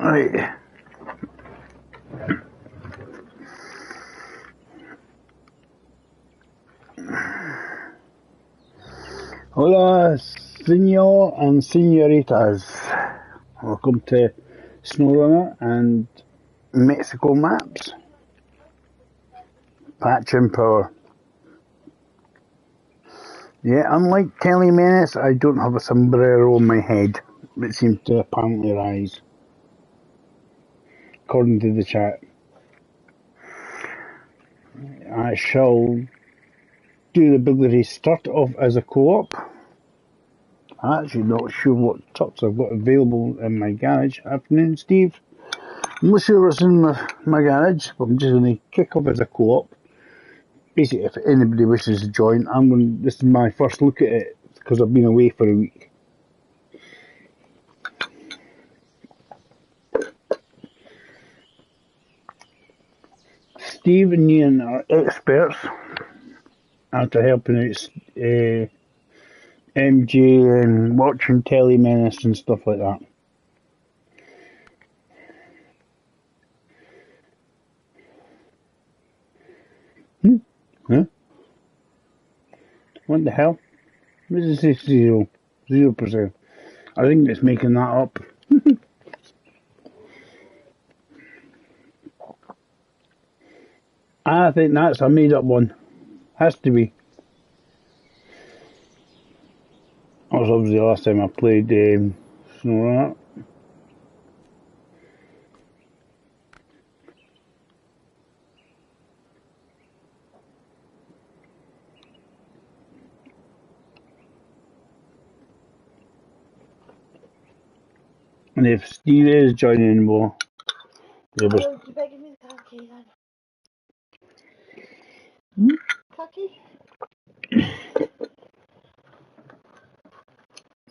Right. Hola, senor and senoritas. Welcome to SnowRunner and Mexico Maps. Patch and power. Yeah, unlike Kelly Menace, I don't have a sombrero on my head. It seems to apparently rise, according to the chat. I shall do the ability start off as a co-op. I'm actually not sure what trucks I've got available in my garage. Afternoon, Steve. I'm not sure what's in my garage, but I'm just going to kick off as a co-op. Basically, if anybody wishes to join, this is my first look at it, because I've been away for a week. Steve and Ian are experts after helping out MJ and watching Telly Menace and stuff like that. Huh? What the hell? What does it say 0%? I think it's making that up. I think that's a made up one. Has to be. That was obviously the last time I played SnowRunner. And if Steve is joining, we'll be able to... You better give me the car key then. Hmm? Car key?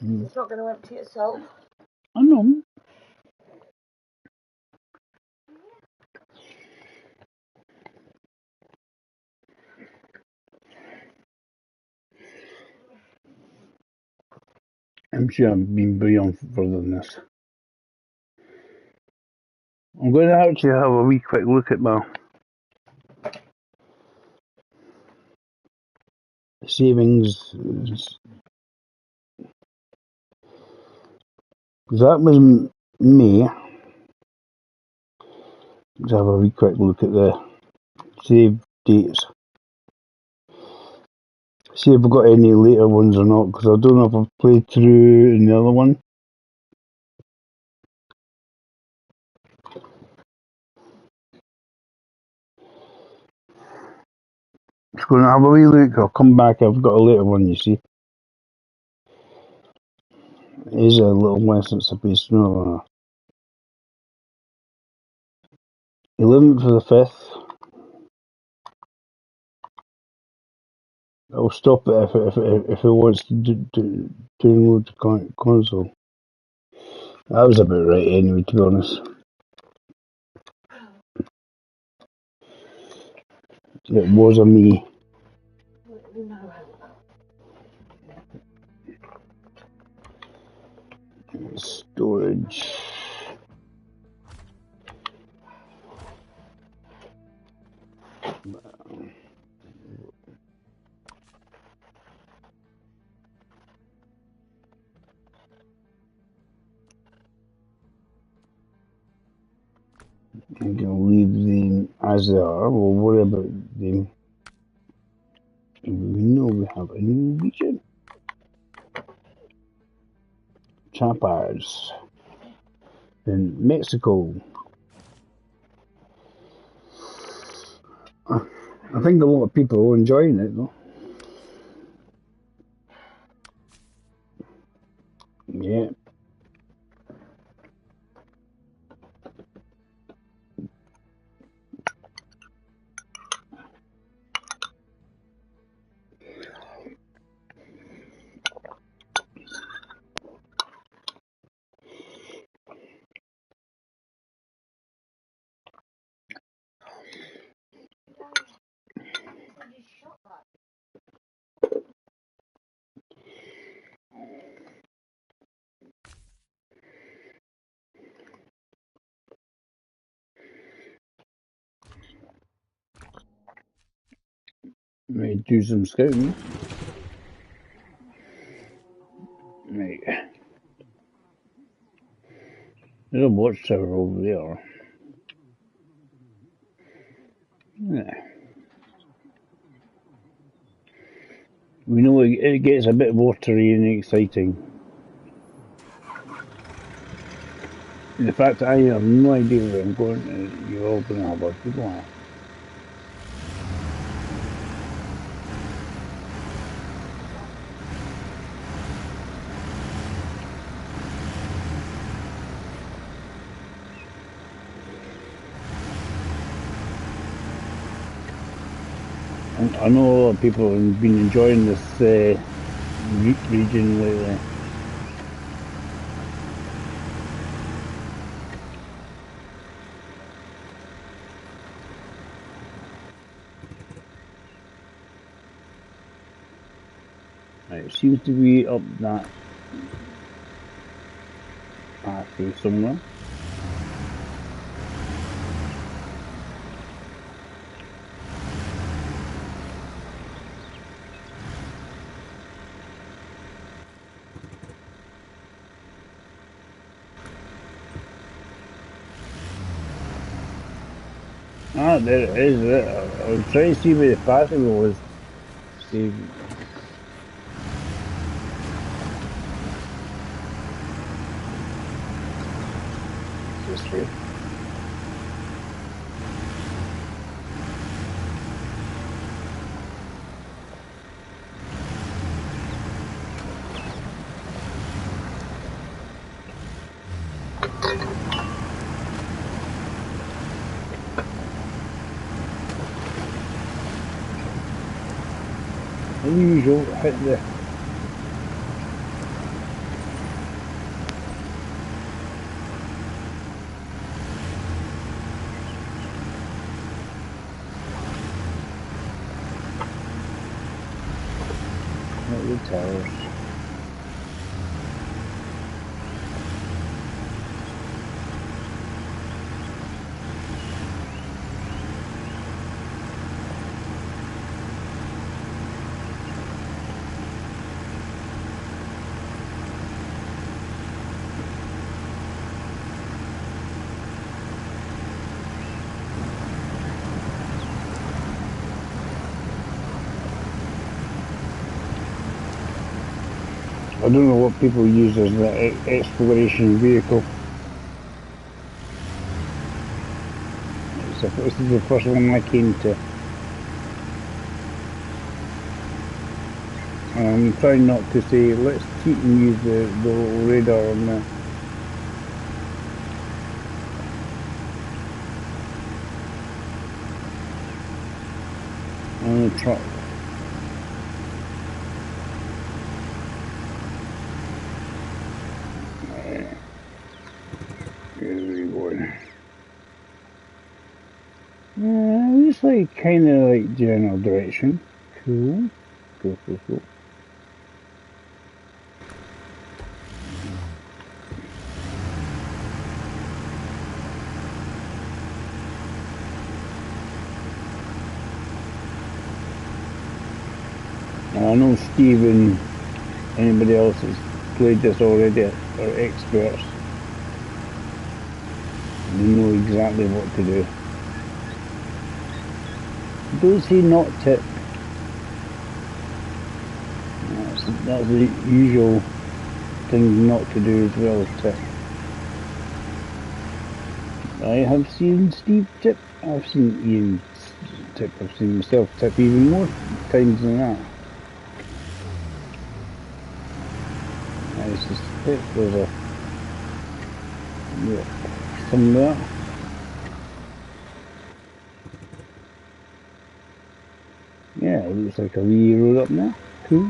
It's not going to empty itself. I know. I'm sure I've been beyond further than this. I'm going to actually have a wee quick look at my savings. That was May. Let's have a wee quick look at the save dates. See if I've got any later ones or not, because I don't know if I've played through in the other one. Just going to have a wee look. I'll come back. I've got a later one, you see. It is a little while since I've been SnowRunner. 11th for the 5th. I'll stop it if it wants to download the console. That was about right anyway, to be honest. It was a me. Storage. I'm going to leave them as they are. We'll worry about them. We know we have a new region. Chiapas in Mexico. I think a lot of people are enjoying it though. Yeah. do some scouting. Right. There's a watchtower over there. Yeah. We know it gets a bit watery and exciting. The fact that I have no idea where I'm going, you're all going to have a good laugh. I know a lot of people have been enjoying this region lately. It seems to be up that pathway somewhere. Ah, there it is. I was trying to see where the pathway was. See. This way. Unusual, hit the towers. I don't know what people use as the exploration vehicle. This is the first one I came to. I'm trying not to say, let's cheat and use the little radar on the truck. It's like kind of like general direction. Cool. Cool. I know Steve and anybody else has played this already are experts. They know exactly what to do. Don't say not tip. That's the usual thing not to do as well as tip. I have seen Steve tip. I've seen Ian tip. I've seen myself tip even more times than that. I suspect there's a some there. Yeah, it looks like a wee road up there. Cool.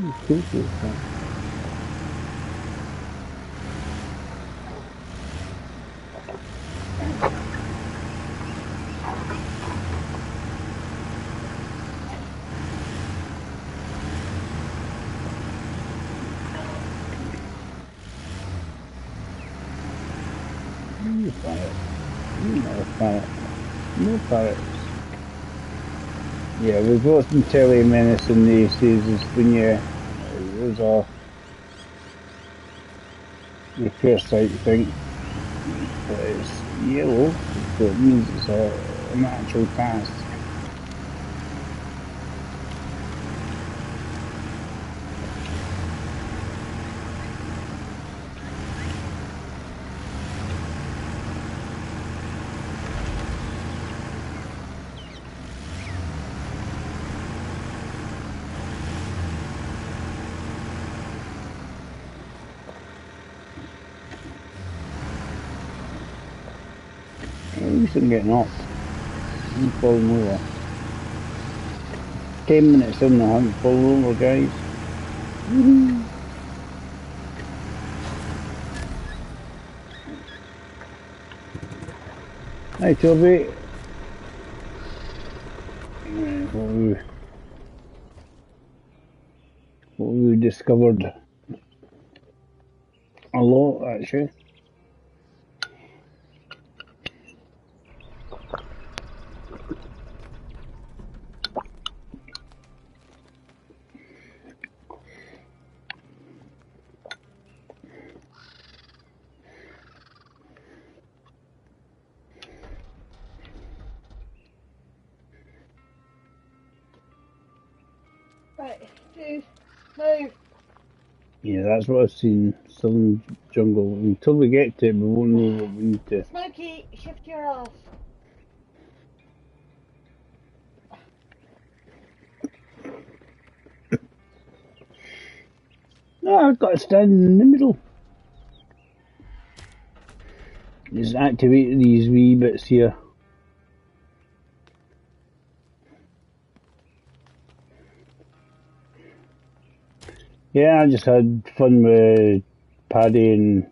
No parrot. No parrots. Yeah, we've got some telemedicine these days is when there's a repair site thing, but it's yellow, so it means it's an actual task. At least I'm getting off. I'm falling over. 10 minutes in, I haven't fallen over, guys. Hi, Toby. Right, what we discovered a lot, actually. Right, Steve, move. Yeah, that's what I've seen. Southern jungle. Until we get to it, we won't know what we need to. Smokey, shift your ass. No, I've got to stand in the middle. Just activate these wee bits here. Yeah, I just had fun with Paddy and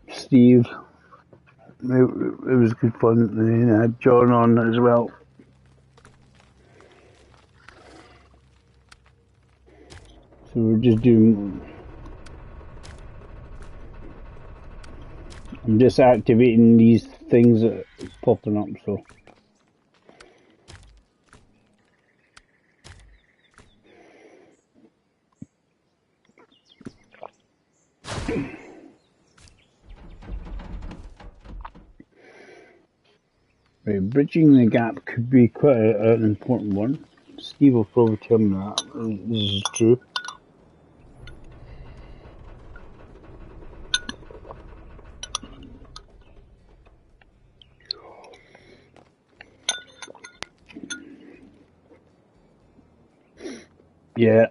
Steve. It was good fun. And then I had John on as well. So we're just doing. I'm just activating these things that are popping up. So right, bridging the gap could be quite an important one. Steve will probably tell me that this is true. Yeah.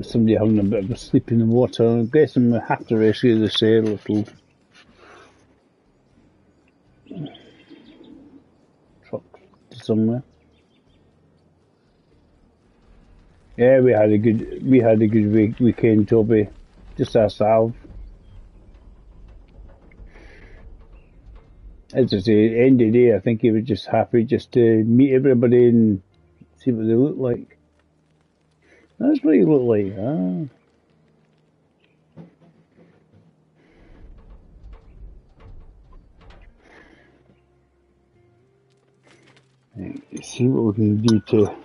Somebody having a bit of a sleep in the water. I'm guessing we have to rescue the sailor truck somewhere. Yeah, we had a good weekend, Toby. Just ourselves. As I say, end of the day, I think he was just happy just to meet everybody and see what they look like. That's what he looked like. Ah. Right, see what we can do to.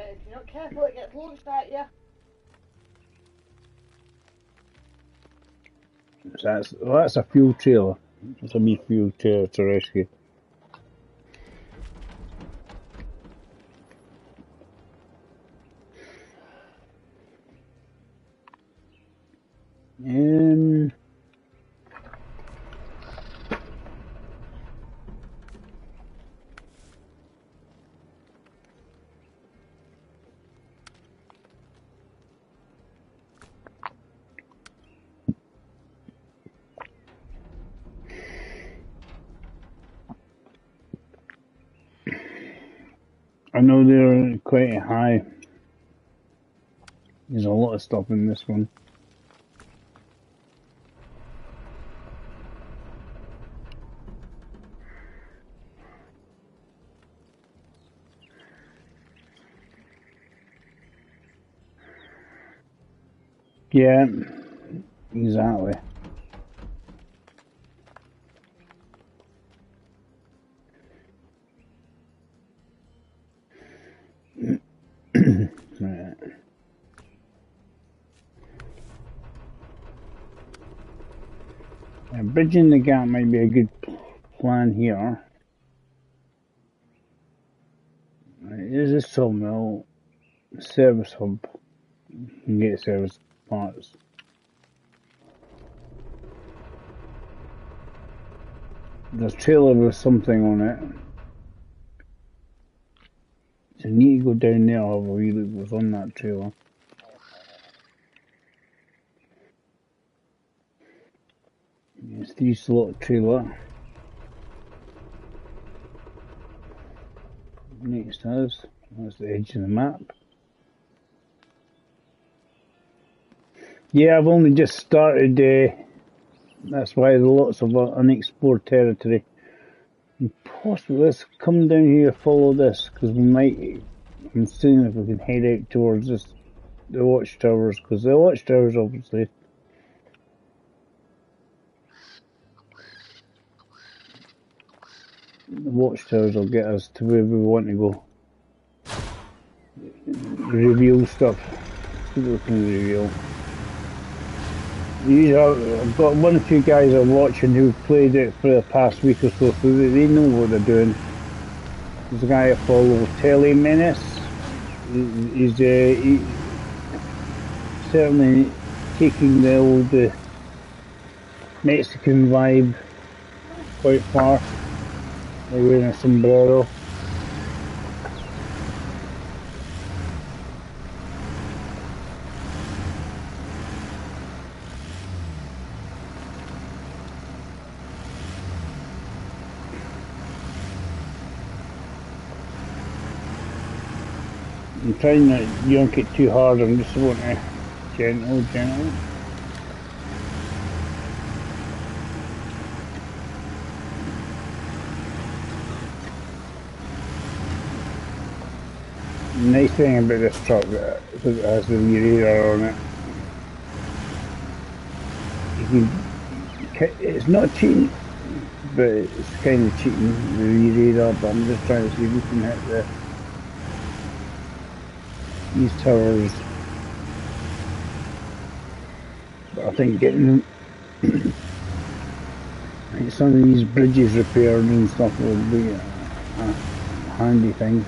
If you're not careful, it gets launched at you. That's a fuel trailer. That's a me fuel trailer to rescue. Um, I know they're quite high. There's a lot of stuff in this one. Yeah, exactly. Right. Bridging the gap might be a good plan here. Right, there's a sawmill, service hub. You can get service parts. There's a trailer with something on it. So you need to go down there and have a wee look what's on that trailer. It's 3-slot trailer. Next house. That's the edge of the map. Yeah, I've only just started. That's why there's lots of unexplored territory. And possibly let's come down here, follow this, because we might. I'm seeing if we can head out towards this, the watchtowers, because the watchtowers obviously. The watchtowers will get us to where we want to go. Reveal stuff. See what we can reveal. I've got one or two guys I'm watching who've played it for the past week or so, so they know what they're doing. There's a guy I follow, Telly Menace. He's certainly taking the old Mexican vibe quite far. They're wearing a sombrero. I'm trying not to yank it too hard, I'm just wanting to gentle. The nice thing about this truck is it has the wee radar on it. It's not cheating, but it's kind of cheating, the wee radar, but I'm just trying to see if we can hit these towers. But I think getting some of these bridges repaired and stuff will be a handy thing.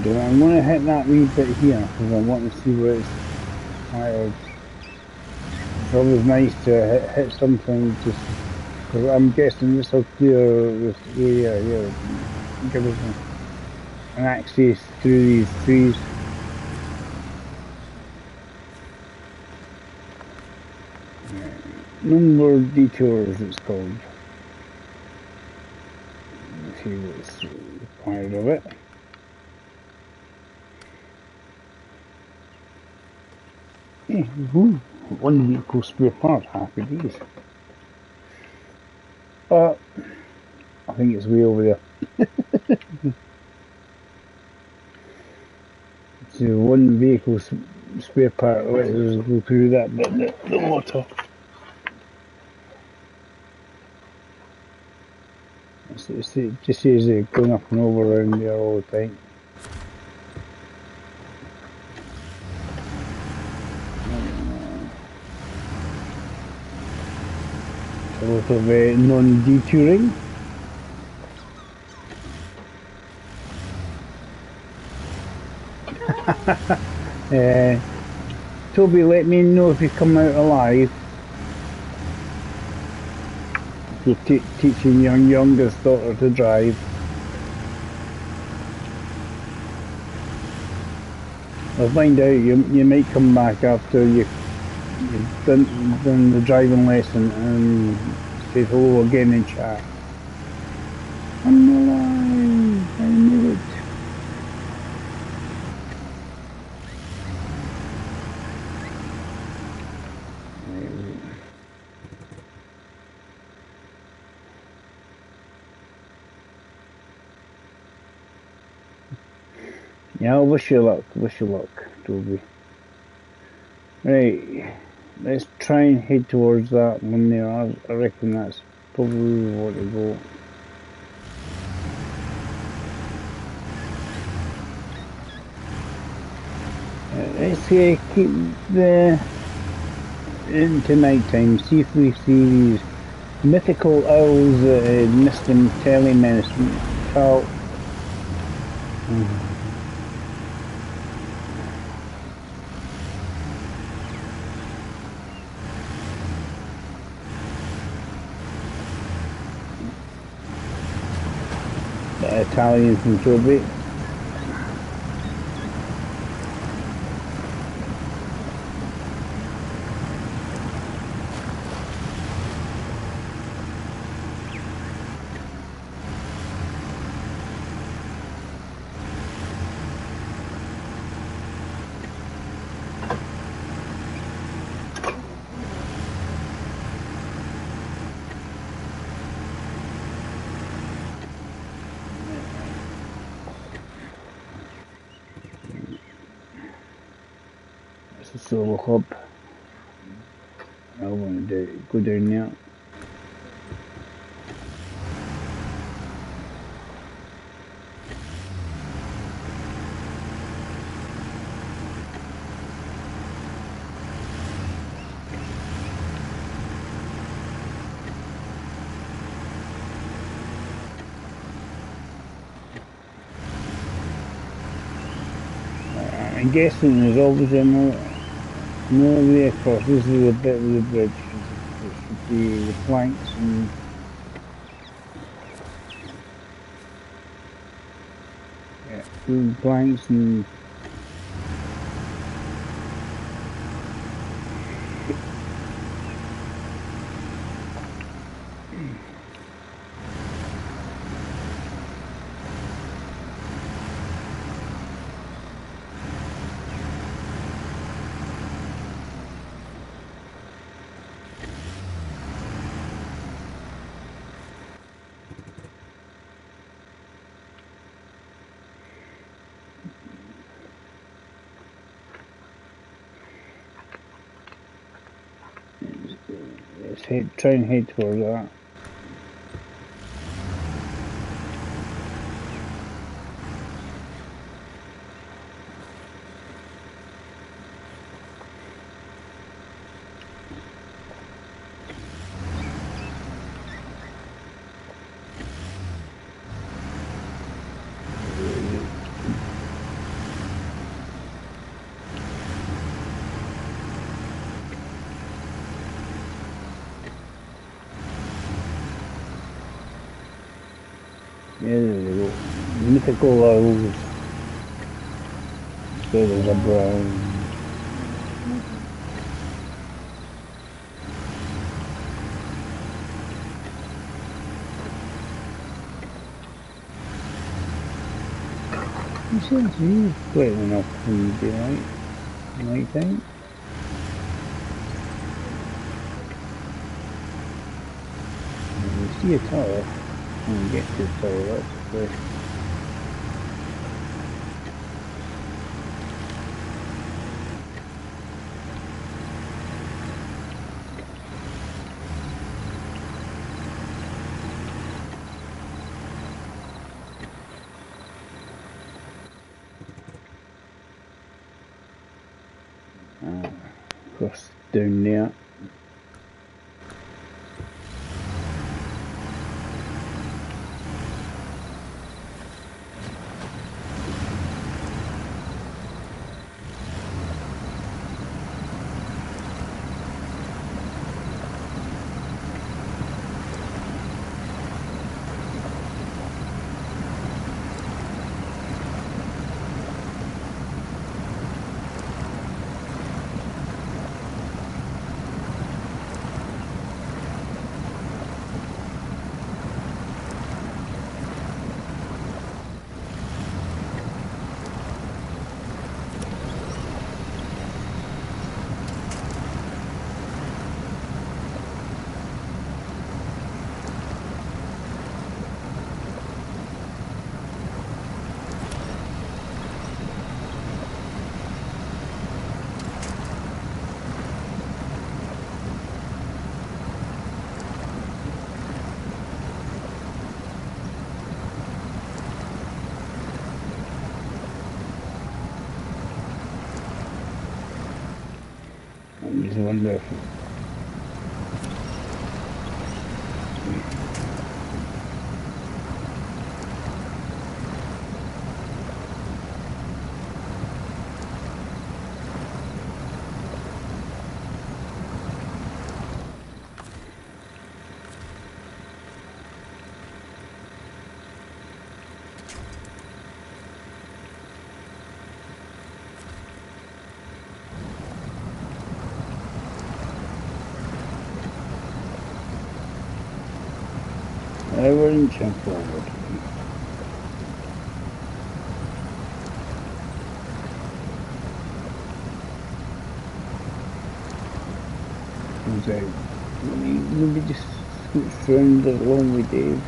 I'm going to hit that wee bit here because I want to see where it's fired. It's always nice to hit something just because I'm guessing this will clear this area here, give us an access through these trees. Number detours it's called. Let's see what's required of it. One vehicle spare part, happy days. But I think it's way over there. So one vehicle spare part, let's go through that bit, the water. It just says they're going up and over around there all the time. A lot of non-detouring. Toby, let me know if you come out alive. You're teaching your youngest daughter to drive. I'll find out you might come back after you've done the driving lesson and say hello again in chat. I'm alive! I made it! Yeah, I wish you luck, Toby. Right, let's try and head towards that one there. I reckon that's probably where we want to go. Let's keep the into night time, see if we see these mythical owls that Mr. Telly mentioned. Carl. The Italians from Toby. It's a solo hub. I want to go down there. I'm guessing there's always another way across. This is a bit of the bridge. It should be the planks and the planks and try and head towards that. Yeah, there we go. Mythical owls. So there's a brown. He says he's quite enough in the daylight. Night time. You see a tower. And get to the tower, that's the question. Across down there. He's wonderful. Ever inching forward. Comes out. Maybe just scoots round along with Dave.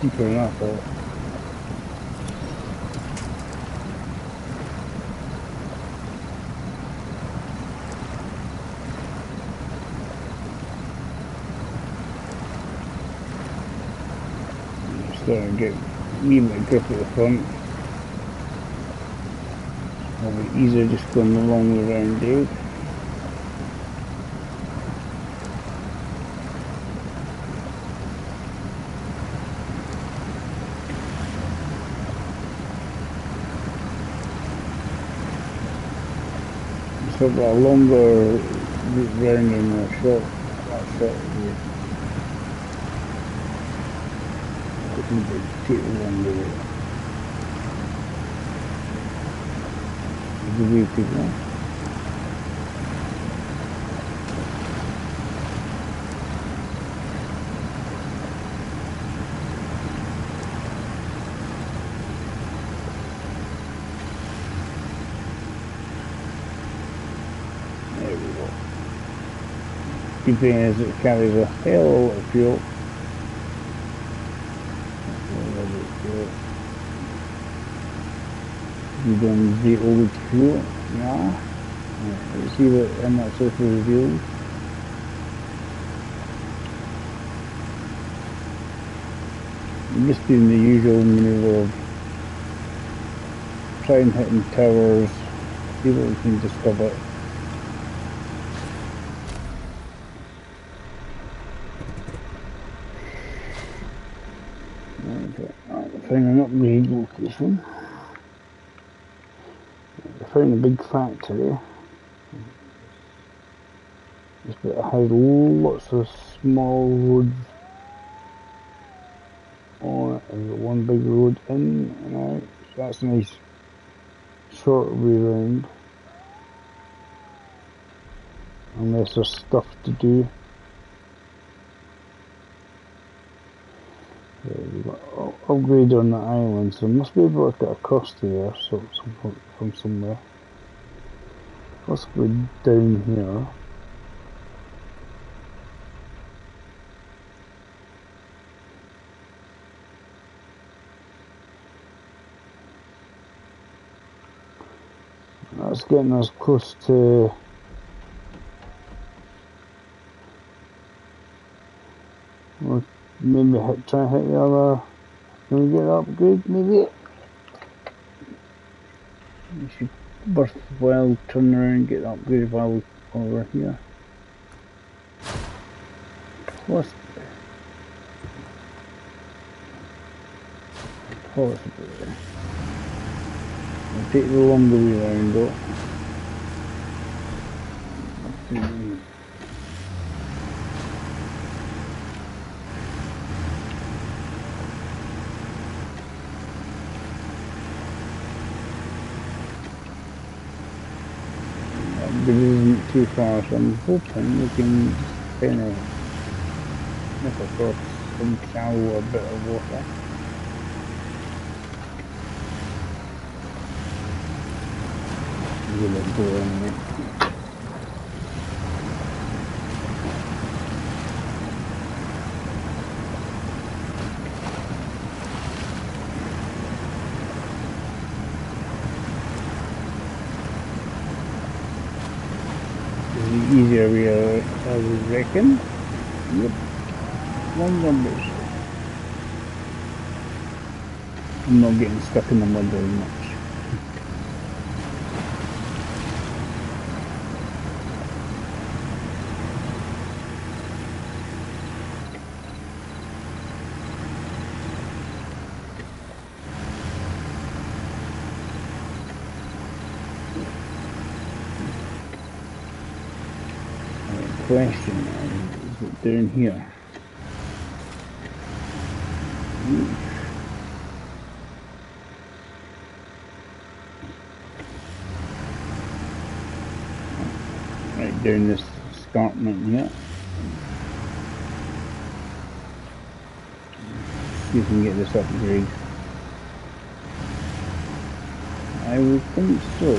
Deeper enough, starting to get a wee bit of grip at the front. It'll be easier just going the long way around, Dave. I've got a longer route round and a short route. Couldn't take the longer route. The way people. There we go. Good thing is it carries a hell of a lot of fuel. You don't the old fuel, yeah. Let's see what how much this is revealed. I'm just doing the usual maneuver of trying hitting towers, see what we can discover. Find an upgrade location. I found a big factory. This bit has lots of small roads on it, and one big road in and out. So that's a nice short way round. Unless there's stuff to do. We've got upgrade on the island, so must be able to get across to there, so from somewhere. Let's go down here. That's getting us close to we'll maybe try and hit the other. Can we get an upgrade maybe? We should worthwhile turn around and get the upgrade while we're here. Plus possibly. I'll take the longer way around though. But it isn't too far, so I'm hoping we can kind of nip across some shallower bit of water. Give it a go anyway. Easier way, I would reckon. Yep, long numbers. I'm not getting stuck in the mud very much. Question is it down here? Right down this escarpment here. See if we can get this up grade. I would think so.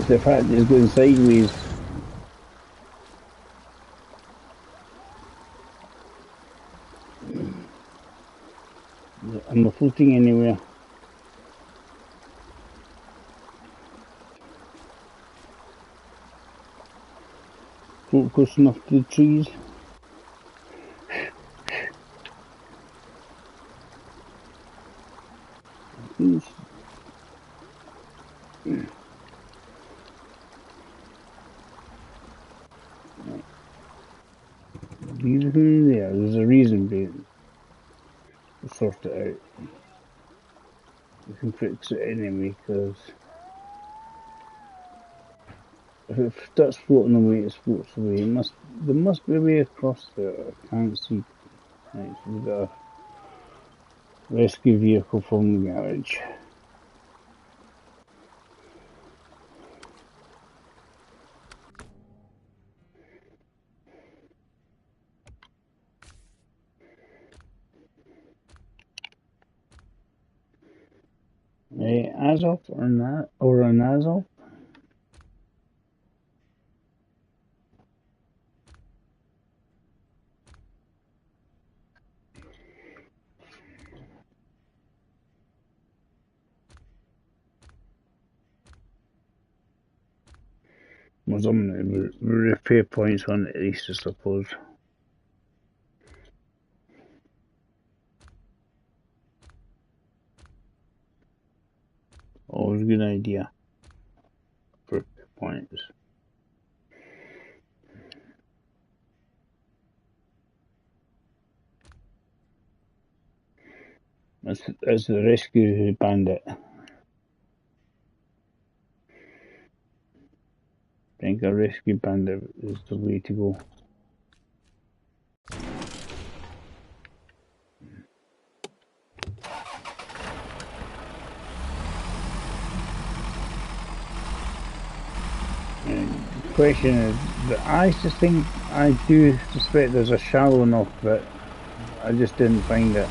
The fact it's going sideways. I'm not floating anywhere. Float close enough to the trees. Leave him there. There's a reason being. We'll sort it out. We can fix it anyway, because if it starts floating away, it floats away. There must be a way across there. I can't see. Right, so we've got a rescue vehicle from the garage. Azov or an Azov? Well, some repair points on it at least, I suppose. Always a good idea for repair points. That's the rescue bandit. I think a rescue bandit is the way to go. And the question is, I do suspect there's a shallow enough bit. I just didn't find it.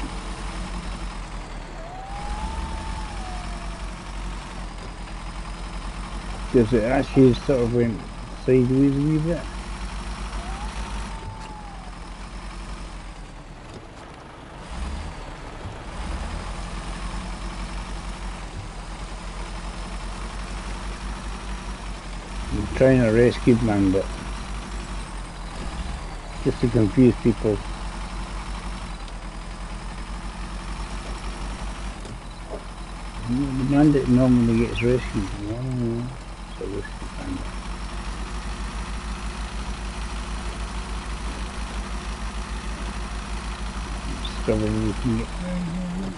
Because it actually sort of went sideways a wee bit. I'm trying to rescue bandit. just to confuse people. The bandit normally gets rescued. Oh, it's a risky bandit. Discovery we can get around here.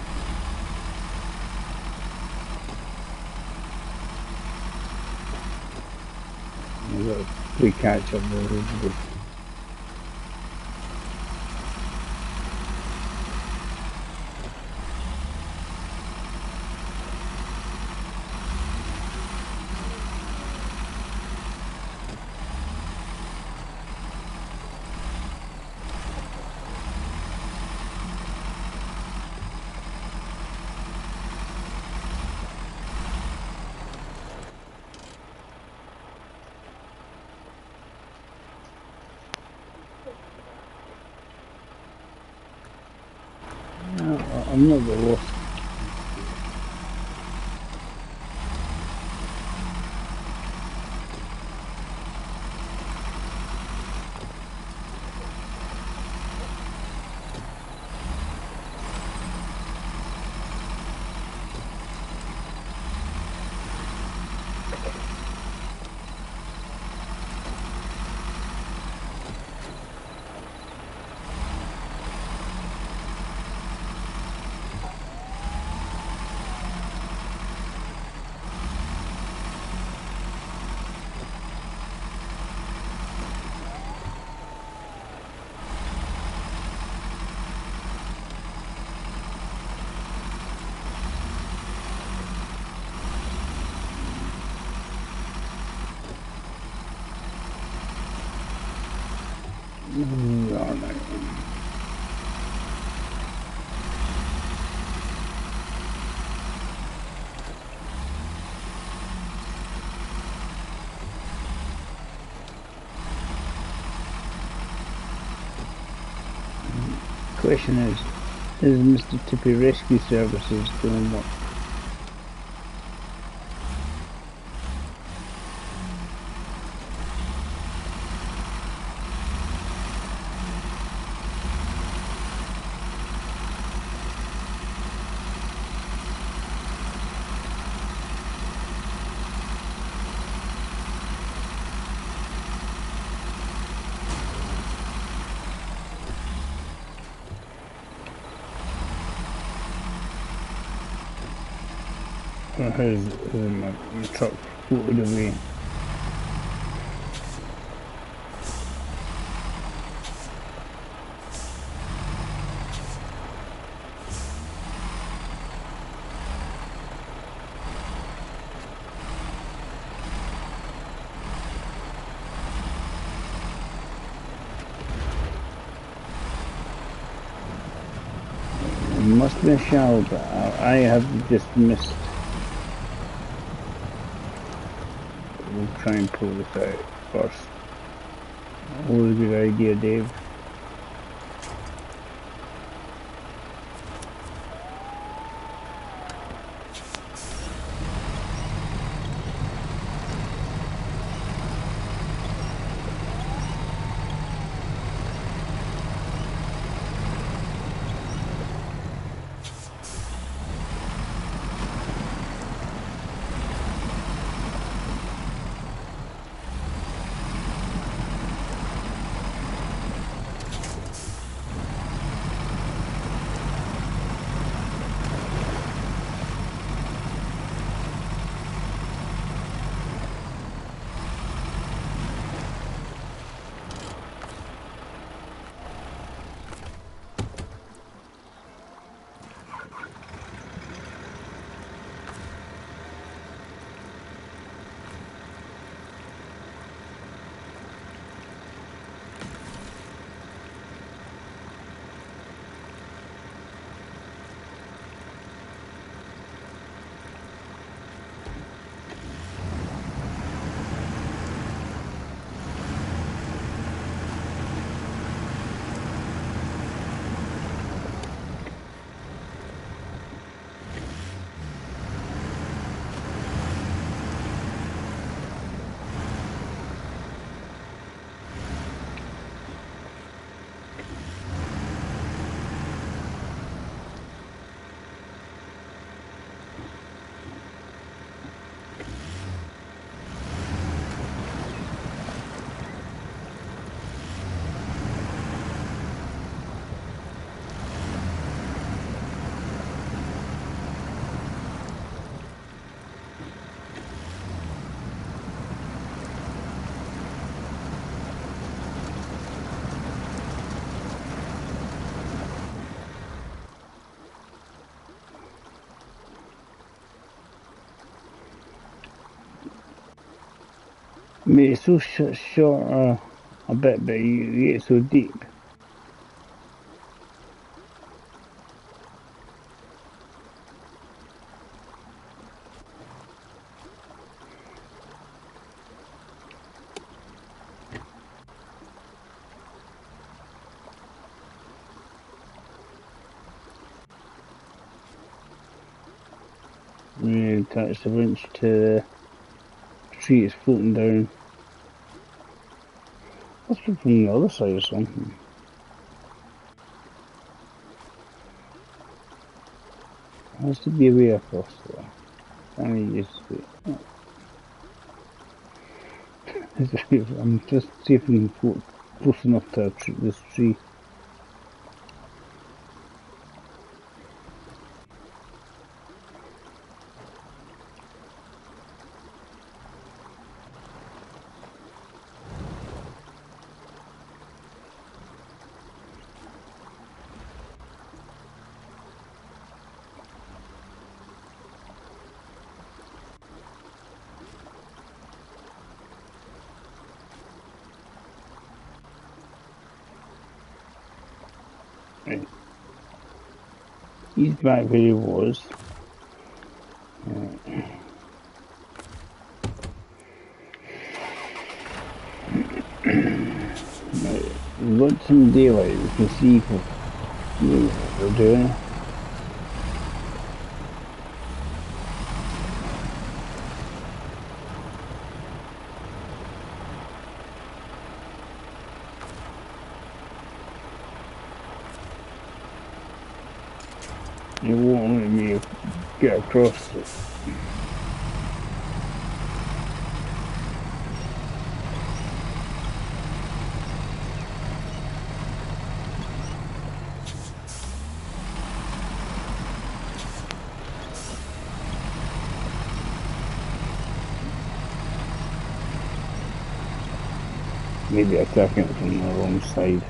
We've got a free catch up there. I'm not the lost. Question is Mr. Tippy Rescue Services doing what? Here's my truck floated away. It must be a shell, but I have just missed. We'll try and pull this out first. Always a good idea, Dave. Mate, it's so short a bit, but you get so deep. You attach the winch to the tree it's floating down. Must be from the other side or something. Has to be a way across there. And you just I'm just see if we can float close enough to this tree. Right. He's back where he was. Right. We've got some daylight, we can see what we're doing. It won't let me get across it. Maybe attacking it from the wrong side.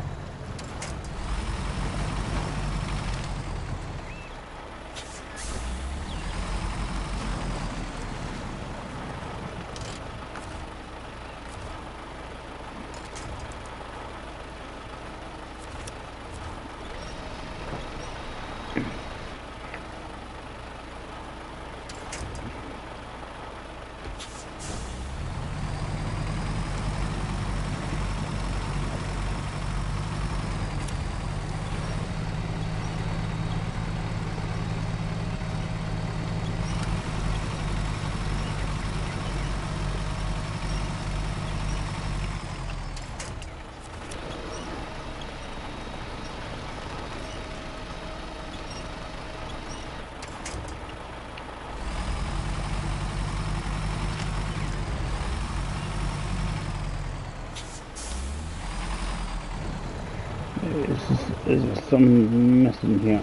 There's something missing here.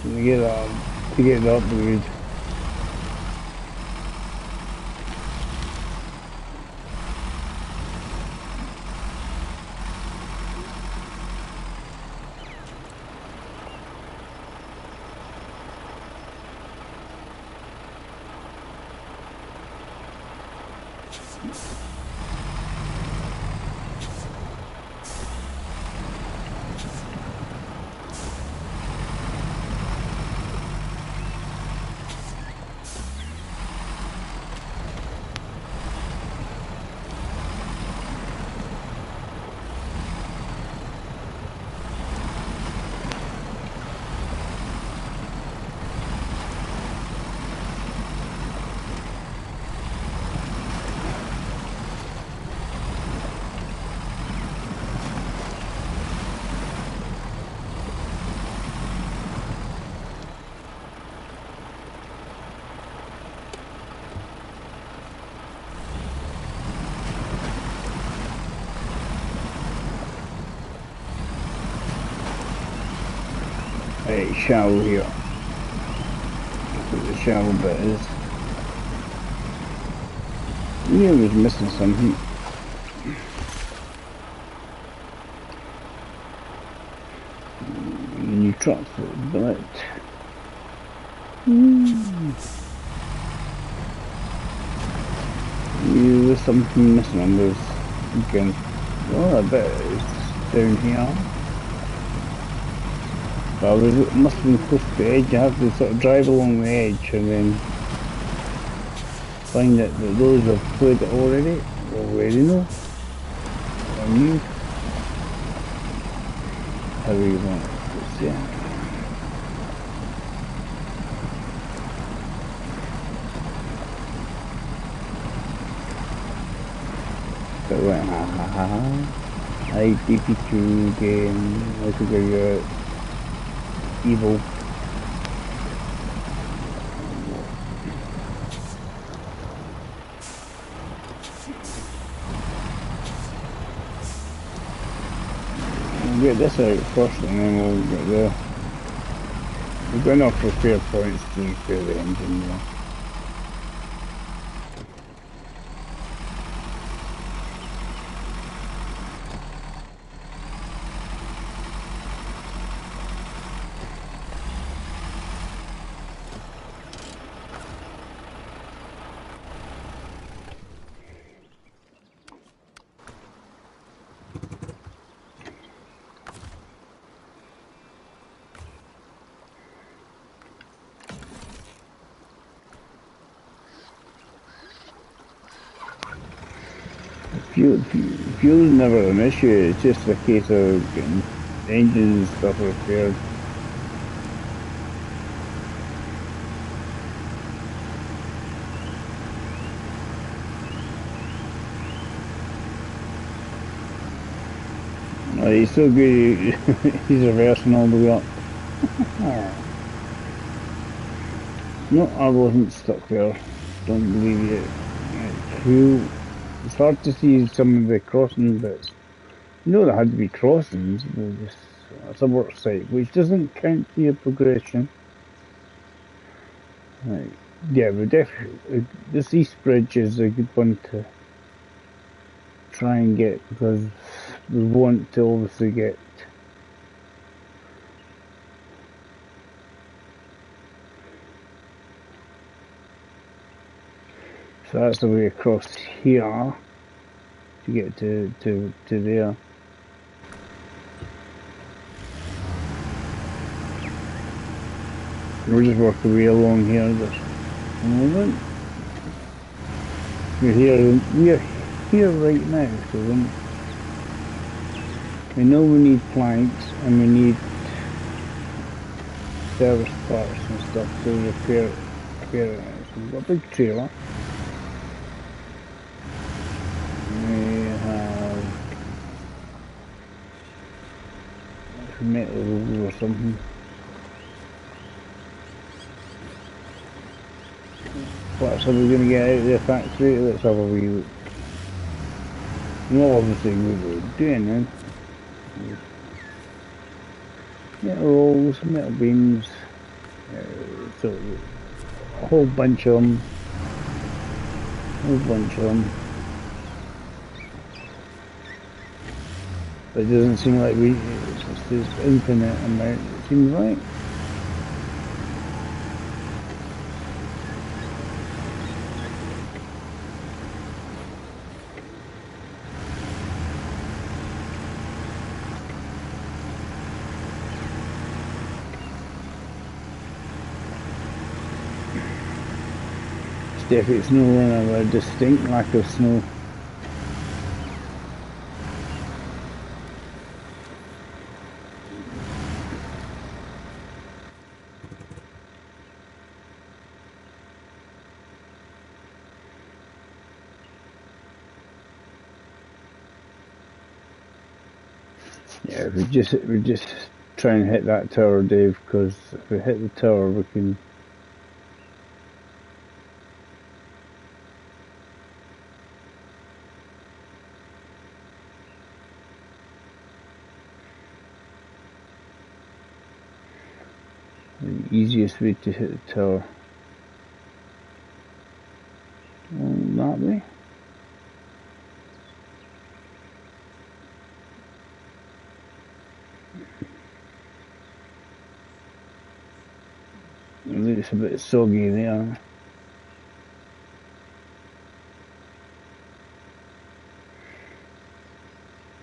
To get up the road. Right, shallow here. That's what the shallow bit is. Yeah, I was missing something. New trucks, but There's something missing on this again. Oh, I bet it's down here. Well, it must have been close to the edge. You have to sort of drive along the edge and then find that those have played it already know. Or new. How do you want to see it? So it went, ha ha ha. Hey, DP2 game. I think you're evil. We'll get this out first and then we'll get the... We've got enough repair points to repair the engine there. Fuel's never an issue, it's just a case of getting engines and stuff repaired. Oh, he's so good, he's reversing all the way up. No, I wasn't stuck there. Don't believe you. Cool. It's hard to see some of the crossing bits. You know there had to be crossings, it's a work site, which doesn't count for your progression. Right. Yeah, but definitely, this East Bridge is a good one to try and get, because we want to obviously get so that's the way across here to get to there. We'll just work our way along here just a moment. We're here right now, so we know we need planks and we need service parts and stuff to repair it. So we've got a big trailer. We have metal or something. What are we going to get out of the factory? Let's have a wee look. Well, obviously we were doing then. Metal rolls, metal beams, so a whole bunch of them. But it doesn't seem like it's just this infinite amount, it seems like. If it's no longer a distinct lack of snow. Yeah, we just try and hit that tower, Dave, because if we hit the tower we can the easiest way to hit the tower. That way. It looks a bit soggy there.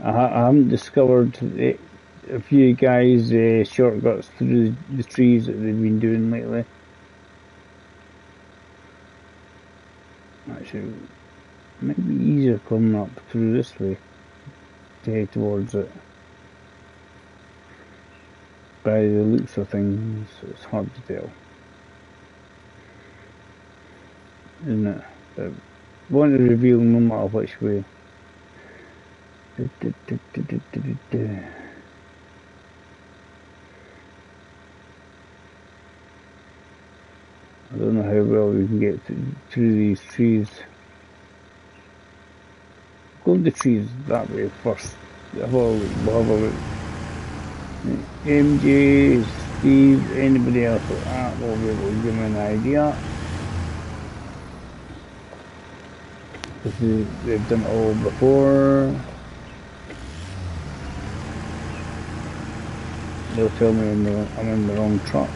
I haven't discovered a few guys shortcuts through the trees that they've been doing lately. Actually, it might be easier coming up through this way to head towards it. By the looks of things, it's hard to tell, isn't it? But want to reveal no matter which way. I don't know how well we can get through these trees. Go the trees that way first. We'll have a look. MJ, Steve, anybody else like that will be able to give me an idea. Because they've done it all before. They'll tell me I'm in the wrong truck.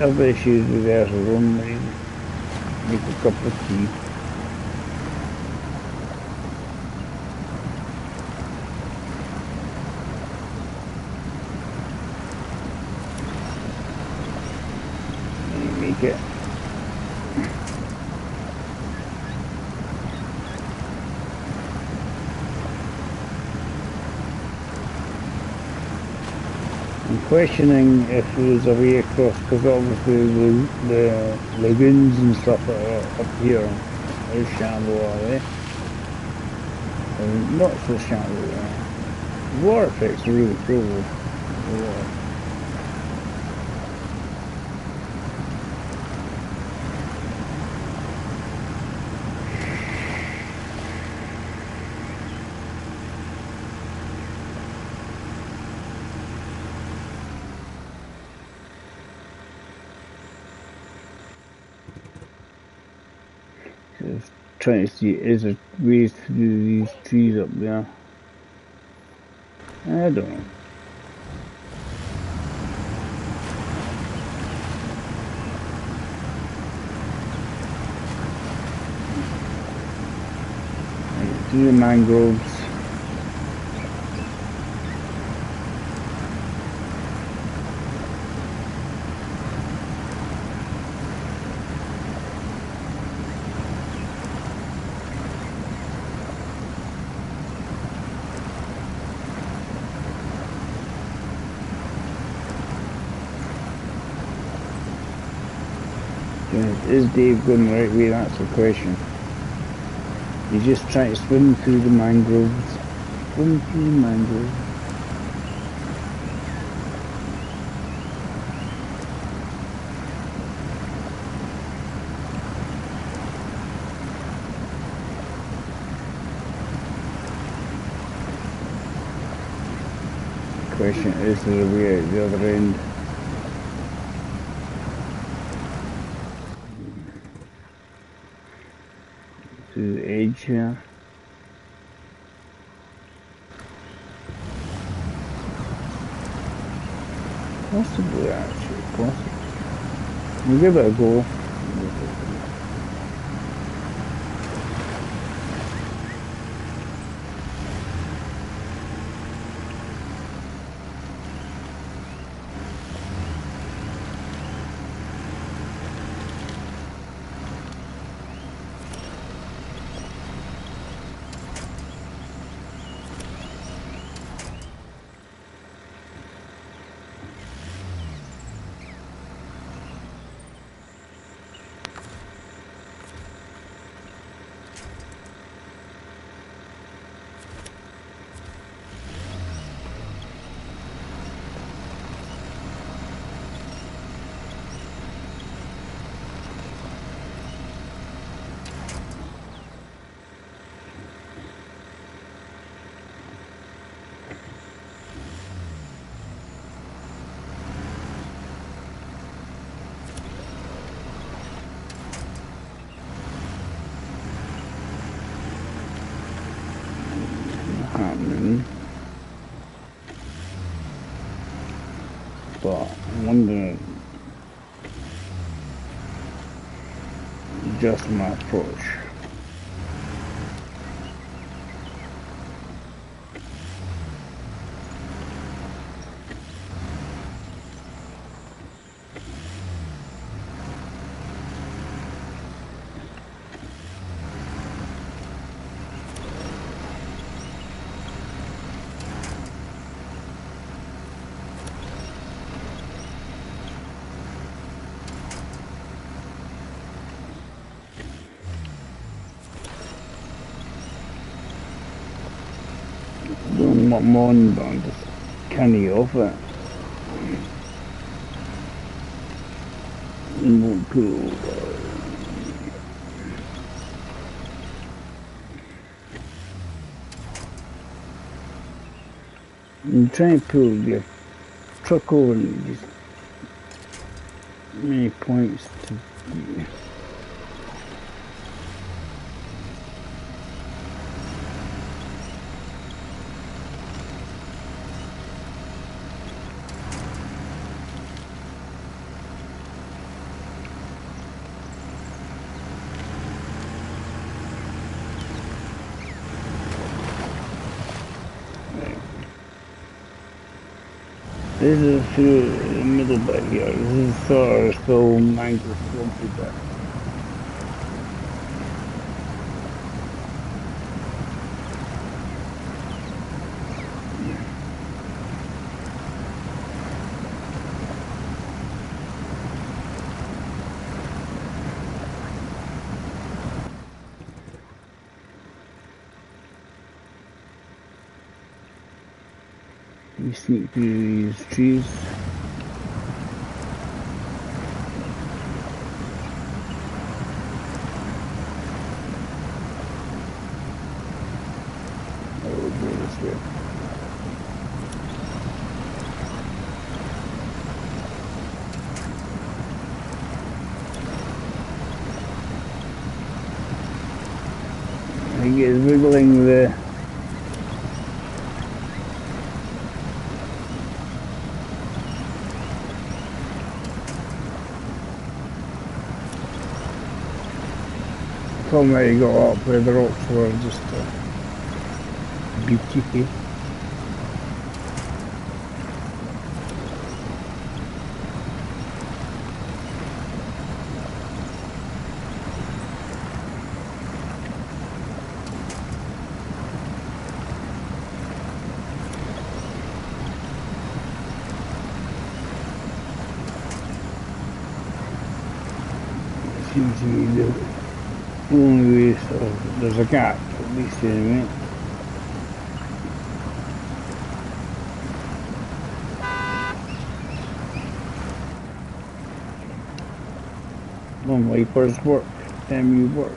Other issues with their room, make a cup of tea. Make it. I'm questioning if there's a way across, because obviously the lagoons and stuff are up here are shallow, are they? And not so shallow. The water effect's really cool. The water. Trying to see, is there ways through these trees up there? I don't know. Through the mangroves. Is Dave going the right way? That's the question. He's just trying to swim through the mangroves. Swim through the mangroves. The question is there a way out the other end? To the edge here. Possibly, actually, possibly. We'll give it a go. but I'm wondering just my approach. Don't want more, but I'm just canny off it. Won't pull. I'm trying to pull your truck over and just many points to. This is through the middle bit here. This is sort of still mango swampy bit. You sneak through these trees. Oh, go this way. I think it's wiggling the. From where you got up where the rocks were just be cheeky. Seems to me the only way, so there's a gap at least anyway. When wipers work, MU work.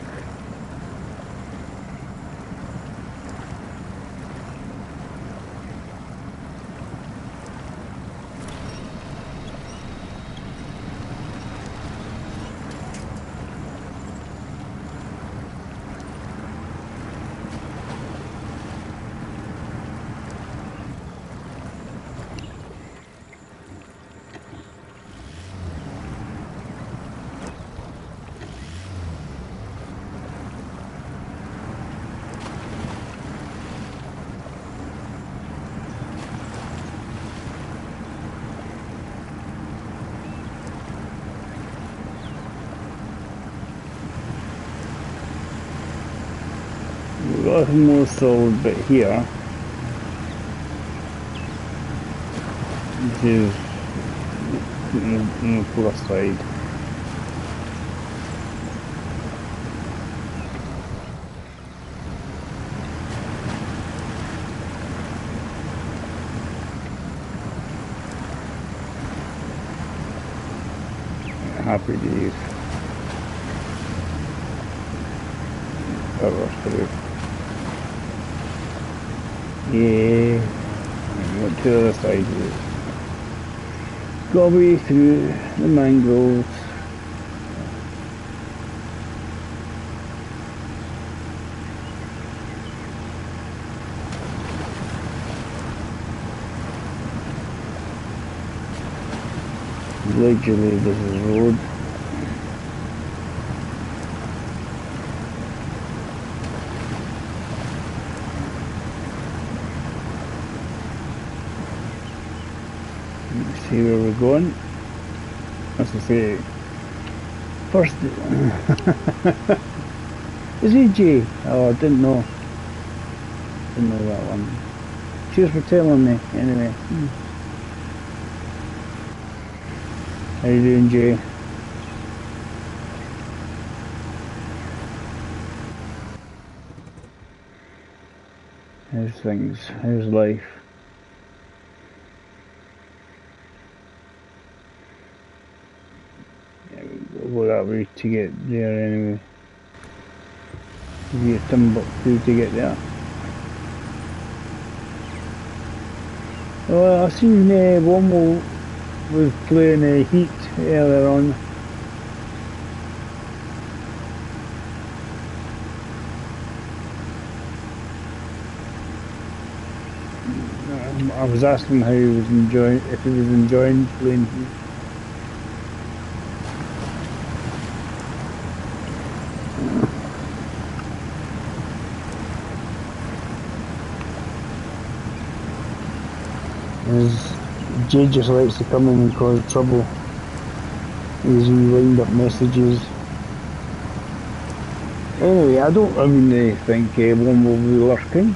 We've got a more solid bit here, which is on the plus side. Happy days. Power through. Yeah, went to the other side of it. Got away through the mangroves. Allegedly this is road. Let's see where we're going. As I say, first... Is he Jay? Oh, I didn't know. Didn't know that one. Cheers for telling me, anyway. How you doing, Jay? How's things? How's life? Yeah, we'll go that way to get there anyway. Via Timbuktu to get there. Well, I seen one was playing Heat earlier on. I was asking how he was enjoying, if he was enjoying playing Heat. Jay just likes to come in and cause trouble. He's lined up messages. Anyway, I don't really think one will be lurking.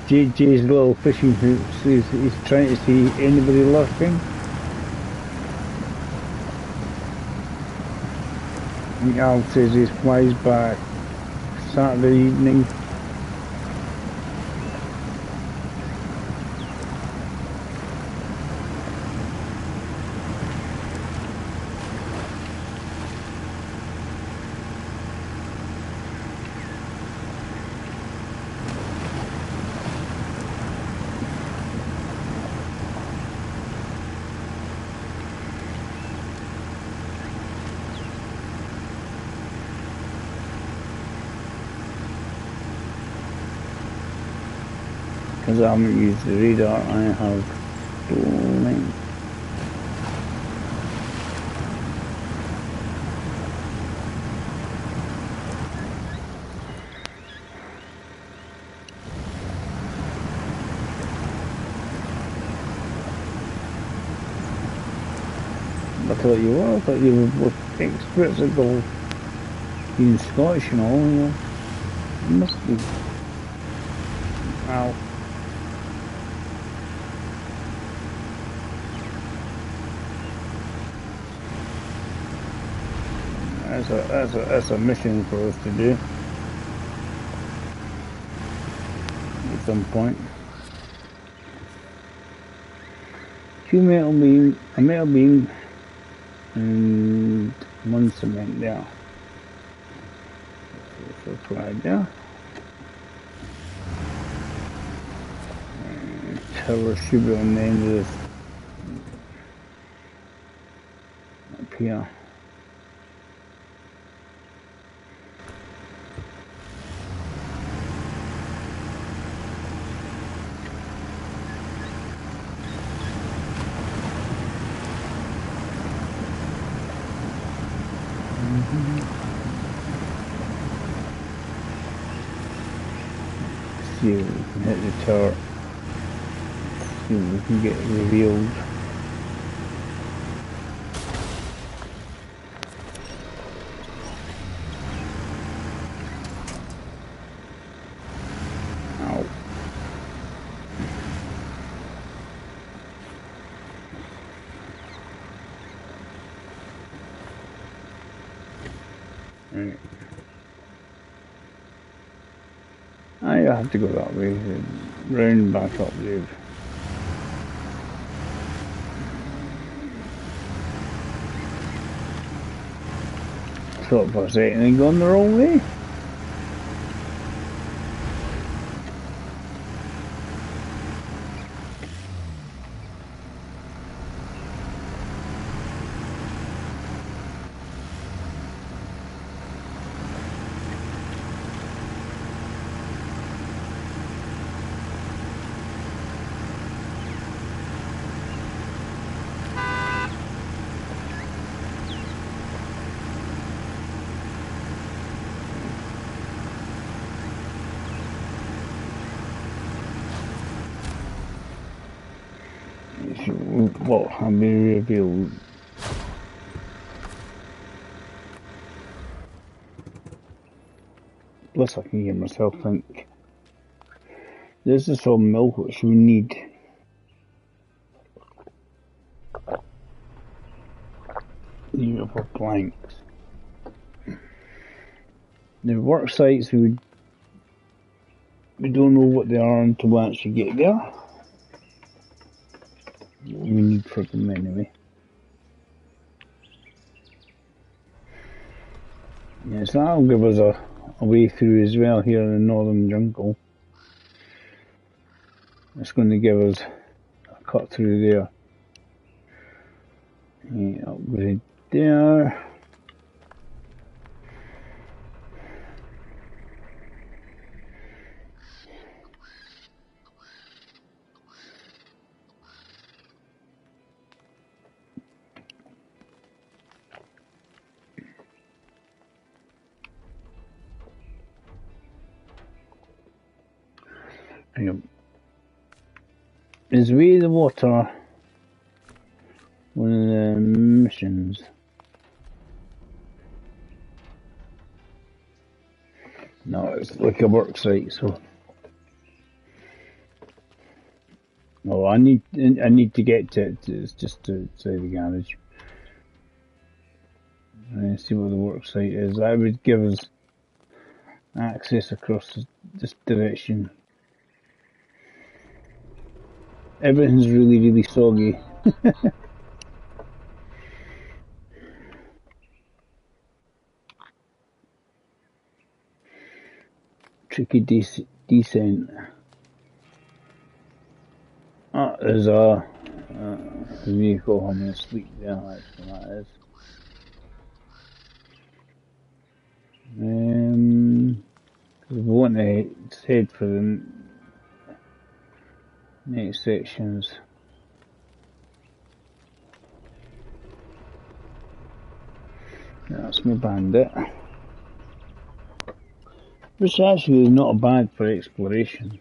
JJ's little fishing hooks, he's trying to see anybody lurking. And Al says he flies back Saturday evening. Because I haven't used the radar, I have stolen. I thought you were both experts at golf. Being Scottish and all, you know. You must be. Ow. That's a mission for us to do at some point. A metal beam, and one cement there. So flag there. And tower should be on the end of this up here. See if we can hit the tower. See if we can get revealed. Ow. Right. I have to go that way, round back up there. Thought for a second and gone the wrong way. what have been revealed. Plus I can hear myself think. This is all milk which we need. Even for planks. The work sites we don't know what they are until we actually get there. We need for them anyway. Yes, that'll give us a way through as well here in the northern jungle. It's going to give us a cut through there. Yeah, upgrade there. Yep. Is Way the Water one of the missions? No, it's like a work site, so. Oh, I need to get to it. It's just outside the garage. And see what the work site is. That would give us access across this direction. Everything's really soggy. Tricky descent. Ah, there's a vehicle having a sleep there. That's what that is. We want to head for the next sections. That's my bandit. Which actually is not bad for exploration.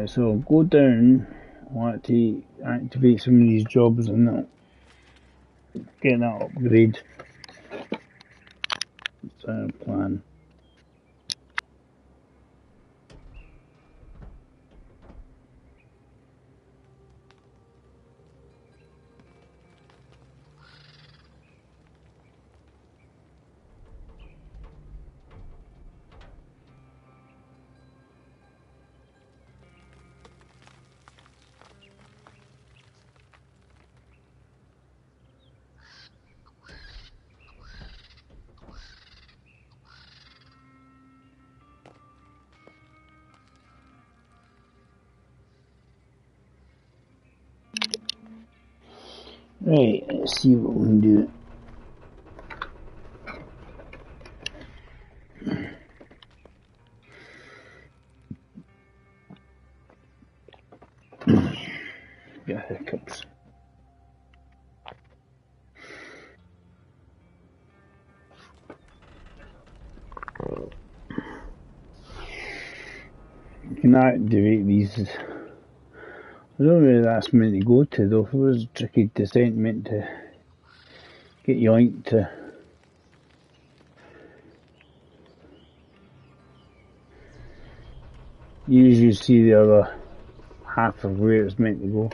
So go down. I want to activate some of these jobs and get that upgrade. That's our plan. Right, let's see what we can do. Get hiccups. You can activate these. I don't know where that's meant to go to though. If it was a tricky descent meant to get yoinked to. You usually see the other half of where it's meant to go.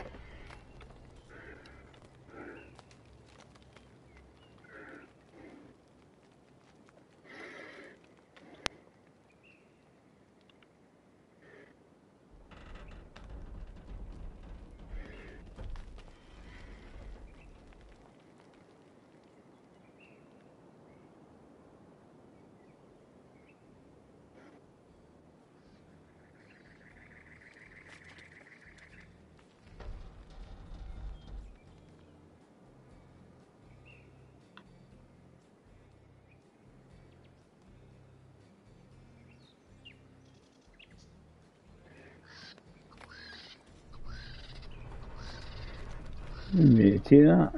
Maybe take that.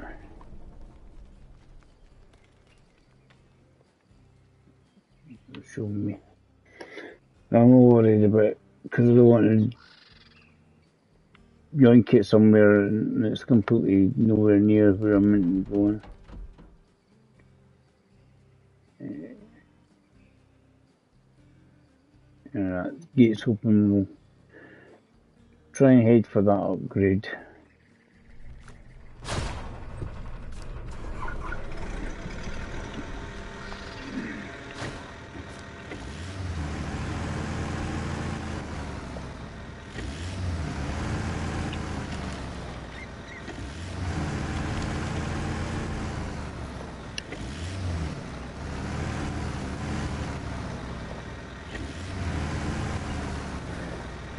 showing me. I'm not worried about it because I don't want to yoink it somewhere and it's completely nowhere near where I'm meant to be going. That gate's open. We'll try and head for that upgrade.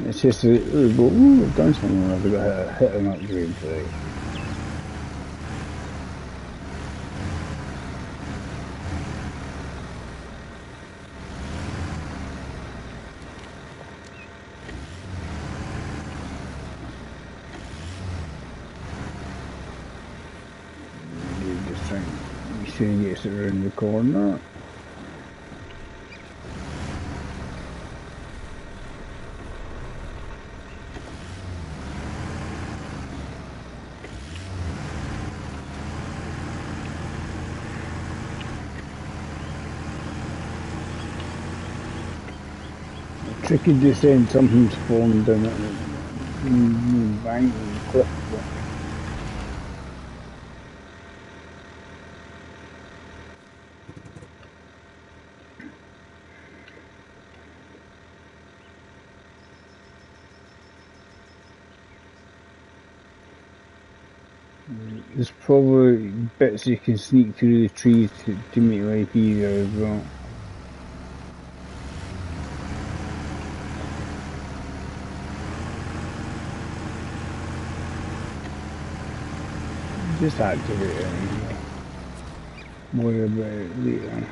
It's just a go, ooh, I've done something, I've got to hit an upgrade today. Just trying to make sure he gets it around the corner. Tricky descent, something's fallen down at the bank and cliff. There's probably bits you can sneak through the trees to make life easier as well. Just activate it anyway. Worry about it later.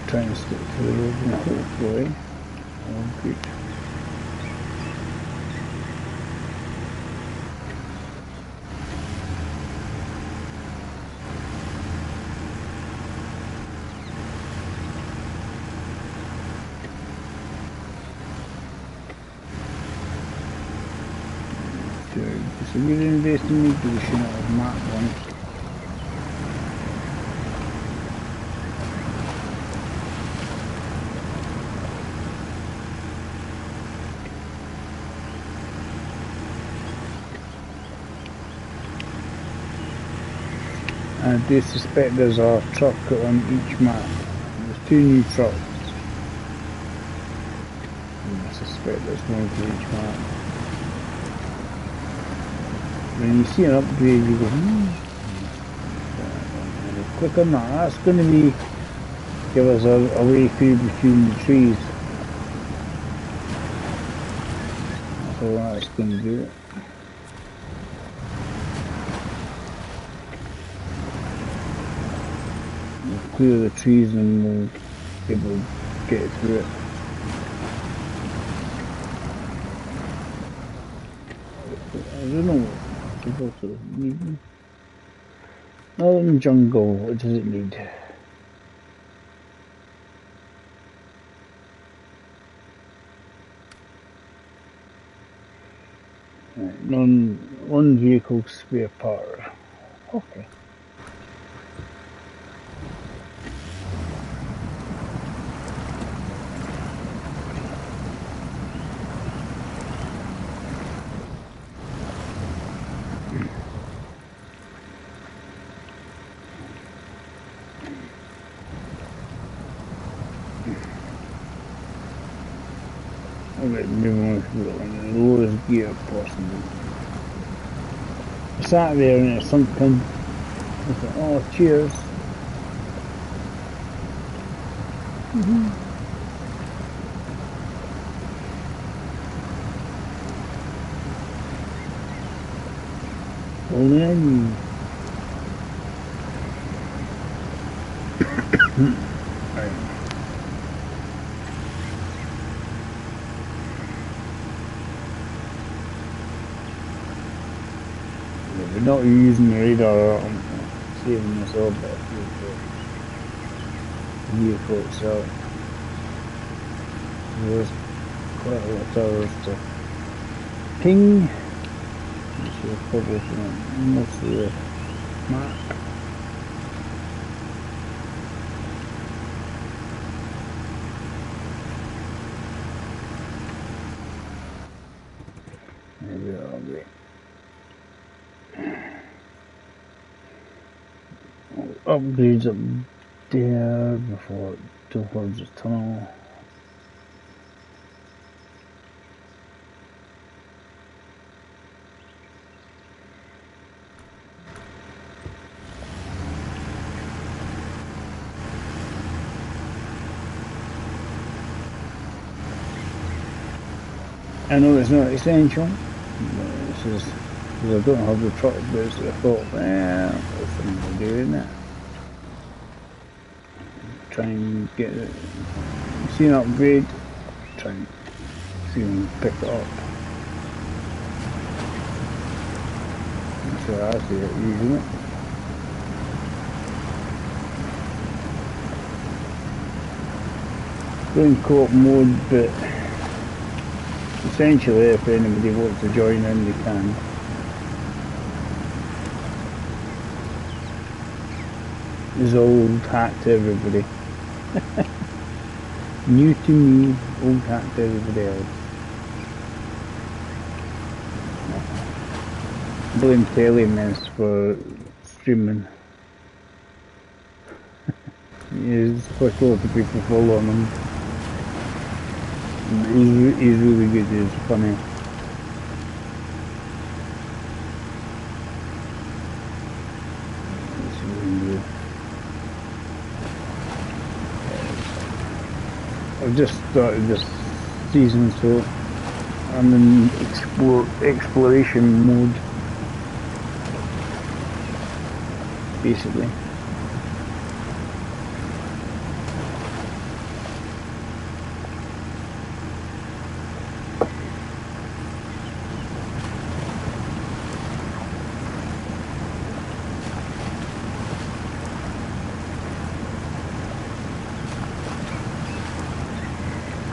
Trying to stick to the road and hopefully all good. So we're investing in the position of map 1. I do suspect there's a truck on each map. There's 2 new trucks. And I suspect there's one for each map. When you see an upgrade you go, click on that. That's going to be give us a way through between the trees. That's all that's going to do it. Clear the trees and we'll be able to get through it. I don't know what it's also needing. Northern jungle, what does it need? Right, one vehicle spare part. Okay. Alright, moving on to the lowest gear possible. I sat there and it's something. I thought, oh, cheers. Well then. Right. Yeah, we're not using the radar, I'm saving this all bit of fuel for the vehicle itself. There's quite a lot of towers to ping, which will probably from most of the map. Maybe that'll be upgrades up there before towards the tunnel. I know it's not essential, but it's just because I don't have the truck, but it's I thought, well, that's something to do, isn't it? Try and get it, see an upgrade, try and see if we can pick it up. That's how I see it, using it. We're in co-op mode, but essentially if anybody wants to join in, they can. It's old hat to everybody. New to me, old hat to everybody else. Blame Telly-Mess for streaming. He's quite a lot of people following him. He's really good, he's funny. I've just started this season, so I'm in exploration mode, basically.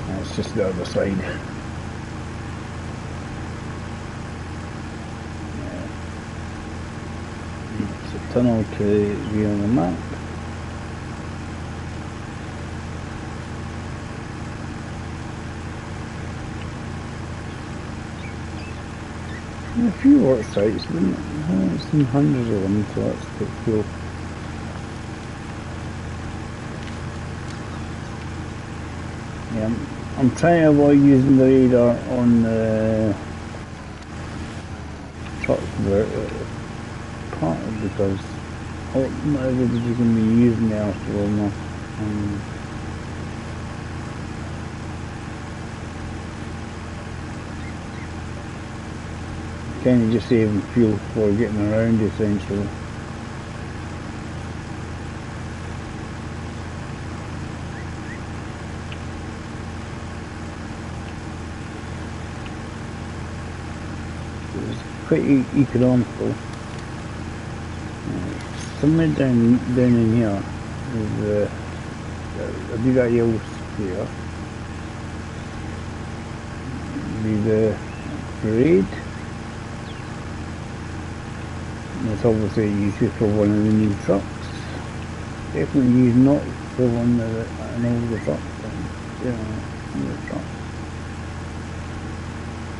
That's just the other side. It's a tunnel to be on the map. A few work sites, but I've seen hundreds of them, so that's quite cool. Yeah, I'm trying to avoid using the radar on the truck partly because not everybody's going to be using it after all now. Kind of just saving fuel for getting around essentially. It's quite economical. Somewhere down in here is a big yellow sphere. Be the parade. It's obviously used for one of the new trucks. Definitely used not for one of an older truck. Older truck.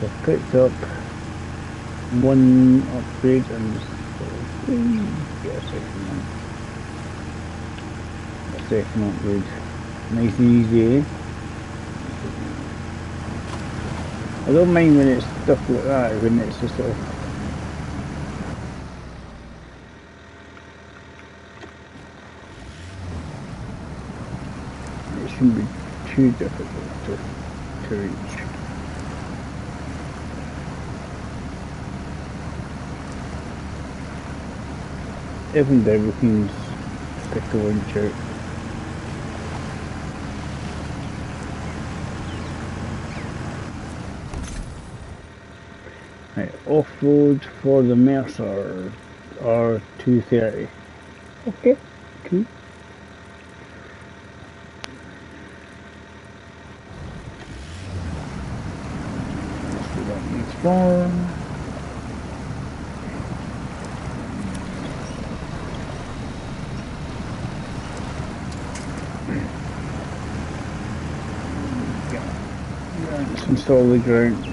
So I've picked up one upgrade and just get a second one. A second upgrade. Nice and easy, eh? I don't mind when it's stuff like that, when it's just sort of shouldn't be too difficult to reach. Even though we can stick a winch out. Right, off-road for the Mercer, or 230. Okay, cool. Let's do that next farm. Yeah, let's install the ground.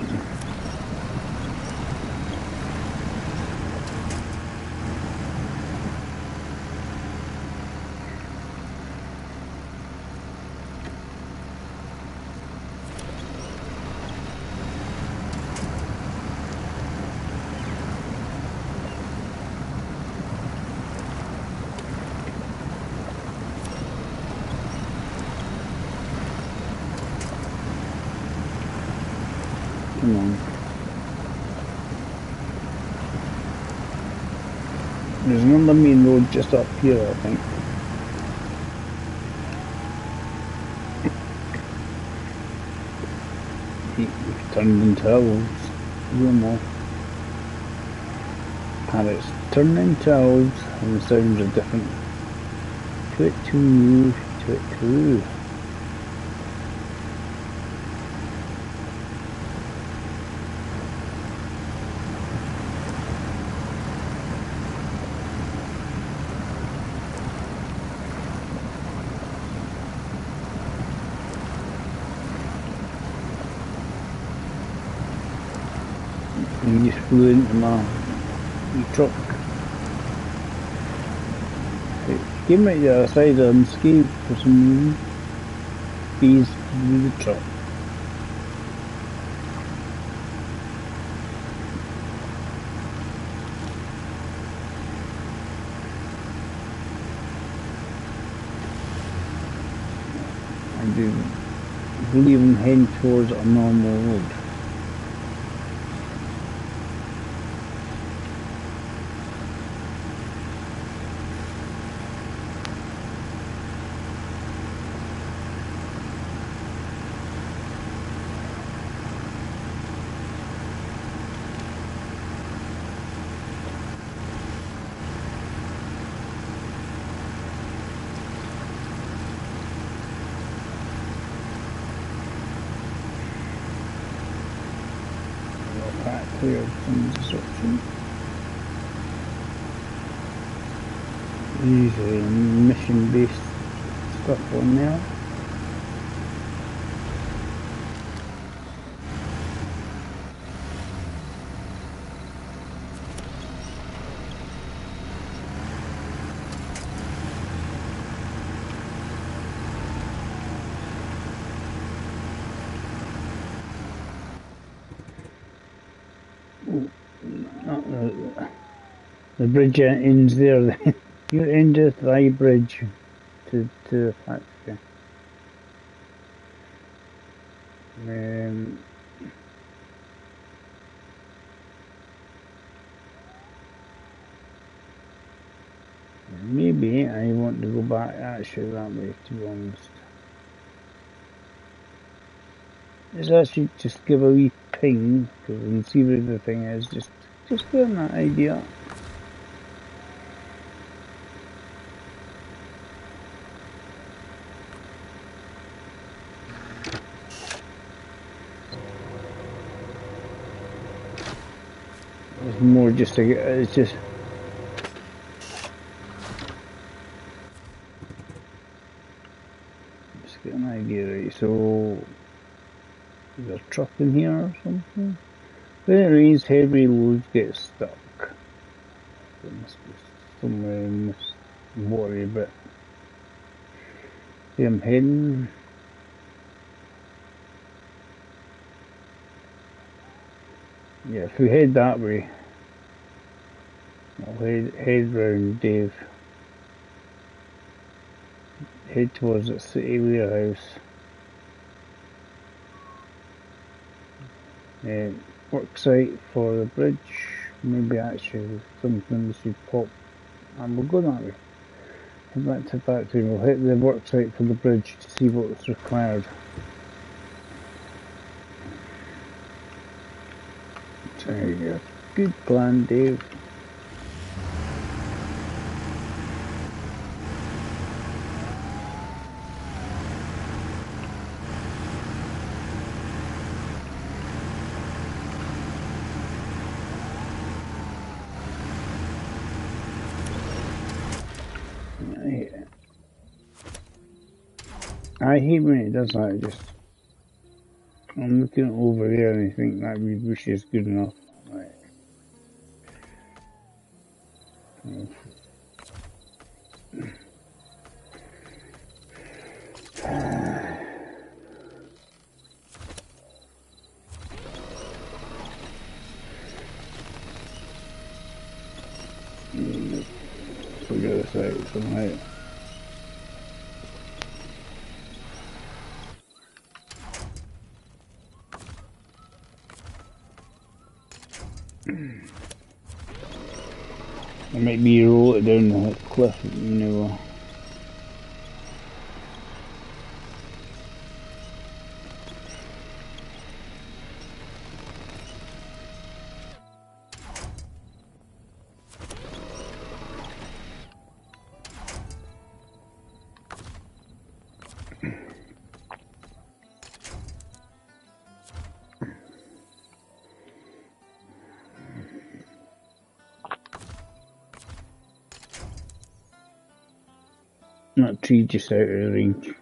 Come on. There's another main road just up here, I think. We've turned into hills. More. And it's turned into hills, and the sounds are different. To it too, to it too. And you just flew into my truck. It came out the other side unscathed for some reason. Bees blew the truck. I do believe I'm heading towards a normal road. Clear from disruption. Usually mission based stuff on there. The bridge ends there. You enter the bridge to the factory. Maybe I want to go back actually that way, to be honest. Let's actually just give a wee ping, because we can see where the thing is, just getting that idea. It's more just to get, it's just get an idea, right? So is there a truck in here or something? When it rains, heavy loads get stuck. There must be somewhere in this watery bit. See, I'm heading. Yeah, if we head that way, I'll head round Dave. Head towards the city warehouse. Work site for the bridge. Maybe actually something we should pop. And we'll go that way. Head back to the factory. We'll hit the work site for the bridge to see what's required. There you go. Good plan, Dave. I hate when it does that. I'm looking over there and I think that wish is good enough. Right. Figure this out somehow. I might be roll it down the cliff, you know. That tree just out of range.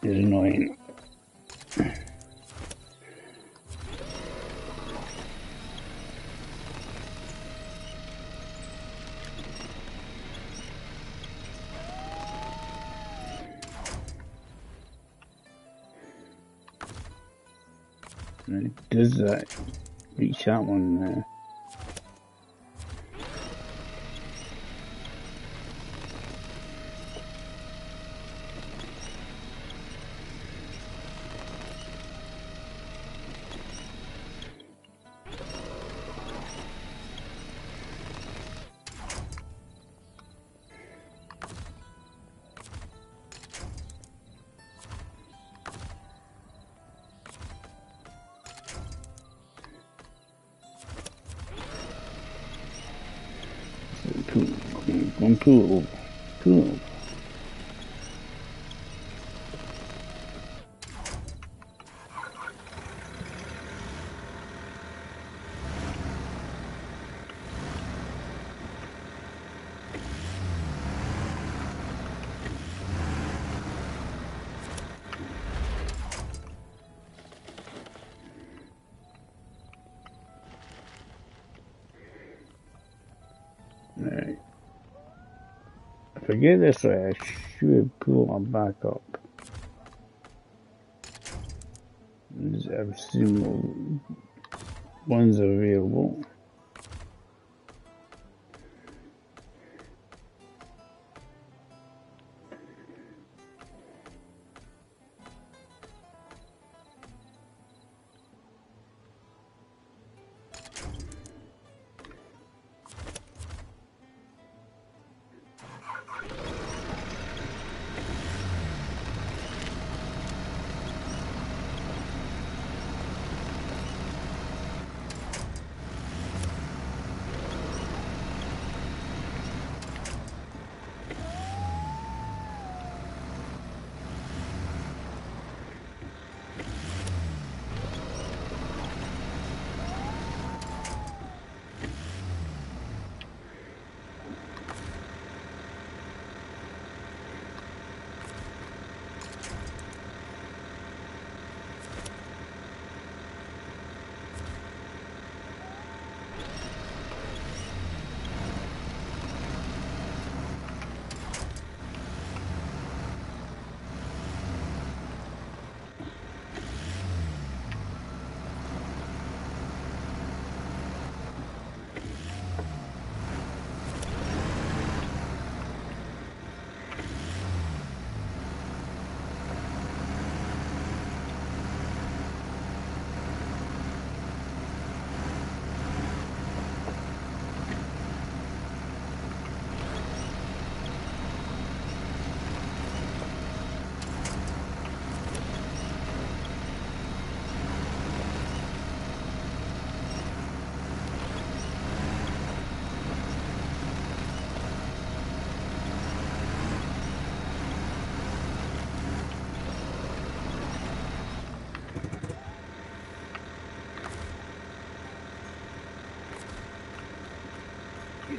It's annoying. And it does that. Reach that one there. Cool. Cool. Right. If I get this right, I should pull it back up. I've seen ones available.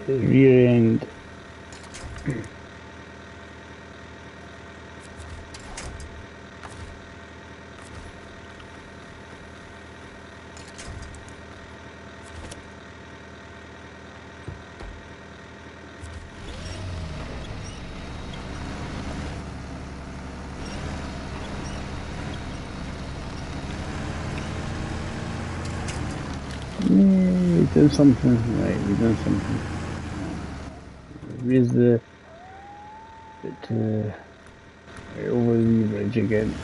The rear end. Yeah, we done something. Right, we done something. Where's the bit right over the bridge again?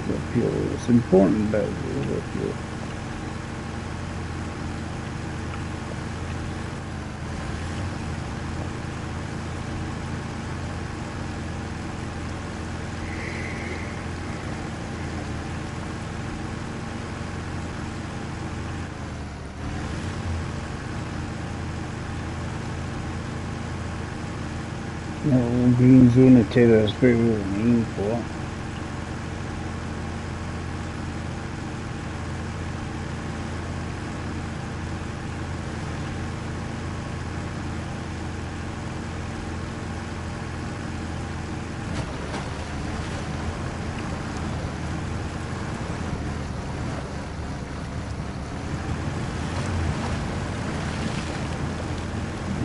Up here, it's important bit up here. No green zone of terror is very what I'm aiming for.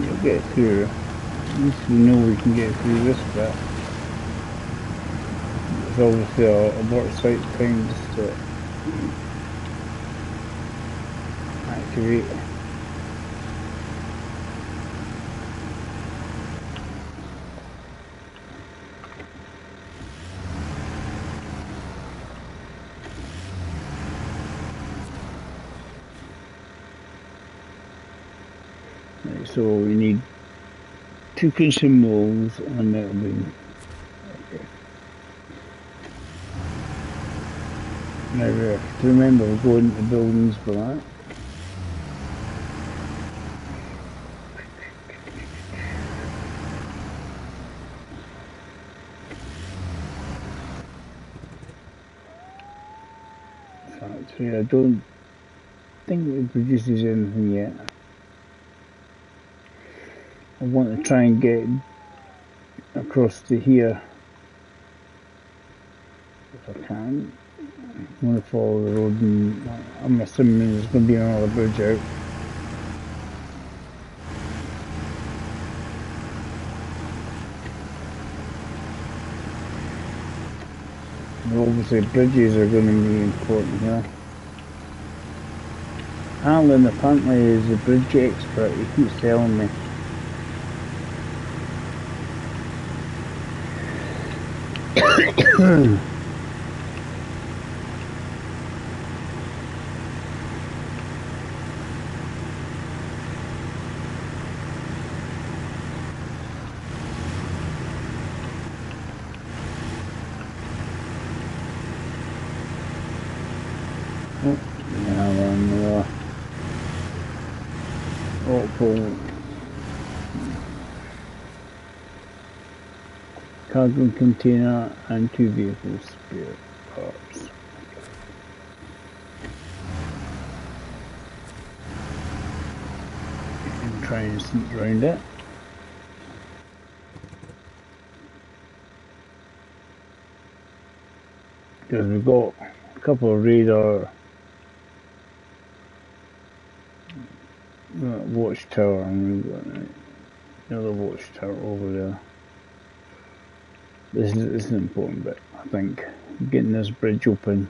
You'll get through. At least we know we can get through this bit. There's obviously a work site time just to activate. Right, so we need 2 consumables and that'll be okay. Now we have to remember we're going to buildings for that. Factory, I don't think it produces anything yet. I want to try and get across to here if I can. I'm going to follow the road and I'm assuming there's going to be another bridge out. And obviously bridges are going to be important here. Alan apparently is a bridge expert, he keeps telling me. Cargo container and 2 vehicle spare parts. And try and sneak around it. Because we've got a couple of radar watchtower and we've got another watchtower over there. This is an important bit, I think. Getting this bridge open.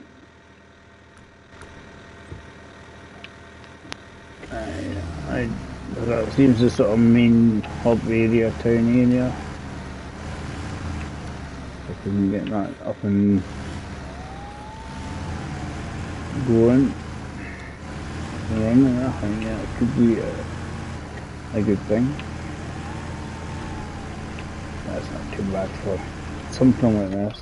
That seems the sort of main hub area, town area. If we can get that up and going. Running, I think that could be a good thing. That's not too bad for something like this.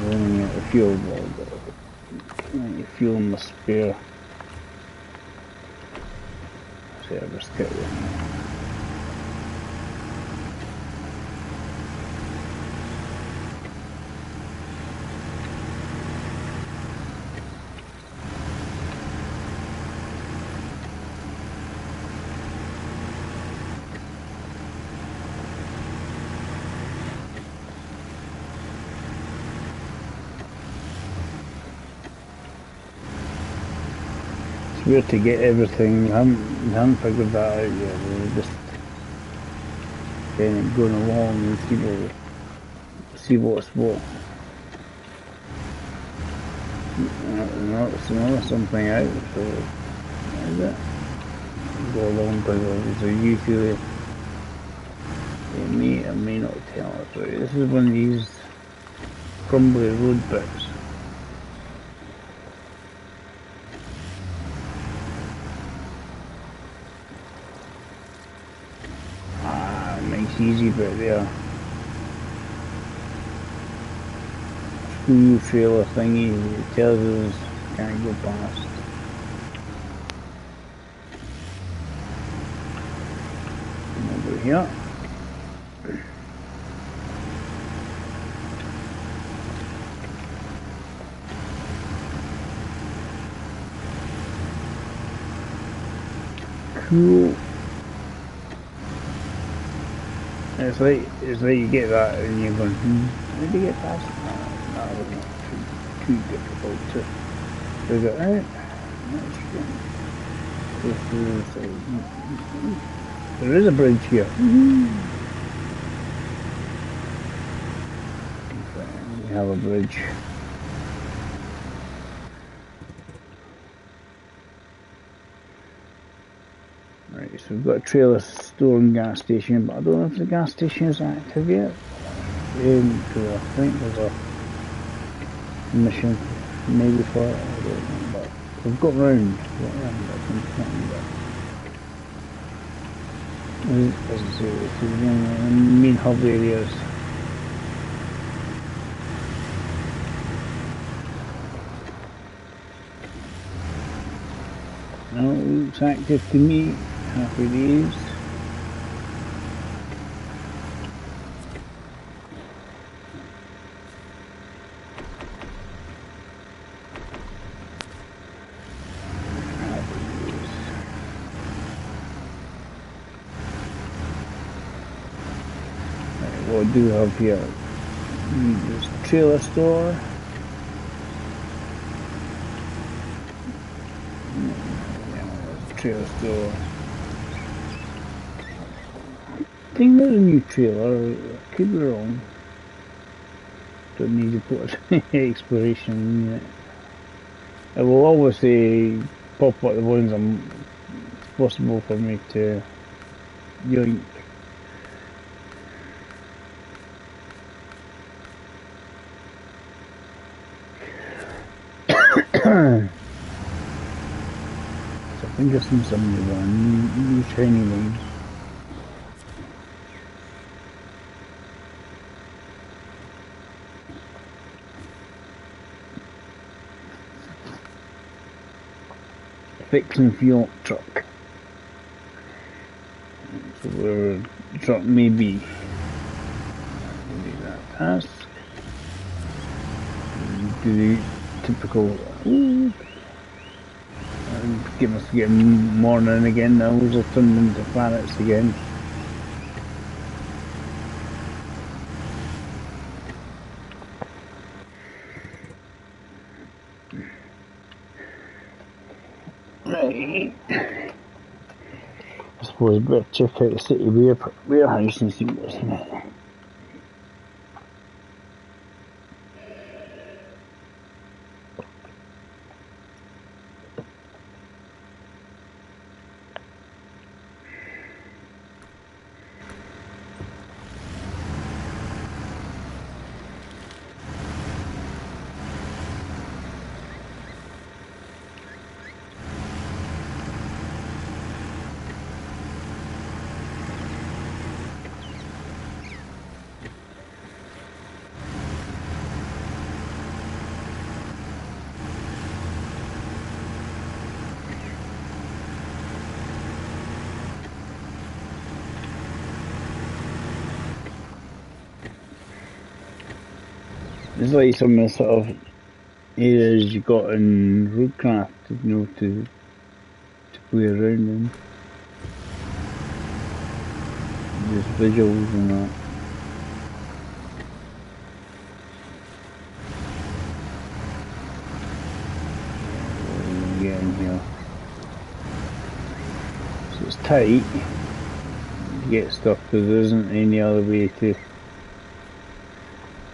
Running out of fuel, plenty of fuel in the spare. Service kit. where to get everything. I haven't figured that out yet. We're just going along and see what's what. Another something out, so is it? Go along because usually it may or may not tell us. Right, this is one of these crumbly road bits. Ah, nice easy bit there. Screw trailer thingy, it tells us can't go past. Over here. Cool. It's like you get that and you're going, how did you get past that? No, it wasn't too difficult to figure out. There is a bridge here. We have a bridge. Right, so we've got a trailer store and gas station, but I don't know if the gas station is active yet. Because I think there's a mission maybe for it, I don't know, but we've got round. As I say, it's the main hub areas. No, it looks active to me. Happy days. What I do have here, there's a trailer store. Trailer store. I think there's a new trailer, I could be wrong. Don't need to put exploration unit. It will obviously pop up the ones it's possible for me to yoink. So I think I've seen some new shiny ones. Fixing fuel truck. So where the truck may be. Do that task. Do the typical. Ooh. Give us again morning again now. Those are turned into planets again. Right. I suppose I better check out the city warehouse and see what's in it. It's like some of the sort of areas you got in Roadcraft, to play around in. Just visuals and that. What are we getting here? tight to get stuff because there isn't any other way to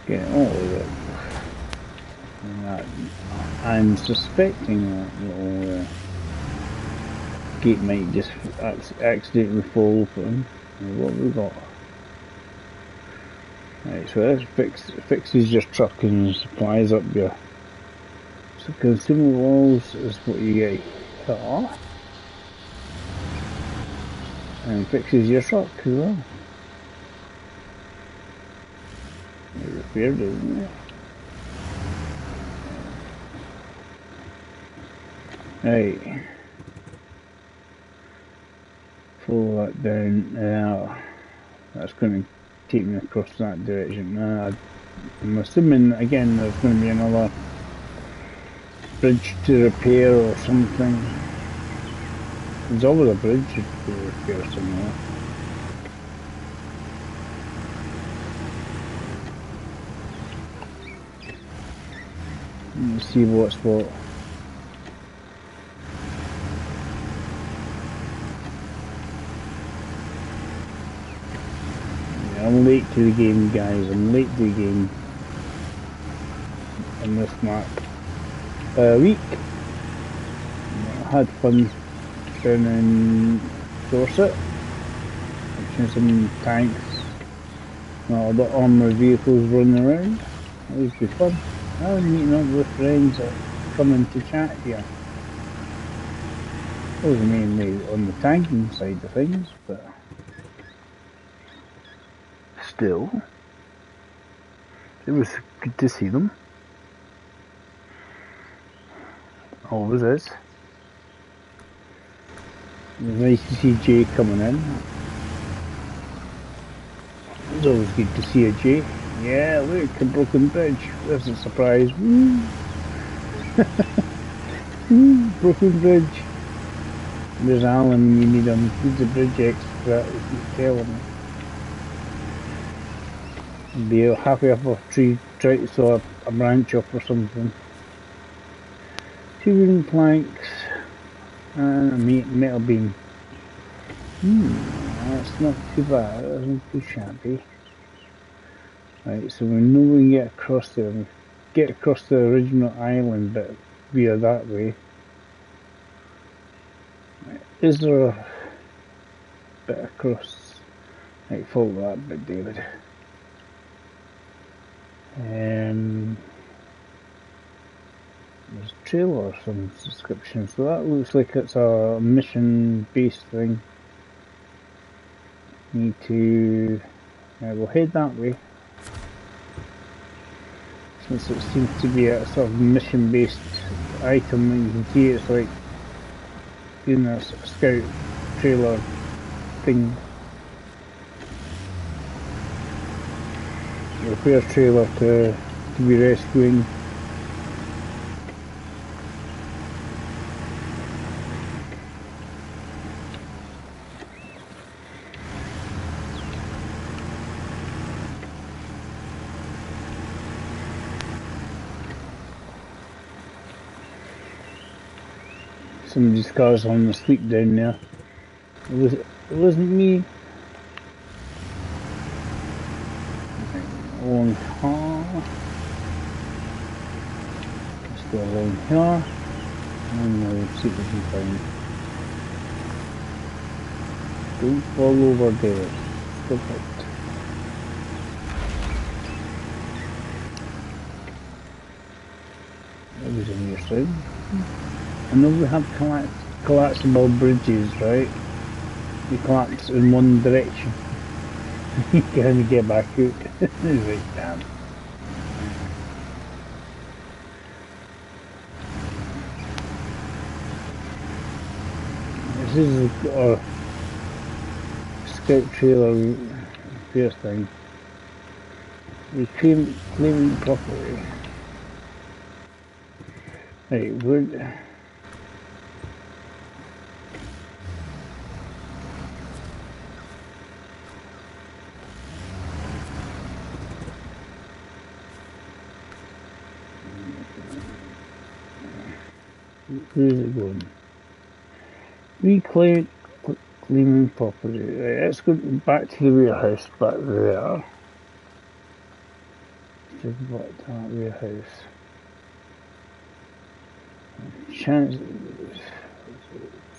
get all of it. And I'm suspecting that little gate might just accidentally fall open. What have we got? Right, so that fixes your truck and supplies up your. So consumables is what you get here. And fixes your truck as well. It repaired it, isn't it? Right. Pull that down. That's going to take me across that direction. I'm assuming again there's going to be another bridge to repair or something. There's always a bridge to repair somewhere. Let's see what's what. Yeah, I'm late to the game, guys. I'm late to the game on this map. Week. I had fun down in Dorset, watching some tanks and all the armoured vehicles running around. It was good fun. I was meeting up with friends that come in to chat here. I was mainly on the tanking side of things, but still, it was good to see them. Always is. It was nice to see Jay coming in. It's always good to see a Jay. Yeah, look, a broken bridge. There's a surprise. Woo! Woo, broken bridge. There's Alan, you need him. He's a bridge expert, you keep telling me. He'll be halfway up a tree, try to saw a branch up or something. 2 wooden planks and a metal beam. That's not too bad, that isn't too shabby. Right, so we know we can get across there. We get across the original island bit via that way. Right, is there a bit across? Right, follow that bit, David. There's a trailer or some description, so that looks like it's a mission-based thing. Need to... we'll head that way. Since it seems to be a sort of mission-based item, and you can see it's like in a scout trailer thing. Repair trailer to be rescuing. Somebody's car's on the sleep down there. It wasn't me. Along here. Let's go along here. And we'll see what we can find. Don't fall over there. Stop it. That was on your side. I know we have collapsible bridges, right? You collapse in one direction. You can only get back out. Right, damn. This is our scout trailer repair thing. We claim it properly. Right, we're... Where's it going? Reclaim Cleaning property. Right, let's go back to the warehouse back there. Just back to that warehouse. Chance,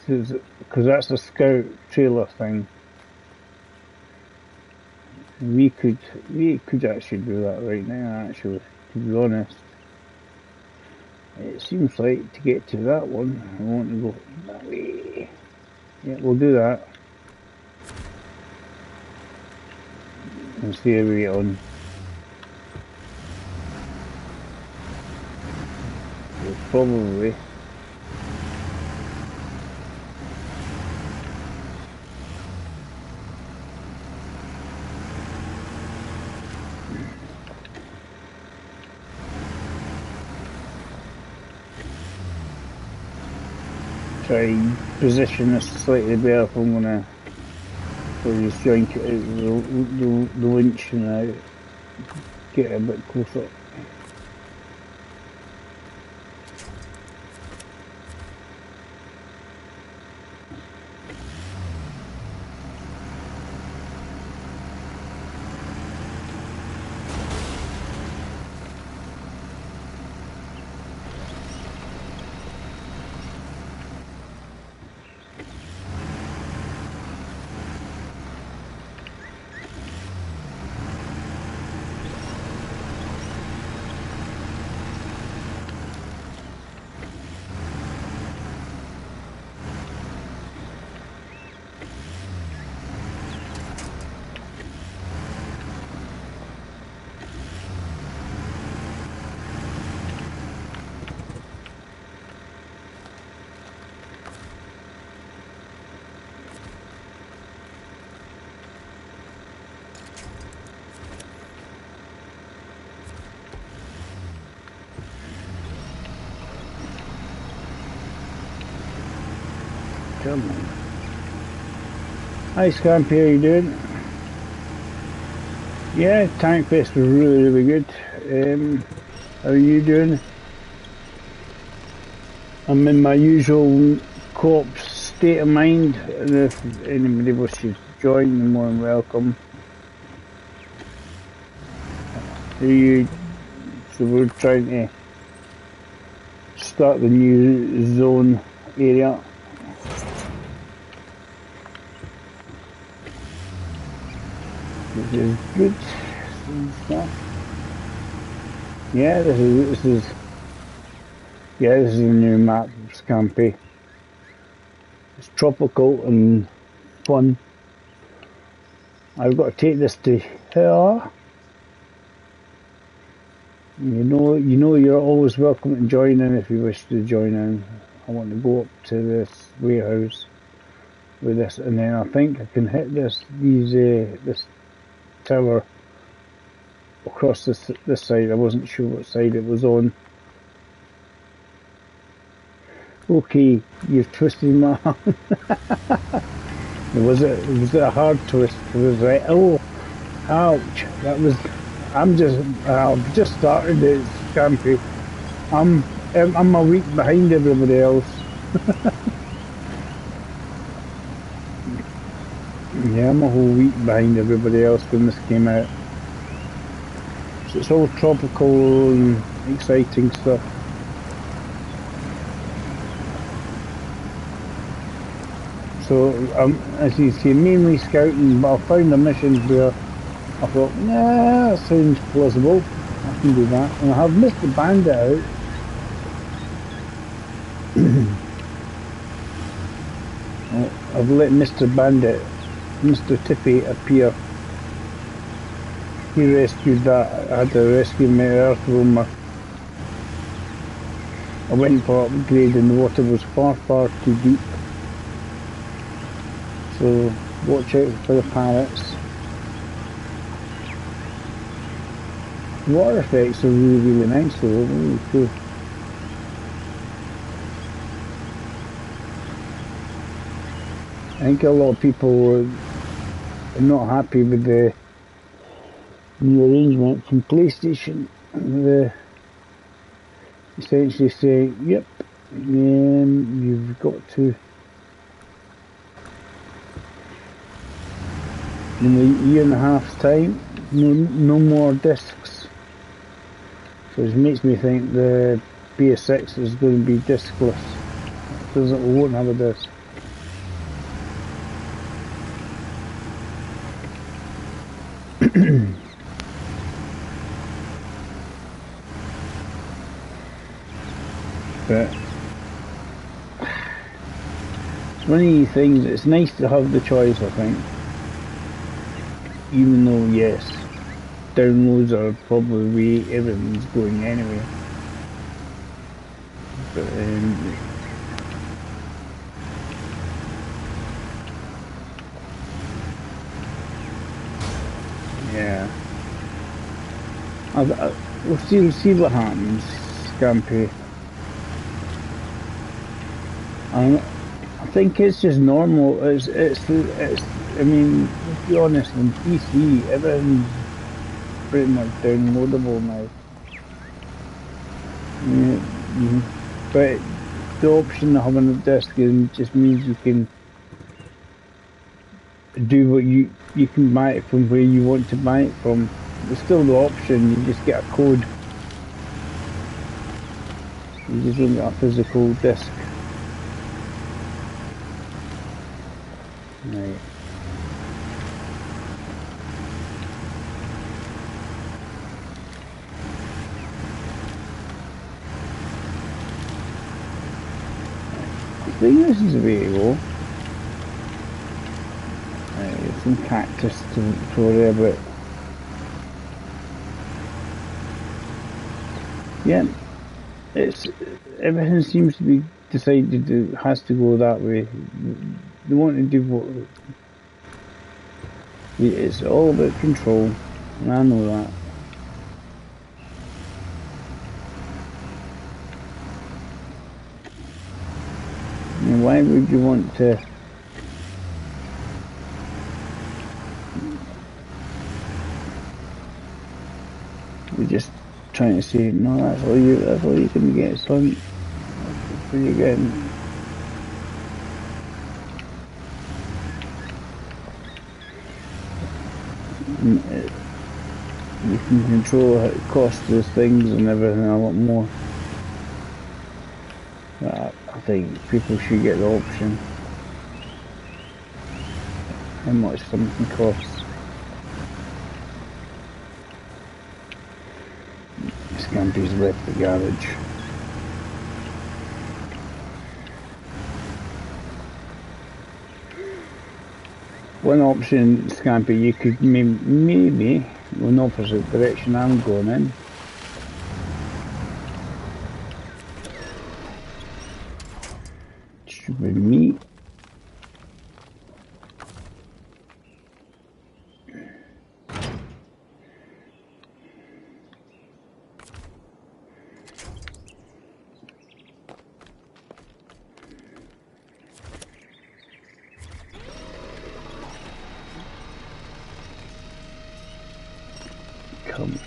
because that's a scout trailer thing. We could actually do that right now. Actually, to be honest, it seems like to get to that one, I want to go that way. Yeah, we'll do that. And see how we get on. We'll probably. Try and position this slightly better if I'm gonna just joint it out the winch and get it a bit closer. Come on. Hi Scampy, how you doing? Yeah, Tank Fest was really good. How are you doing? I'm in my usual co-op state of mind, and if anybody wishes to join, you're more than welcome. So we're trying to start the new zone area. Which is good. Yeah, this is a new map, Scampy. It's tropical and fun. I've got to take this to here. You know you're always welcome to join in if you wish to join in. I want to go up to this warehouse with this, and then I think I can hit this tower across this side. I wasn't sure what side it was on. Okay, you've twisted my arm. Was it a hard twist? It was like, oh, ouch. I've just started it, Scampy. I'm a week behind everybody else. Yeah, I'm a whole week behind everybody else when this came out. So it's all tropical and exciting stuff. So as you see, mainly scouting, but I found a mission where I thought, nah, that sounds plausible. I can do that. And I have Mr. Bandit out. I've let Mr. Bandit, Mr. Tippy appear. He rescued that. I had to rescue my Earth roamer. I went for upgrade and the water was far, far too deep. So watch out for the parrots. The water effects are really, really nice though, really cool. I think a lot of people are not happy with the new arrangement from PlayStation. They're essentially saying, yep, you've got to in a year and a half's time, no more discs. So it makes me think the PS6 is going to be discless. It won't have a disc. But it's one of these things, it's nice to have the choice, I think. Even though, yes, downloads are probably where everything's going anyway. But, yeah. We'll see what happens, Scampy. I think it's just normal. It's. I mean, let's be honest. On PC, everything's pretty much downloadable now. Yeah, but the option of having a disc just means you can do what you can buy it from where you want to buy it from. There's still the option. You just get a code. You just don't get a physical disc. Right. I think this is the way to go. There's some cactus to throw there, but yeah, everything seems to be decided it has to go that way. They want to do what it's all about control, and I know that. And why would you want to? We're just trying to say, no, that's all you can get, son. That's what you're getting. You can control how it costs those things and everything a lot more. But I think people should get the option. How much something costs. Scampy's left the garage. One option, Scampy, you could maybe go in the opposite direction I'm going in. Stupid me. Come.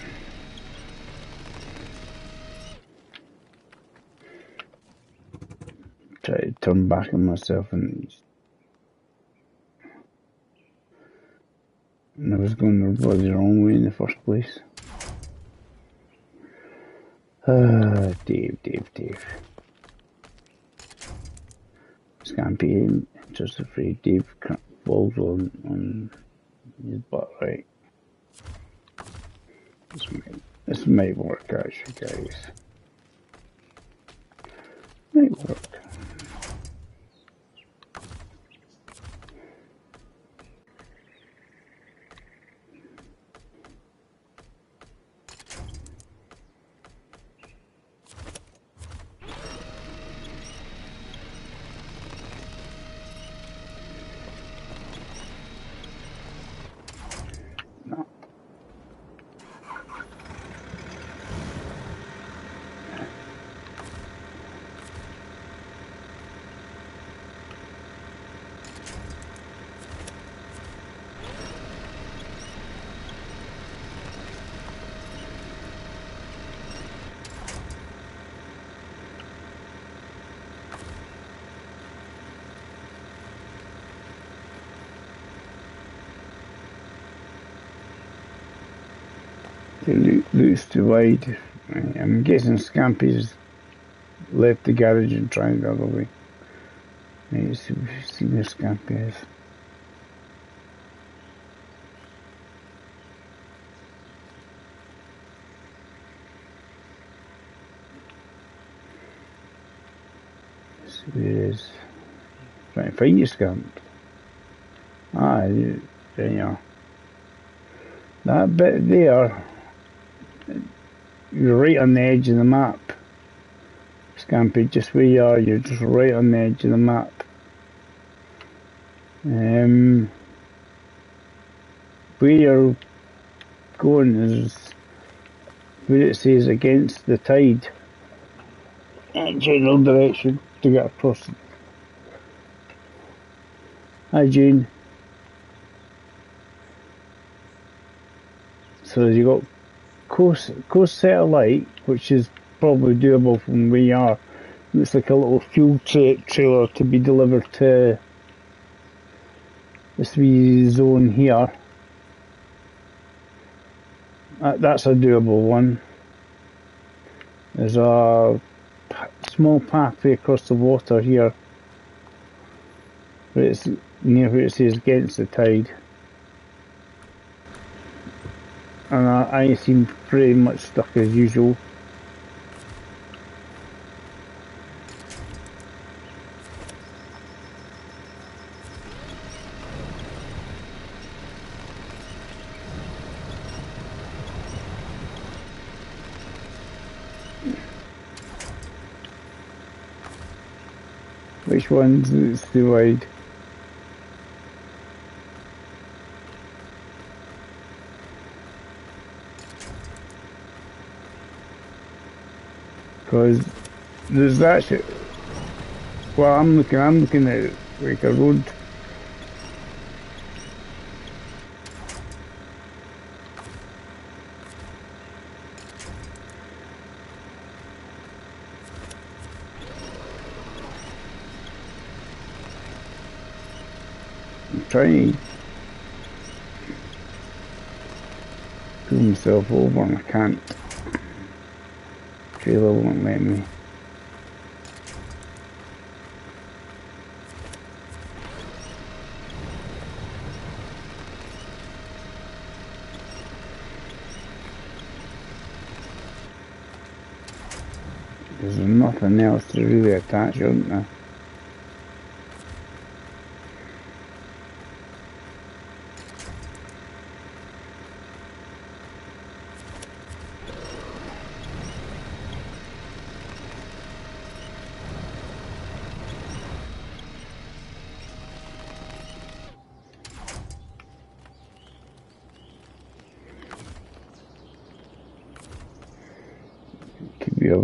Try to turn back on myself and I was going the bloody wrong way in the first place. Dave. Scampy just afraid Dave falls on his butt, right? This might work actually, guys. Might work. No. The loot's too wide. Right, I'm guessing Scampy's left the garage and tried the other way. Right, let's see where Scampy is. Let's see where he is. Trying to find you, Scamp. Ah, there you are. That bit there, you're right on the edge of the map. Scampy, just where you are, you're just right on the edge of the map. Where you're going is where it says against the tide. In general direction to get across. Hi Jane. So you got Coast Satellite, which is probably doable from where you are. Looks like a little fuel trailer to be delivered to this wee zone here. That's a doable one. There's a small pathway across the water here. But it's near where it says against the tide. And I seem pretty much stuck as usual. Which one's too wide? Because there's actually, well, I'm looking at like a road. I'm trying to pull myself over and I can't. Trailer won't let me. There's nothing else to really attach, isn't there? Could be a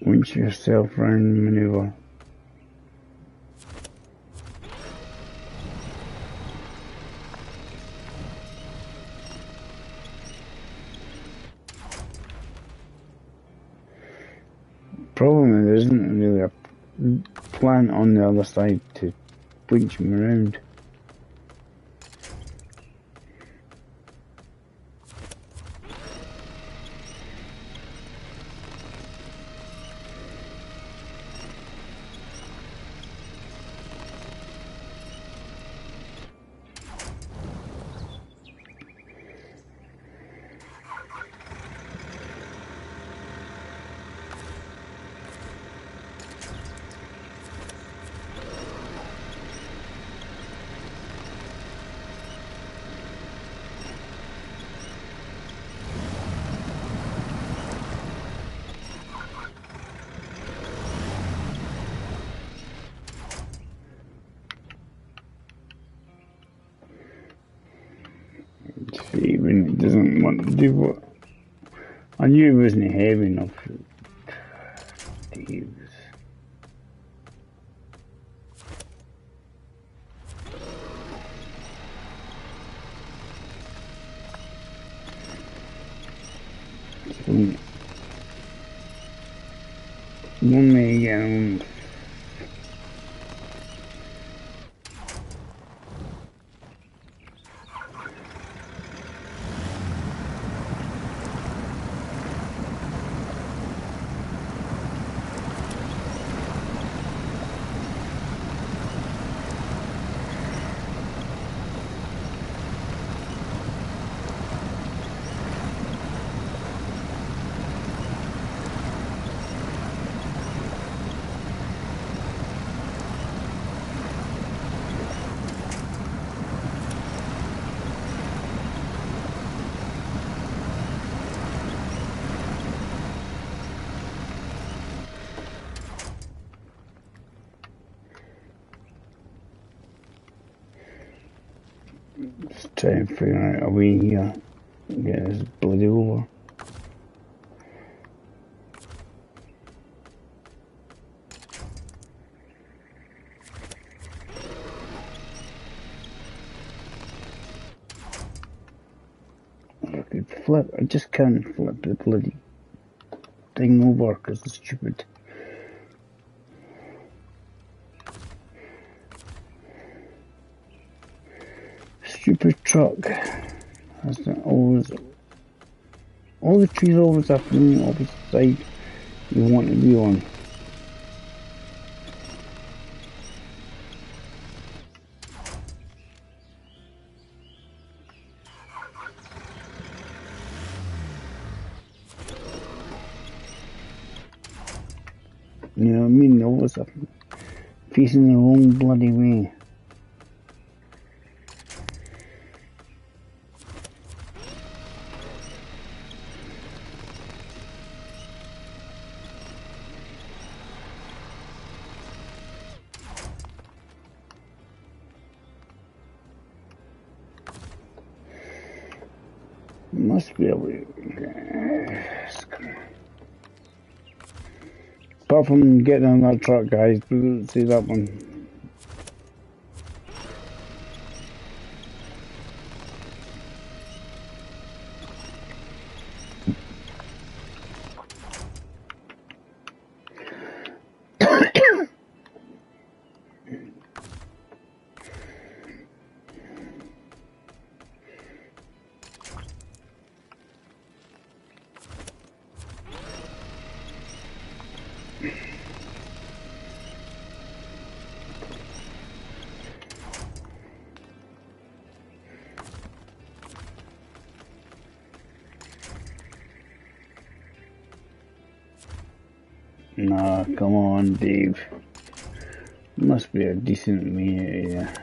winch yourself round maneuver. Problem is there isn't really a plant on the other side to winch me around. See, when it doesn't want to do what I knew it wasn't heavy enough to use. So, one may again. Try and figure out a way here. Get this bloody over. I could flip, I just can't flip the bloody thing over because it's stupid. Stupid truck. That's not always. All the trees always have to be on the opposite side you want to be on. You know what I mean? They always have to facing the wrong bloody way. Must be able to. Apart from getting on that truck, guys, we didn't see that one. Nah, come on, Dave. Must be a decent way here.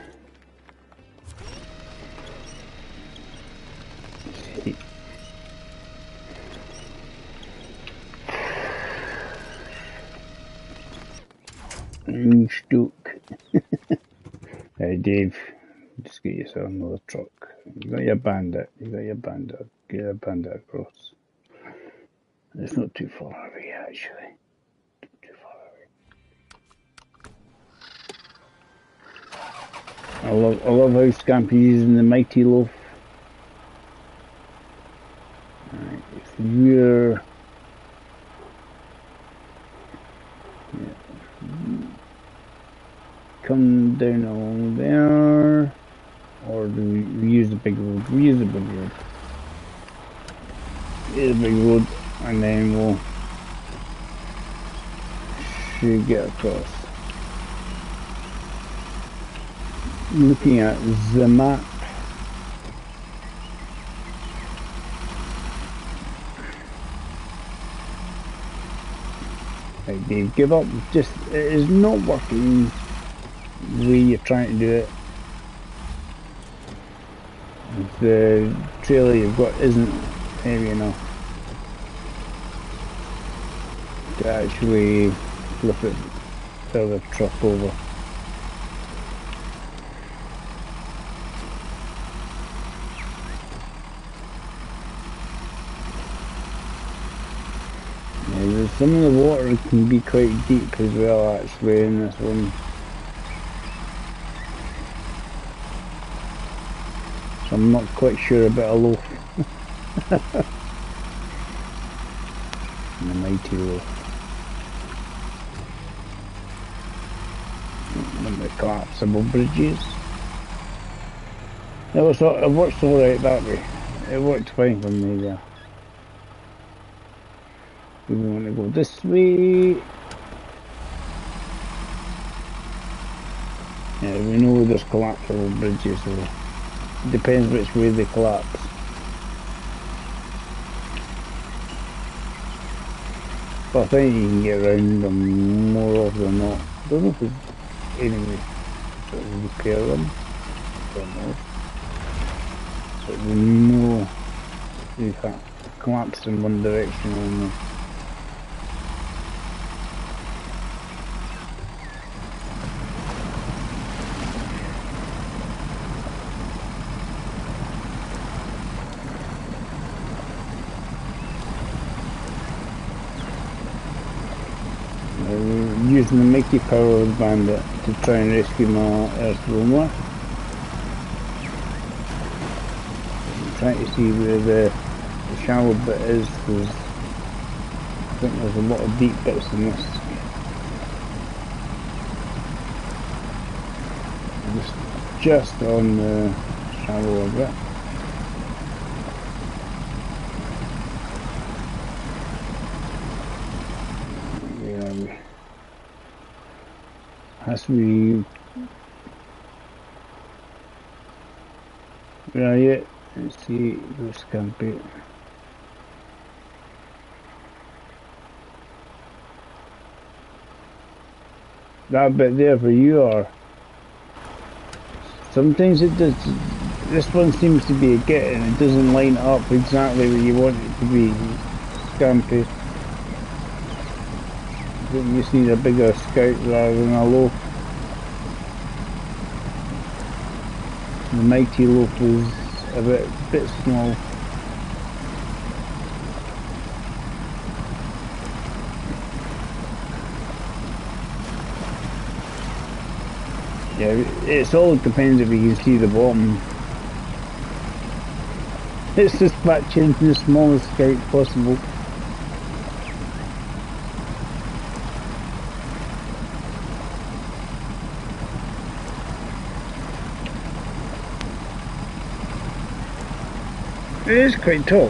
You stuck. Hey, Dave, just get yourself another truck. You got your bandit. You got your bandit. Get your bandit across. It's not too far away, actually. I love how Scampy's using the mighty loaf. Right, if you're come down along there, or do we use the big road? We use the big road. Use the big road, and then we'll should get across. Looking at the map, right, Dave, give up. Just it is not working the way you're trying to do it. The trailer you've got isn't heavy enough to actually flip it, fill the truck over. Some of the water can be quite deep as well, actually, in this one. So I'm not quite sure about a loaf. And a mighty loaf. One of the collapsible bridges. It works alright that way. It worked fine for me there. We want to go this way. Yeah, we know there's collapsible bridges, so it depends which way they collapse. But I think you can get around them more often than not. I don't know if there's any way to repair them. I don't know. But we know they can't collapse in one direction only. Using the mighty power of the bandit to try and rescue my Earth roamer. I'm trying to see where the shallow bit is, because I think there's a lot of deep bits in this. Just on the shallower bit. Has to be right. Let's see, this can be that bit there where you are. Sometimes it does. This one seems to be a get and it doesn't line up exactly where you want it to be. Scampy. You just need a bigger scout rather than a loaf. The mighty loaf was a bit small. Yeah, it's all depends if you can see the bottom. It's dispatching the smallest scout possible. It is quite tall.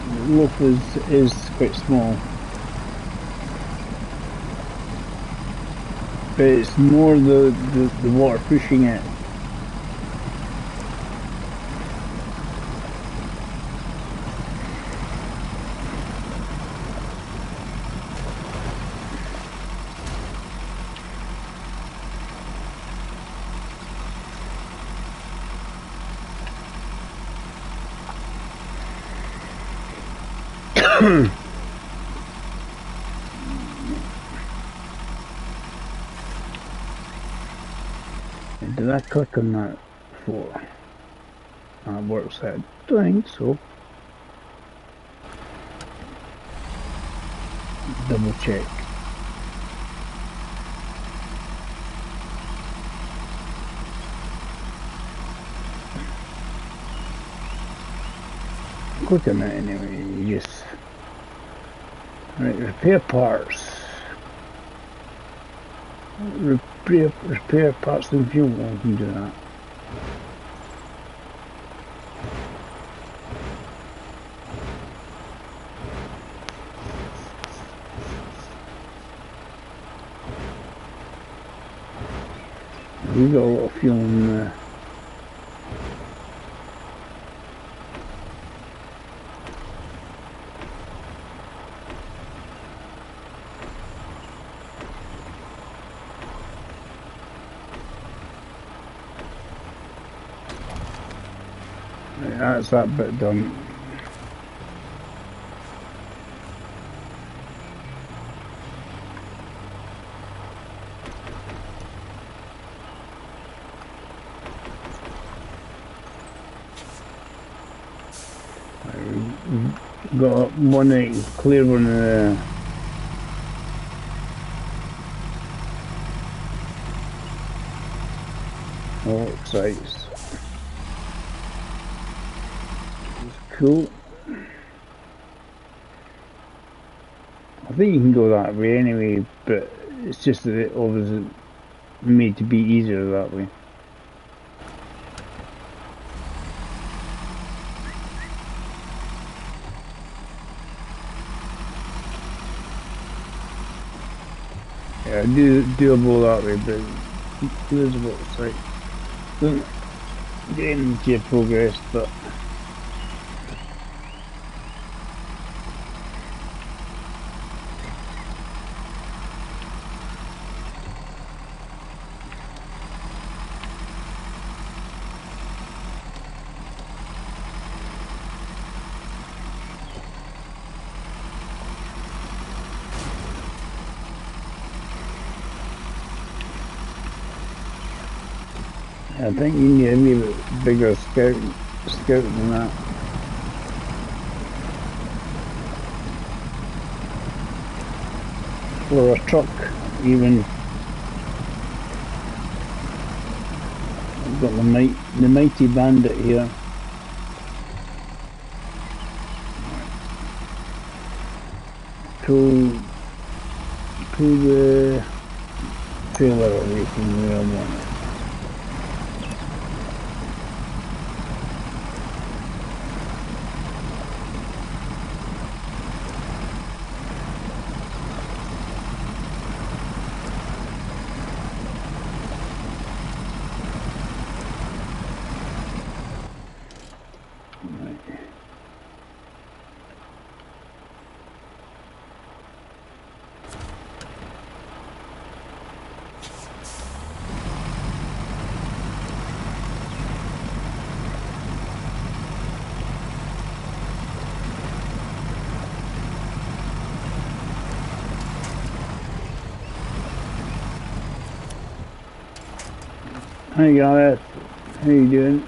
The loaf is quite small. But it's more the water pushing it. Did I click on that before? That works out. I think so. Double check. Click on that anyway, yes. Right, repair parts. Repair parts and fuel, I can do that. We got a lot of fuel in there. That's that bit done. Got one clear one all excites. Cool. I think you can go that way anyway, but it's just that it was made to be easier that way. Yeah, doable that way, but there's about the site. Don't get into your progress, but I think you need a wee bit bigger scout than that. for a truck, even. I've got the mighty bandit here. Pull the trailer away from where I want it. Hi Gareth, how you doing?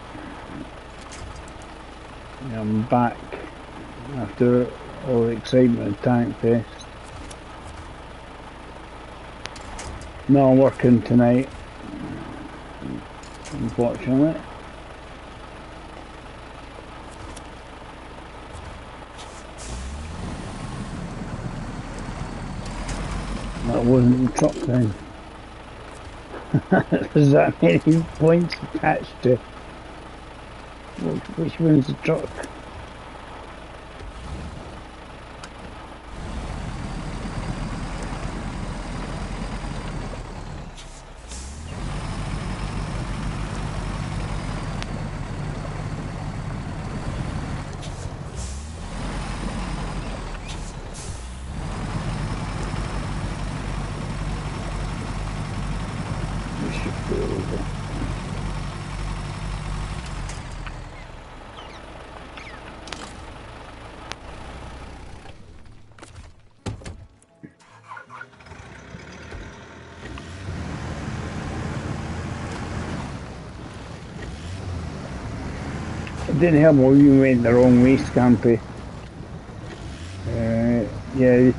Yeah, I'm back after all the excitement of Tank Fest. No working tonight, unfortunately. That wasn't the truck then. There's that many points attached to which one's the truck? We should go over. It didn't help when you went the wrong way, Scampy. Yeah,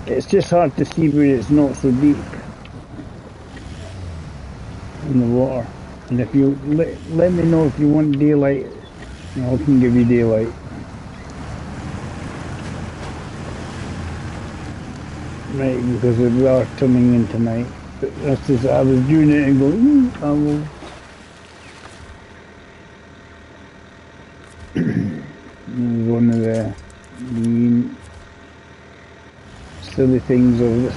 it's just hard to see where it's not so deep in the water. And if you let me know if you want daylight, I can give you daylight. Right, because we are turning in tonight. But that's just, I was doing it and going, I will. One of the silly things of this.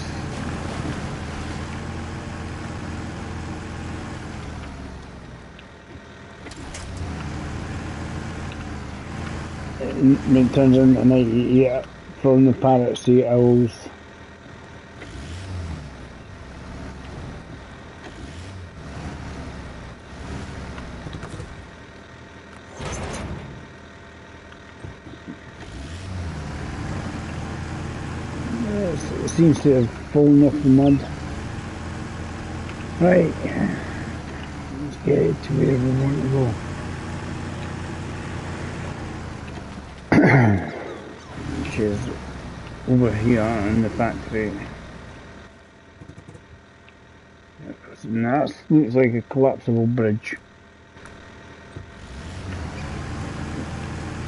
It turns into night, yeah, from the parrots to owls. It seems to have fallen off the mud. Right, let's get it to where we want to go. Which is over here in the factory. And that looks like a collapsible bridge.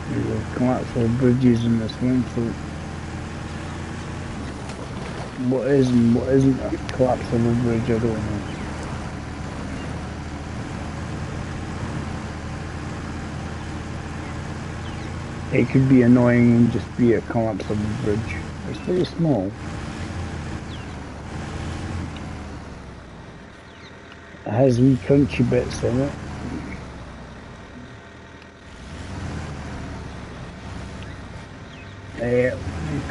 There's collapsible bridges in this one, so what is and what isn't a collapsible bridge, I don't know. It could be annoying and just be a collapsible bridge. It's very small. It has wee crunchy bits in it.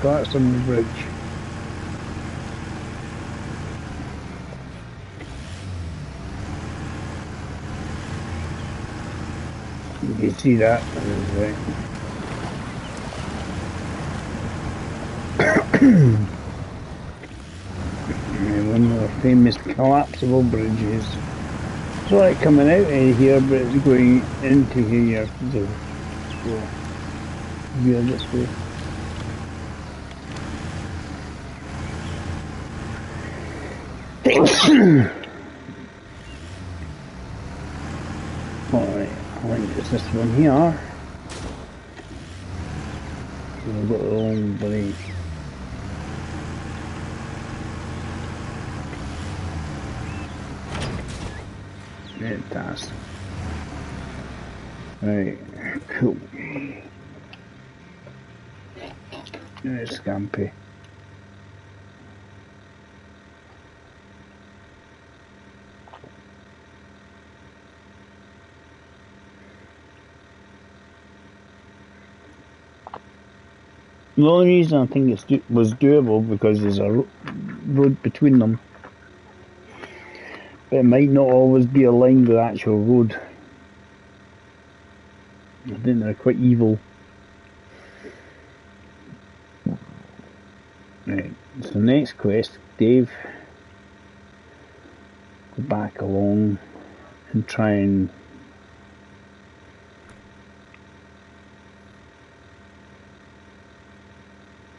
Collapsible bridge. You can see that. One of the famous collapsible bridges. It's like coming out of here, but it's going into here. So here this way. Alright, I think it's this one here. We've got our own bloody... It does. Right, cool. There's Scampy. The only reason I think it was doable because there's a road between them. But it might not always be aligned with the actual road. I think they're quite evil. Right, so next quest, Dave. Go back along and try and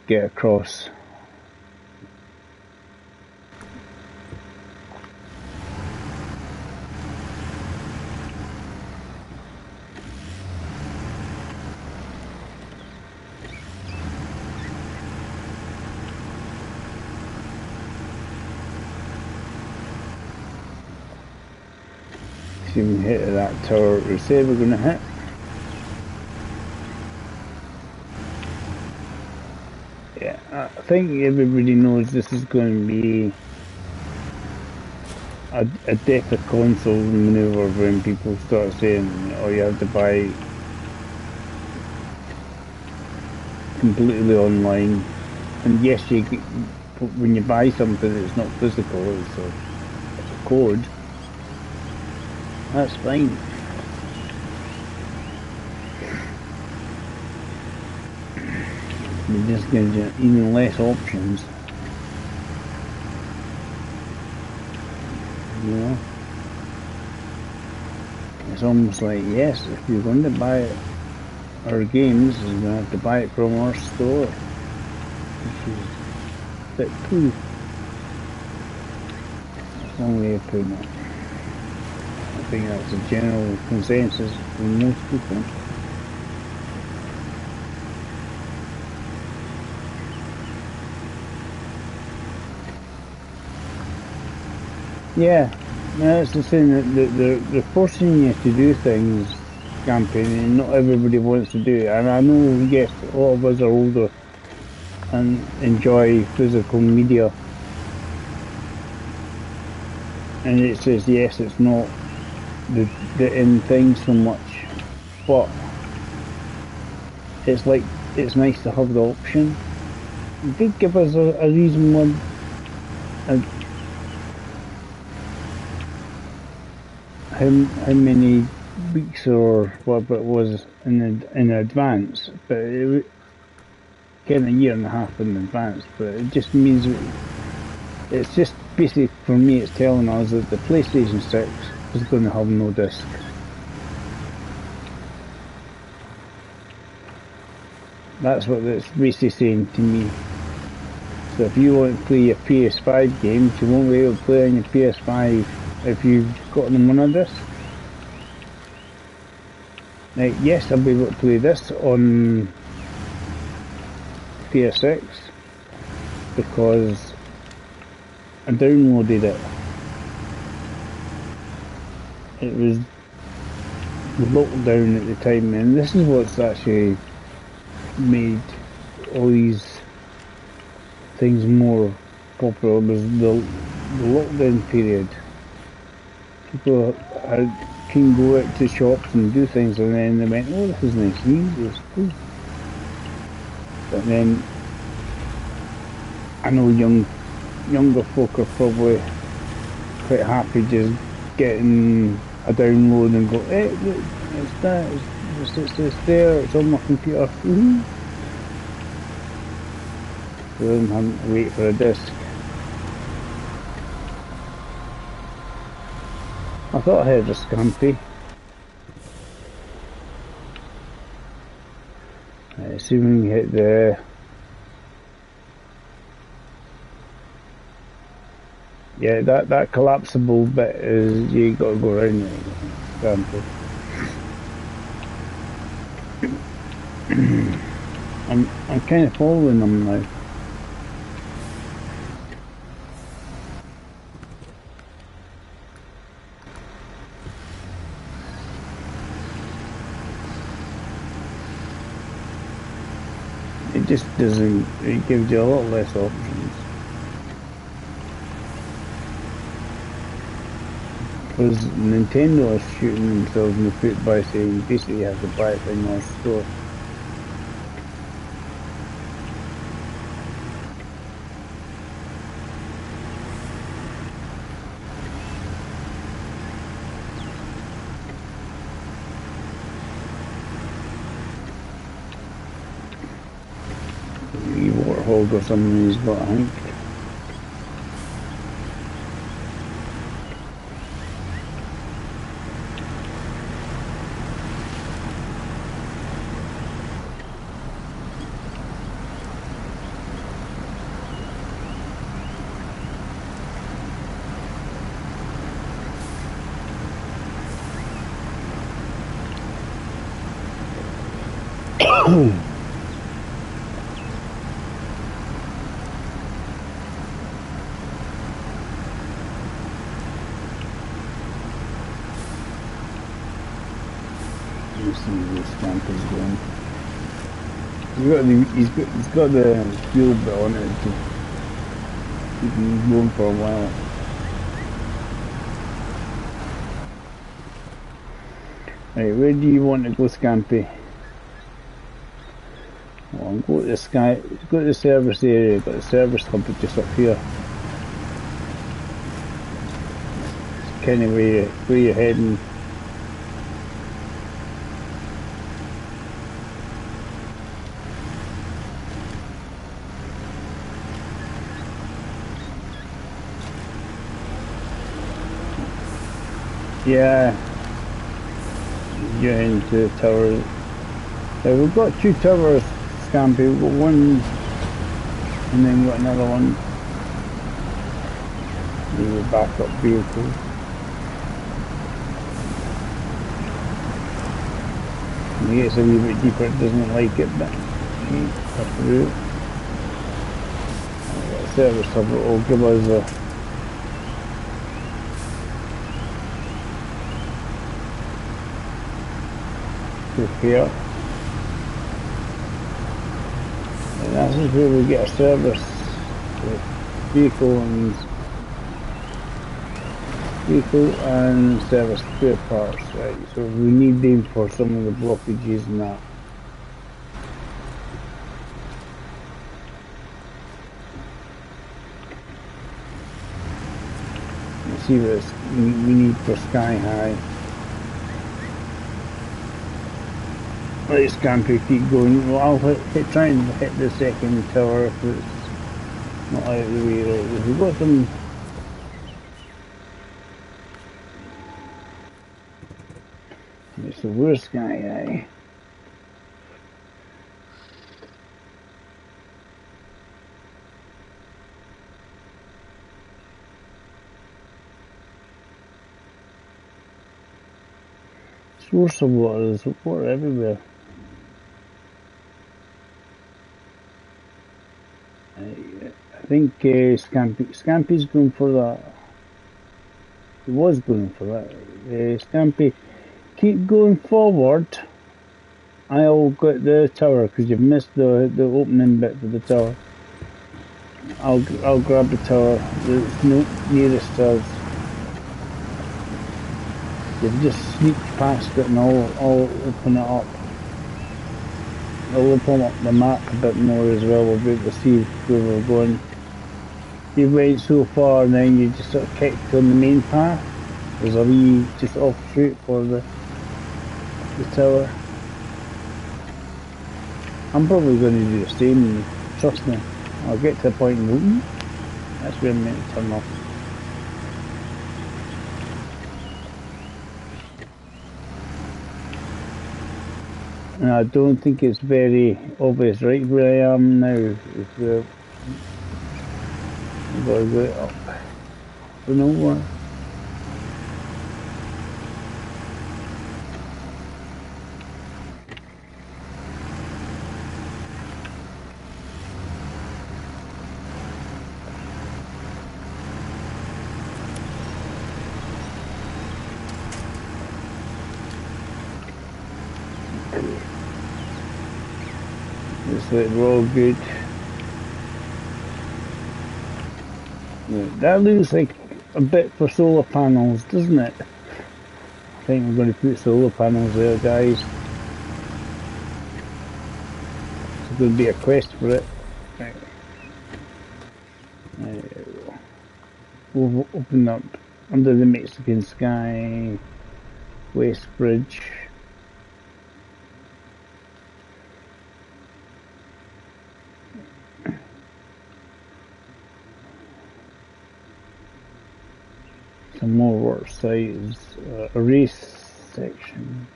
get across. See if we can hit that tower we said we're going to hit. Yeah, I think everybody knows this is going to be a death of console maneuver when people start saying, oh, you have to buy completely online. And yes, when you buy something it's not physical, it's a code. That's fine. It just gives you even less options. You know? It's almost like, yes, if you're going to buy our games, you're going to have to buy it from our store. Which is a bit poo. That's one way of putting it. I think that's a general consensus for most people. Yeah, that's the thing, that they're forcing you to do things, camping, and not everybody wants to do it. And I know, yes, a lot of us are older and enjoy physical media. And it says, yes, it's not the in thing so much, but it's like, it's nice to have the option. It did give us a reason one. How many weeks or whatever it was in advance, but getting a year and a half in advance, but it just means it's just basically, for me, it's telling us that the PlayStation 6 is going to have no disc. That's what it's basically saying to me. So if you want to play your PS5 games, you won't be able to play on your PS5 if you've got them on a disc. Now, yes, I'll be able to play this on PS6 because I downloaded it. It was lockdown at the time, and this is what's actually made all these things more popular, was the lockdown period. People can go out to shops and do things, and then they went, oh, this is nice and easy, it's cool. But then I know younger folk are probably quite happy just getting a download and go, hey, look, it's that, it's there, it's on my computer. So I'm having to wait for a disc. I thought I heard a Scampy. Assuming we hit Yeah, that collapsible bit is you got to go around it. Scampi. I'm kind of following them now. It just doesn't. It gives you a lot less options. Because Nintendo are shooting themselves in the foot by saying basically you have to buy it in your store. You Warthog or something he's got, I think. You see where this camper's going. He's got the fuel bit on it to keep him going for a while. Right, where do you want to go, Scampy? Well, I'm going to the sky. Go to the service area. Got the service hub just up here. It's kind of where you're heading. Yeah, you're into the tower. We've got two towers, Scampy. We've got one, and then we've got another one. Maybe a backup vehicle. When it gets a wee bit deeper, it doesn't like it, but that's through. The service hub will give us a repair. And that's where we get a service vehicle and service spare parts, right? So we need them for some of the blockages and that. Let's see what we need for Sky High. Let Scampy keep going. Well, I'll try and hit the second tower if it's not out of the way. Right, we've got some. It's the worst Sky High. Source of water, there's water everywhere. I think Scampy's going for that. He was going for that. Scampy, keep going forward. I'll get the tower because you've missed the opening bit for the tower. I'll grab the tower that's nearest us. You've just sneaked past it and I'll open it up. I'll open up the map a bit more as well. We'll be able to see where we're going. You went so far and then you just sort of kept on the main path. There's a wee just offshoot for the tower. I'm probably going to do the same, trust me. I'll get to the point and go, that's where I'm meant to turn off. And I don't think it's very obvious right where I am now. We've got to go up. flipping over. Looks like we're all good. Yeah, that looks like a bit for solar panels, doesn't it? I think we're going to put solar panels there, guys. There's going to be a quest for it. Right. We'll open up under the Mexican sky, West Bridge. Some more work sites, a race section.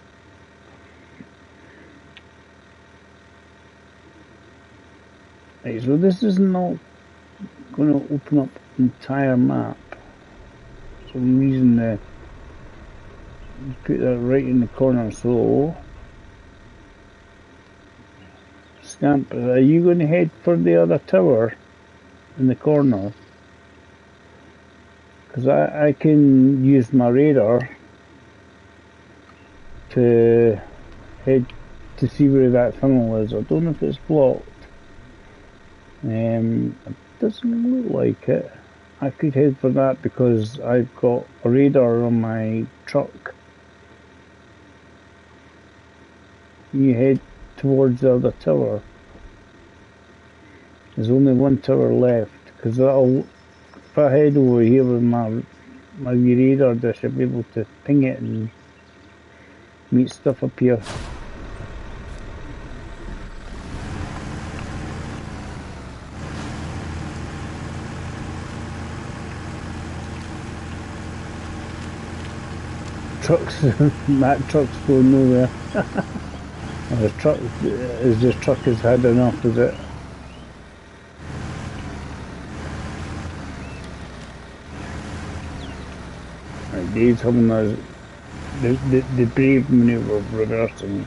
Right, so this is not going to open up the entire map. So I'm using the put that right in the corner. So Scamp, are you going to head for the other tower in the corner? Because I can use my radar to head to see where that tunnel is. I don't know if it's blocked. It doesn't look like it. I could head for that because I've got a radar on my truck. You head towards the other tower. There's only one tower left because that'll. If I head over here with my radar dish, I'll be able to ping it and meet stuff up here. Trucks, that truck's going nowhere. The truck is just truck has had enough, is it? Right, Dave's having the brave manoeuvre of reversing.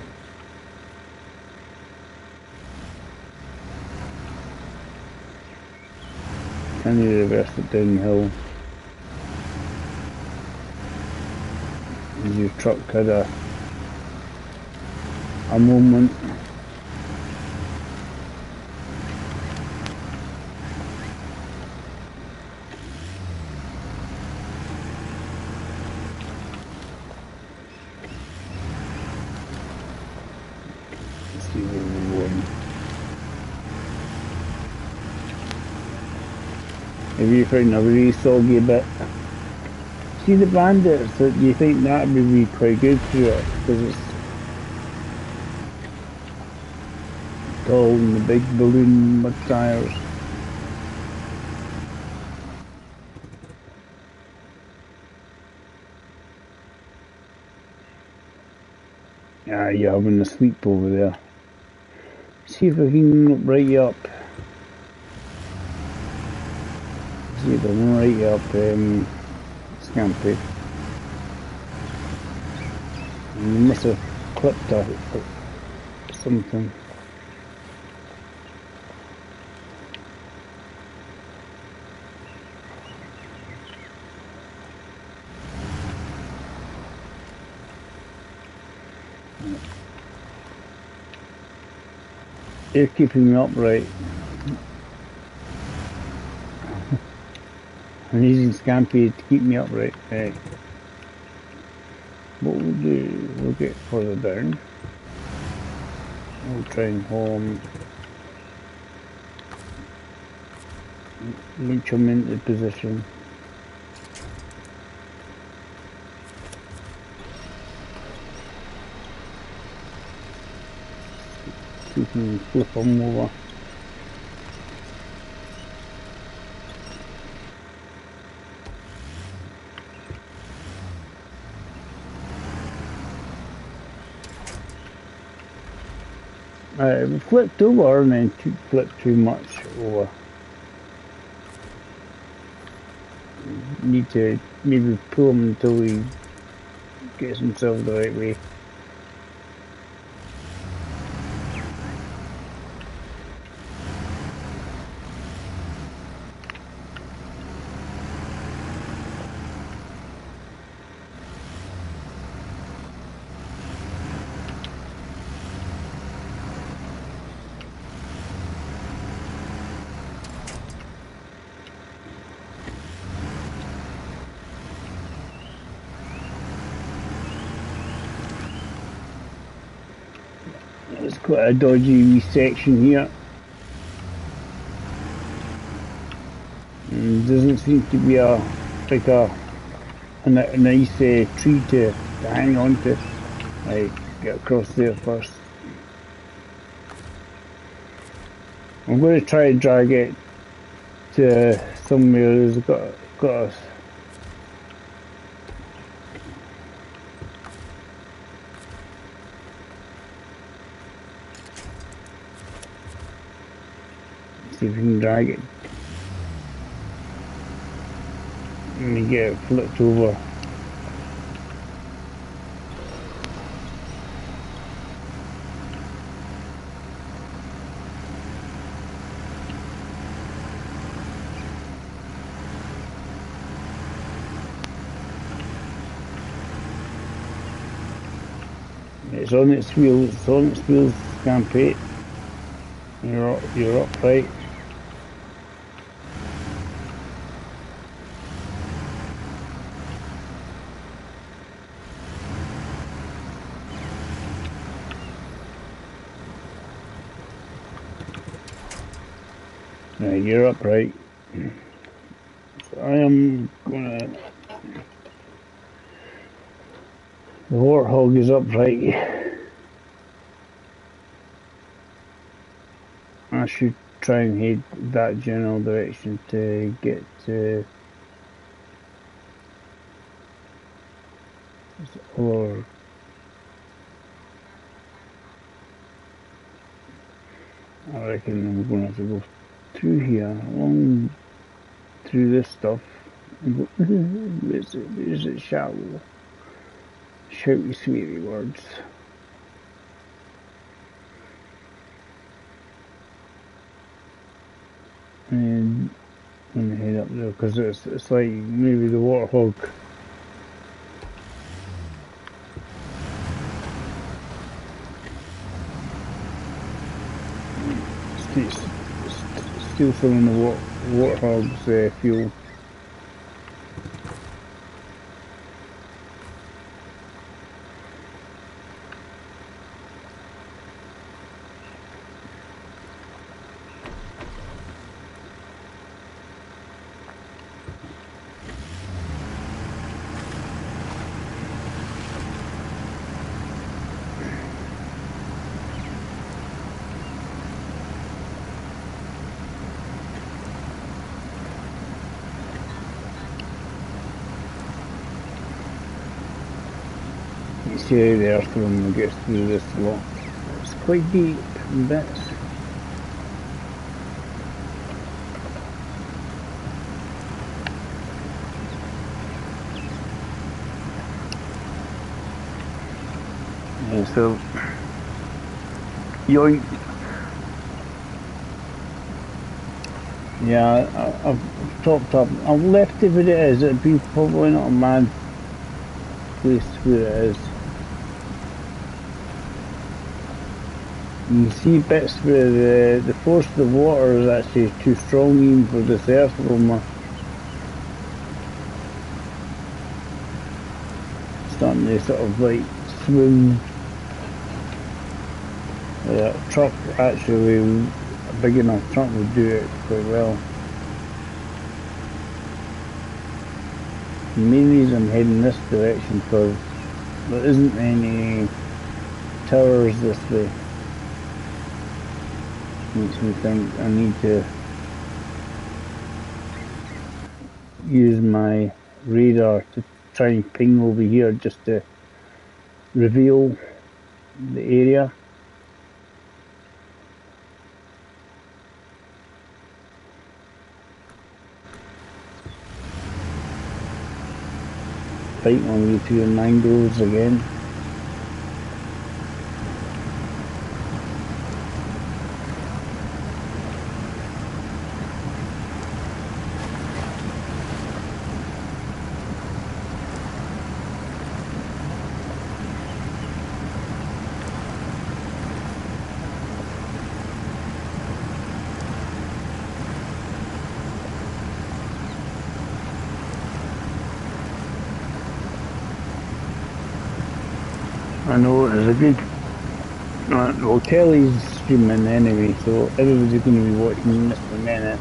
Can you reverse it downhill? Your truck had a moment. Let's see where we're going. Have you found a really soggy bit? See the bandits, do you think that would be quite good through it? Because it's tall and the big balloon mud tires. Ah, you're having a sleep over there. See if I can write you up. See if I can write you up, Scampy. You must have clipped that or something. You're keeping me upright. I'm using Scampy to keep me upright. Right. What we'll do, we'll get further down. We'll try and home. Launch them into position. See if we can flip them over. We flipped over and then flipped too much over. need to maybe pull him until he gets himself the right way. It's quite a dodgy wee section here. And doesn't seem to be a nice tree to hang on to. Right, get across there first. I'm going to try and drag it to somewhere that's got a see if we can drag it and get it flipped over. It's on its wheels, Scampy. You're upright. Right, you're upright. So I am gonna. The warthog is upright. I should try and head that general direction to get to or I reckon I'm gonna have to go through here, along through this stuff and go is it shallow? Shouty sweary words. And I'm gonna head up there because it's like maybe the warthog. Still filling the warthog's fuel. You see how the earthworm gets through this lot. It's quite deep in bits. Yeah, so yoink. Yeah, I've topped up. I've left it where it is. It'd be probably not a mad place where it is. You can see bits where the force of the water is actually too strong even for this earthworm. Starting to sort of like swim. A truck, actually, a big enough truck would do it quite well. The main reason I'm heading this direction because there isn't any towers this way. Makes me think I need to use my radar to try and ping over here just to reveal the area. fight my way through the mangroves again. I know it's a good well, telly's streaming anyway, so everybody's going to be watching Mr. Menace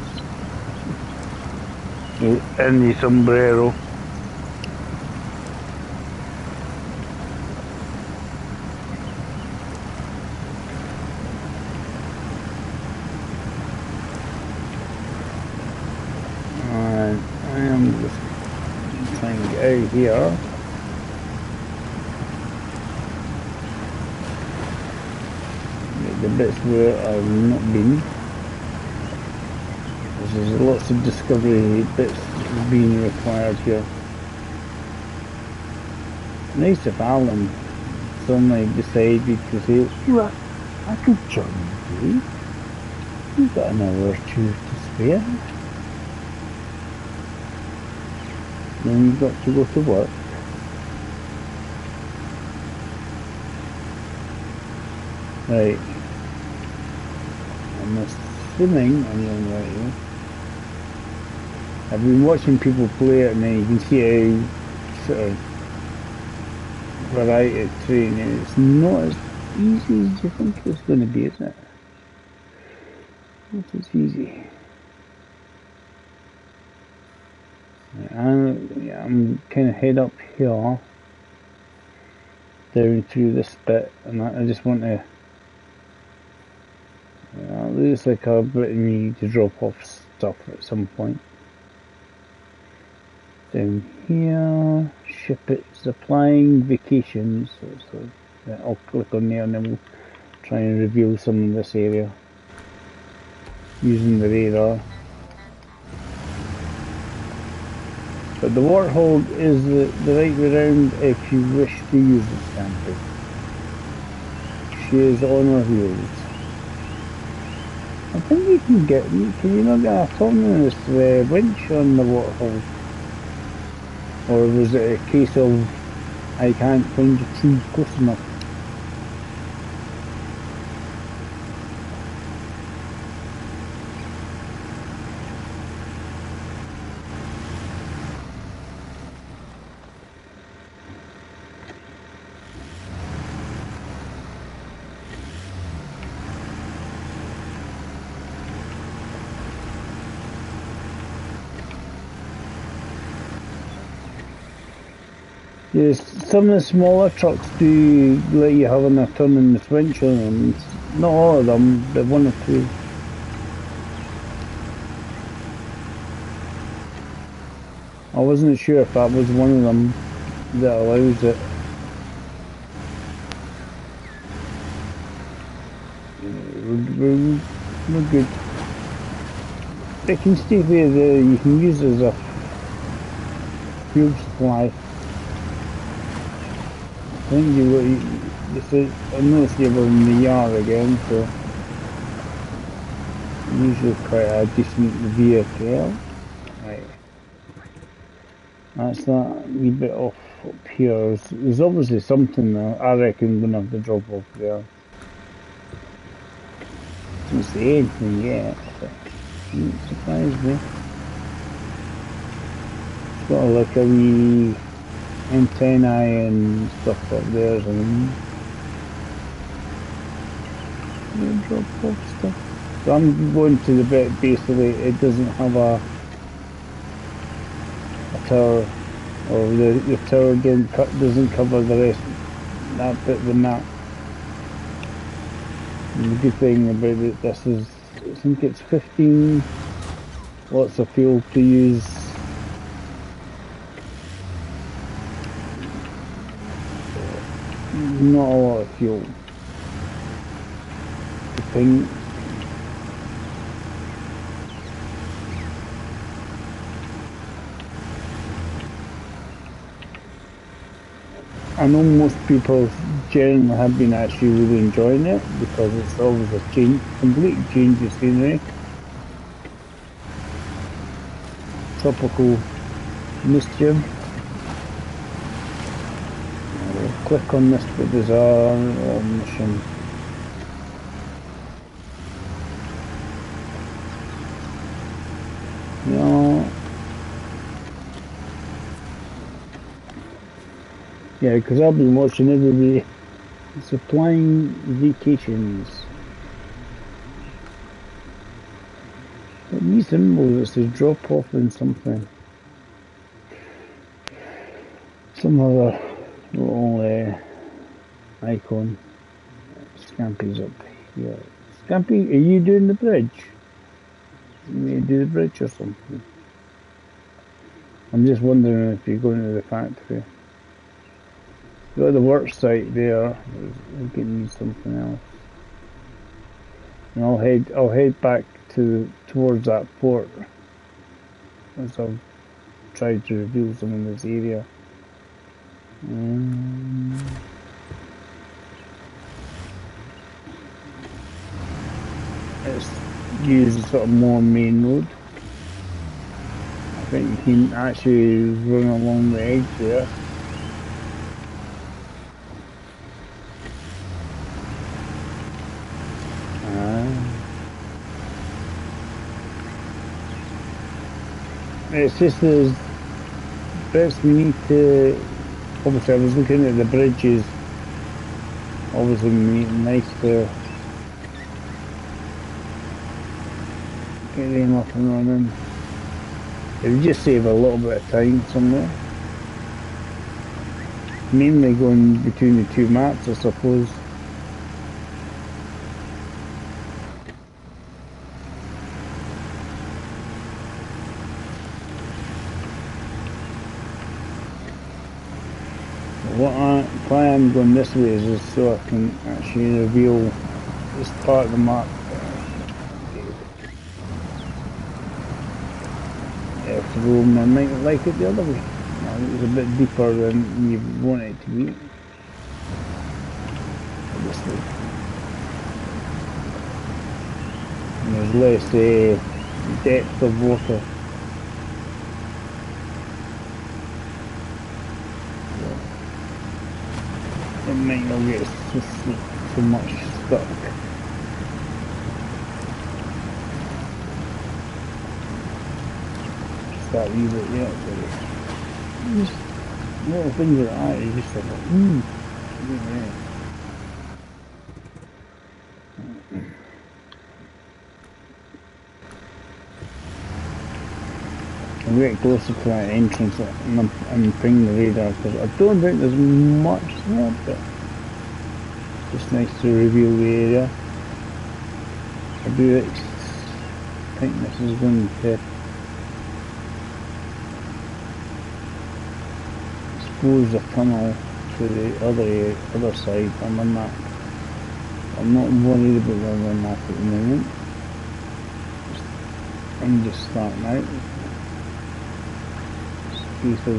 in the sombrero. And I am just trying to get out of here. The bits where I've not been. There's lots of discovery bits being required here. Nice if Alan suddenly decided to say, well, I could join you. You've got an hour or two to spare. Then you've got to go to work. Right. I'm assuming I'm going right here. I've been watching people play it, and then you can see how sort of variety of terrain. It's not as easy as you think it's going to be, is it? Not as easy. I'm kind of head up here, down through this bit, and I just want to. It looks like I've written need to drop off stuff at some point. Down here, ship it, supplying vacations. So I'll click on there and then we'll try and reveal some of this area using the radar. But the Warthog is the right way round if you wish to use it, Stampy. She is on her heels. I think you can get, can you not get a autonomous winch on the Warthog? Or was it a case of I can't find the tree close enough? Yes, some of the smaller trucks do let you have an autonomous winch on them. Not all of them, but one or two. I wasn't sure if that was one of them that allows it. We're good. They can stay there, you can use it as a fuel supply. I think I noticed you were in the yard again, so usually quite a decent vehicle. Right. That's that wee bit off up here. There's obviously something there. I reckon we're going to have to drop off there. Didn't see anything yet, but it didn't surprise me. It's got like a wee antennae and stuff up there, and drop off stuff. So I'm going to the bit basically it doesn't have a tower, or the tower doesn't cover the rest that bit of the map. And the good thing about it, this is I think it's 15 lots of fuel to use. Not a lot of fuel. The thing. I know most people generally have been actually really enjoying it because it's always a change, complete change of scenery. Tropical mischief. We'll click on this, but there's a mission. No. Yeah, because I've been watching everybody supplying vacations. But these symbols, it says drop off in something. Some other little icon. Scampy's up here. Scampy, are you doing the bridge? You may do the bridge or something. I'm just wondering if you're going to the factory. Go to the work site there. We can need something else. And I'll head back towards that port as I've tried to reveal some in this area. Let's use a sort of more main road. I think you can actually run along the edge there. It's just there's bits we need to. Obviously, I was looking at the bridges. Obviously, nice to get them up and running. It would just save a little bit of time somewhere. Mainly going between the two maps, I suppose. Why I'm going this way is just so I can actually reveal this part of the map. If the room might like it the other way. It was a bit deeper than you want it to be. This way. And there's less depth of water. It might not get so much stuck. Just that wee bit, yeah. Just little things like that, you just like, yeah. I'm getting closer to that entrance and ping the radar because I don't think there's much there, but it's nice to reveal the area. I do think this is going to expose the tunnel to the other side on the map. I'm not worried about the other map at the moment. I'm just starting out. Piece of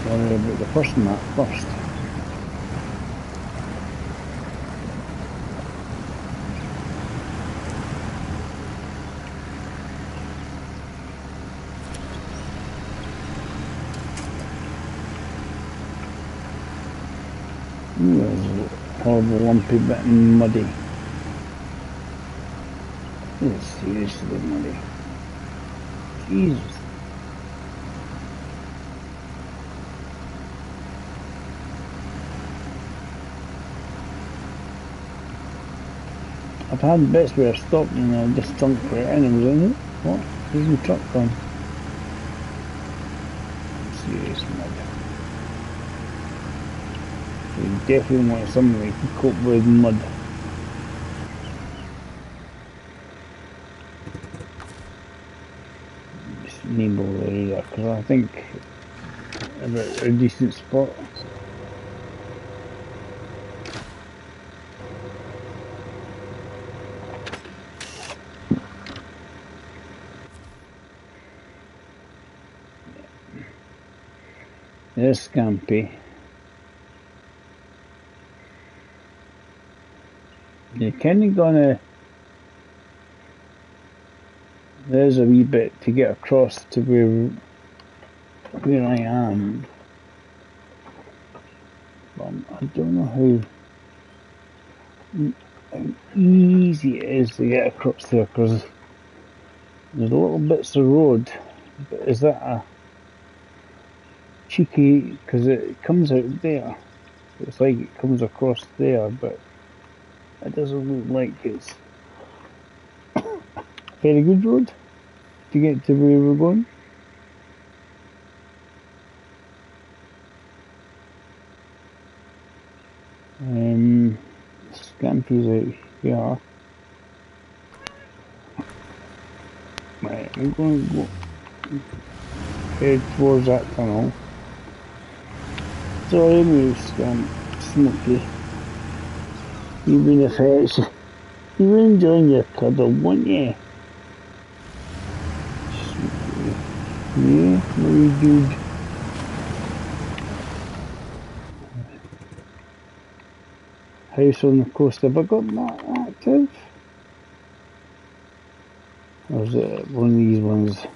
worry about the first map first. Ooh, there's a horrible lumpy bit and muddy. It's seriously muddy. Jesus. I've had bits where I stopped and I just sunk right in and was in it. What? Where's the truck gone? Serious mud. So you definitely want somebody who can cope with mud. Just enable the area because I think about a decent spot. There's Scampy. You're kind of gonna. There's a wee bit to get across to where I am. But I don't know how easy it is to get across there because there's little bits of road. But is that a cheeky? Because it comes out there. It's like it comes across there, but it doesn't look like it's a very good road to get to where we're going. Scampy's out here. Right, I'm going to go head towards that tunnel. Sorry, move, Smokey. You've been affectionate. You were enjoying your cuddle, weren't you? Yeah, very good. House on the coast, have I got that active? Or is it one of these ones?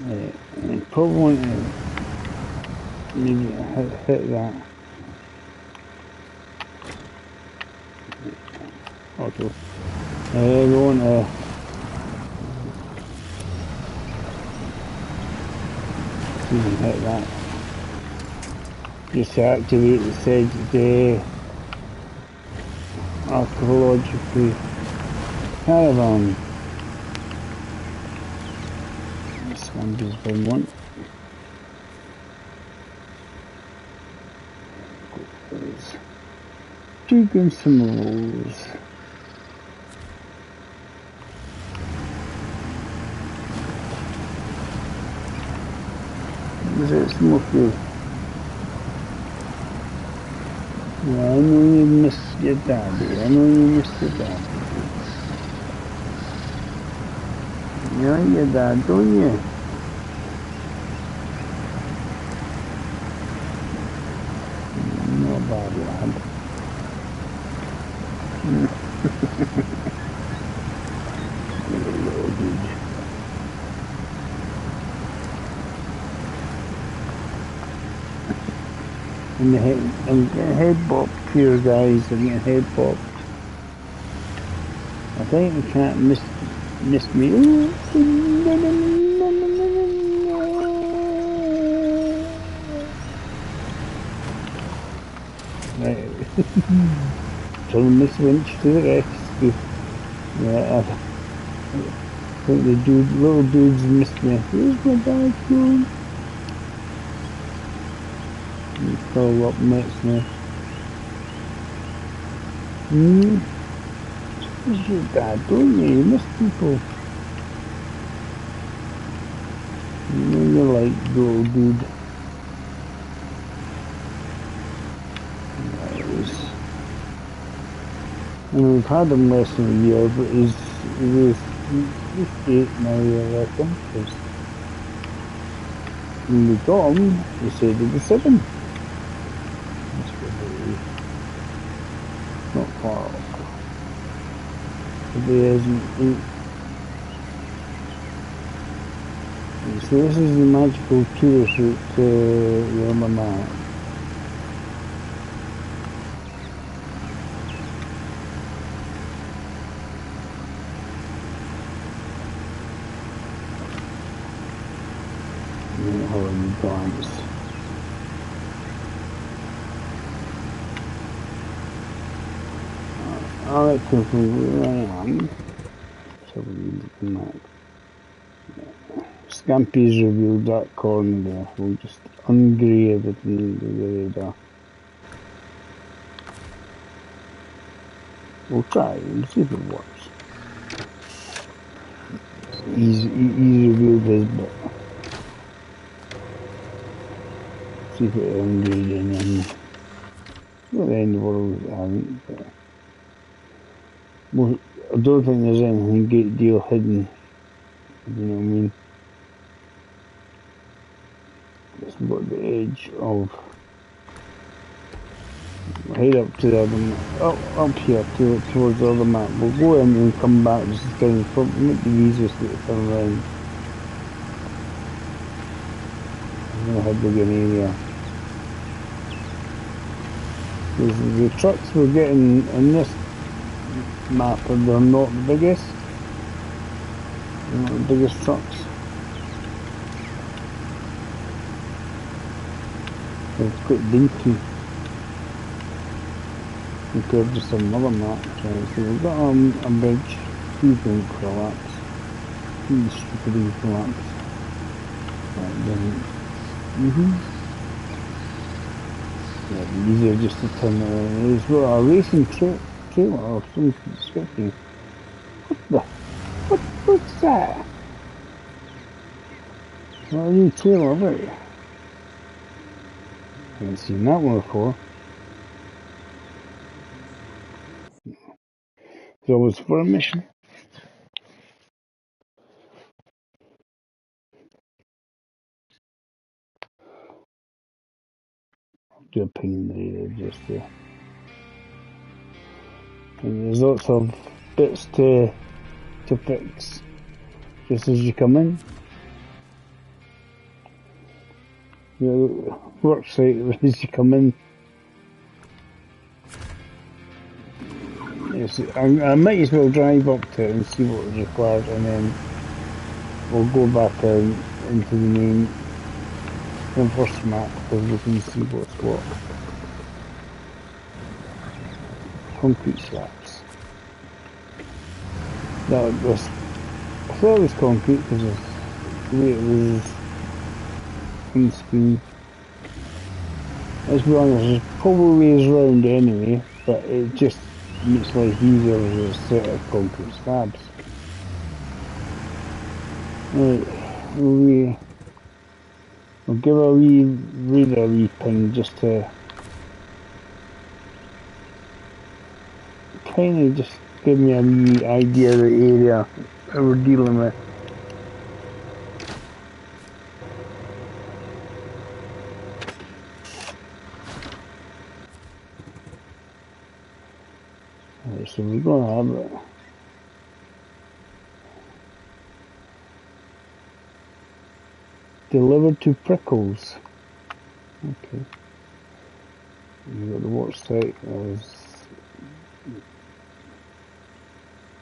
I probably want to maybe hit that. Auto. I want to even hit that. Just to activate the archaeological caravan. This one is been one. Two consumables. Is it Smokey? Yeah, I know you missed your daddy. I know you missed your daddy. You like your dad, don't you? Not a bad lad. Little dude. I'm getting head bopped here, guys. I'm getting head bopped. I think the cat missed me. Right. So Miss Winch to the rescue. Yeah, I think the little dudes missed me. Where's my dad going? He's probably up next now. Where's your dad, don't you? You miss people. You know you're like little dude. And we've had him less than a year, but he's 8 now, I reckon. Because when we got him, he said he was 7. That's probably not far off. If he isn't 8. So this is the magical tourist route to where I'm at. Glance. I like to where I am. So we need to map. Scampy's revealed that corner there. We'll just ungrey everything under the radar. We'll try and see if it works. He's revealed his bit. See if it ungrayed anything. Not the end of the world if it hasn't, but well, I don't think there's anything great deal hidden You know what I mean? It's got the edge of head up to the other up here towards the other map. We'll go in and come back just because it's probably might be the easiest way to turn around. I don't know how big an area. The trucks we're getting in this map they're not the biggest. They're not the biggest trucks. They're quite dinky compared to some other maps. Right? So we've got a bridge. Please don't collapse. Please stupidly collapse. That doesn't. Yeah, easier just to turn around. It's got a racing trailer or some description. What's that? Not a new trailer, right? I haven't seen that one before. So it was for a mission. Do a ping in the area just there. And there's lots of bits to fix just as you come in. The work site as you come in. Yes, I might as well drive up to it and see what is required, and then we'll go back into the main first map because we can see what's what. Concrete slabs. That was, I thought it was concrete because of the way it was on screen. Let's be honest, there's probably ways round anyway, but it just makes life easier with a set of concrete slabs. Right, we'll give a wee ping just to kind of just give me a wee idea of the area that we're dealing with. Right, so we're going to have it. Delivered to Prickles. Okay. We've got the watch site as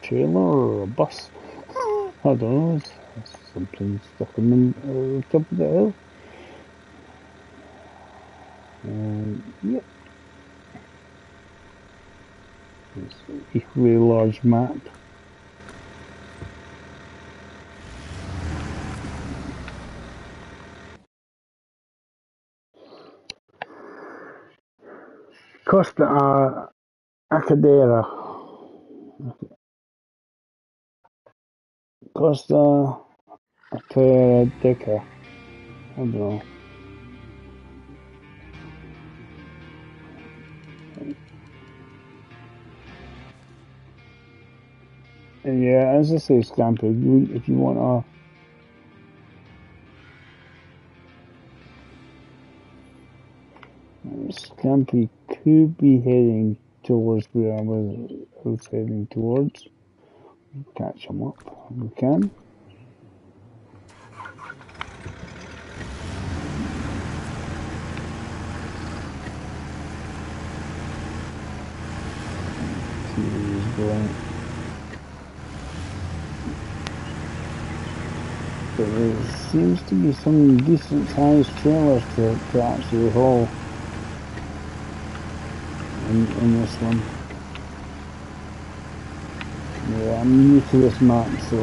trailer or a bus. I don't know. It's something stuck on the top of the hill. Yep. It's an equally large map. Costa Acadera. Costa Ateca. I don't know. Yeah, as I say, Scampy, if you want Scampy could be heading towards where I was heading towards. Catch him up if we can. See where he's going. But there seems to be some decent sized trailers to actually haul in this one. Yeah, I'm new to this map, so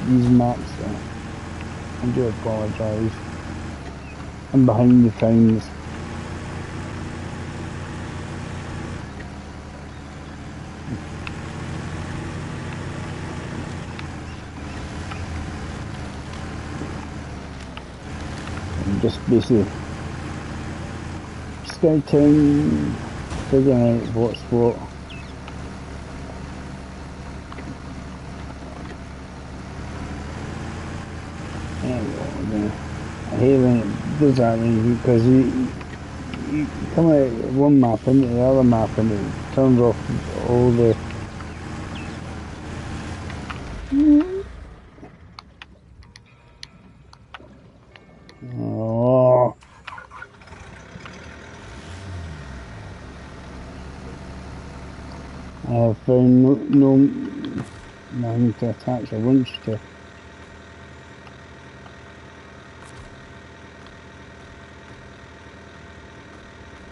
these maps, I do apologise. I'm behind the times. I'm just basically scouting, figuring out what's what. I hate when it does that because you come out one map into the other map and it turns off all the... Oh, I have found nothing to attach a winch to.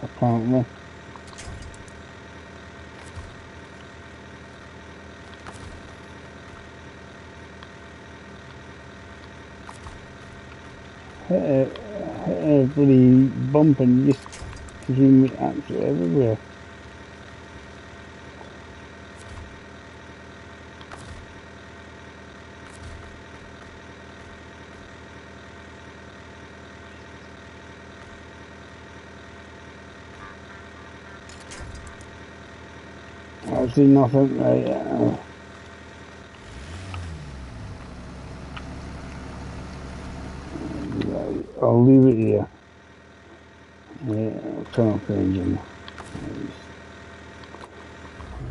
Apparently. Hit a bloody bump and just threw me absolutely everywhere. Absolutely nothing. Right, I'll leave it here. Yeah, I'll turn off the engine.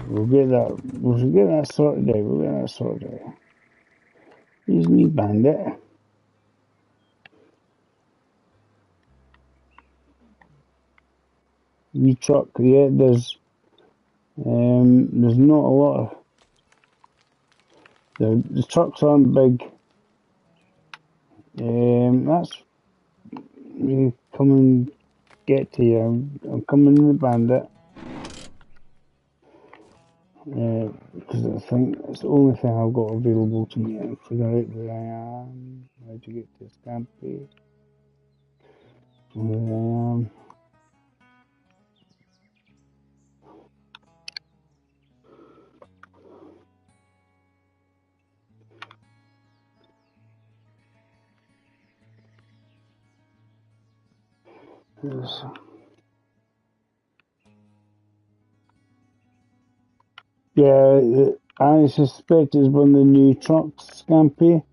We'll get that. We'll get that sorted out. We'll get that sorted out. Here's me bandit. Wee truck. Yeah, there's not a lot of the trucks aren't big. That's me come and get to you. I'm coming in the bandit. Because I think it's the only thing I've got available to me and figure out where I am, how to get to Scampi, where I am. Yes. Yeah, I suspect it's one of the new trucks, Scampi.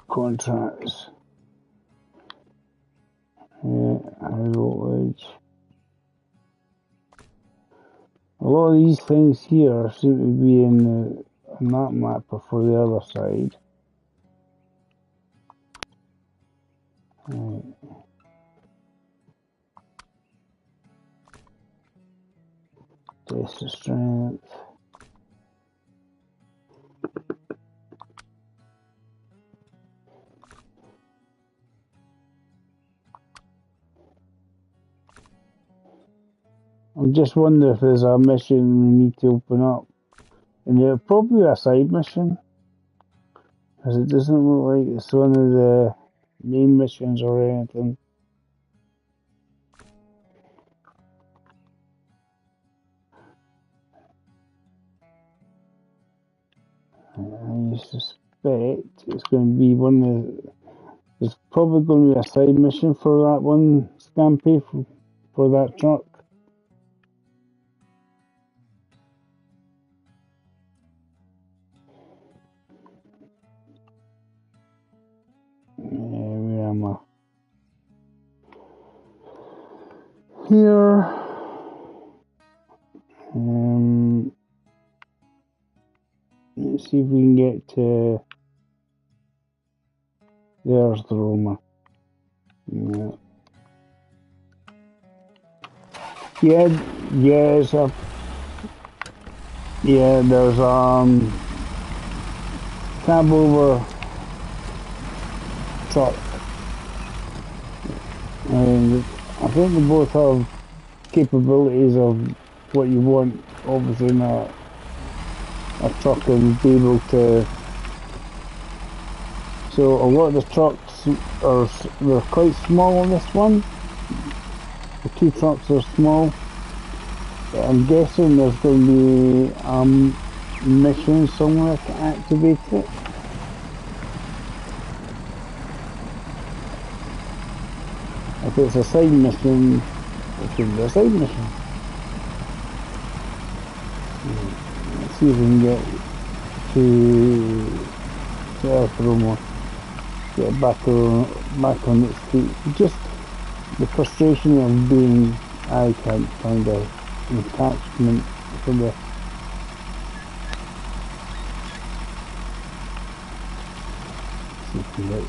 Contracts. High voltage. A lot of these things here seem to be in that map for the other side. Right. Test the strength. I just wonder if there's a mission we need to open up. And it'll probably be a side mission. Because it doesn't look like it's one of the main missions or anything. I suspect it's going to be one of the... There's probably going to be a side mission for that one, Scampy, for that truck. Where am I? Here. Let's see if we can get to... There's the Roma. Yeah. Yes, yeah, there's cab over truck. And I think they both have capabilities of what you want, obviously in a truck, and be able to... So a lot of the trucks they're quite small on this one. The two trucks are small. I'm guessing there's going to be mission somewhere to activate it. If it's a side mission, it should be a side mission. Let's see if we can get to Roma, get back on its feet. Just the frustration of being, I can't find an attachment for the right.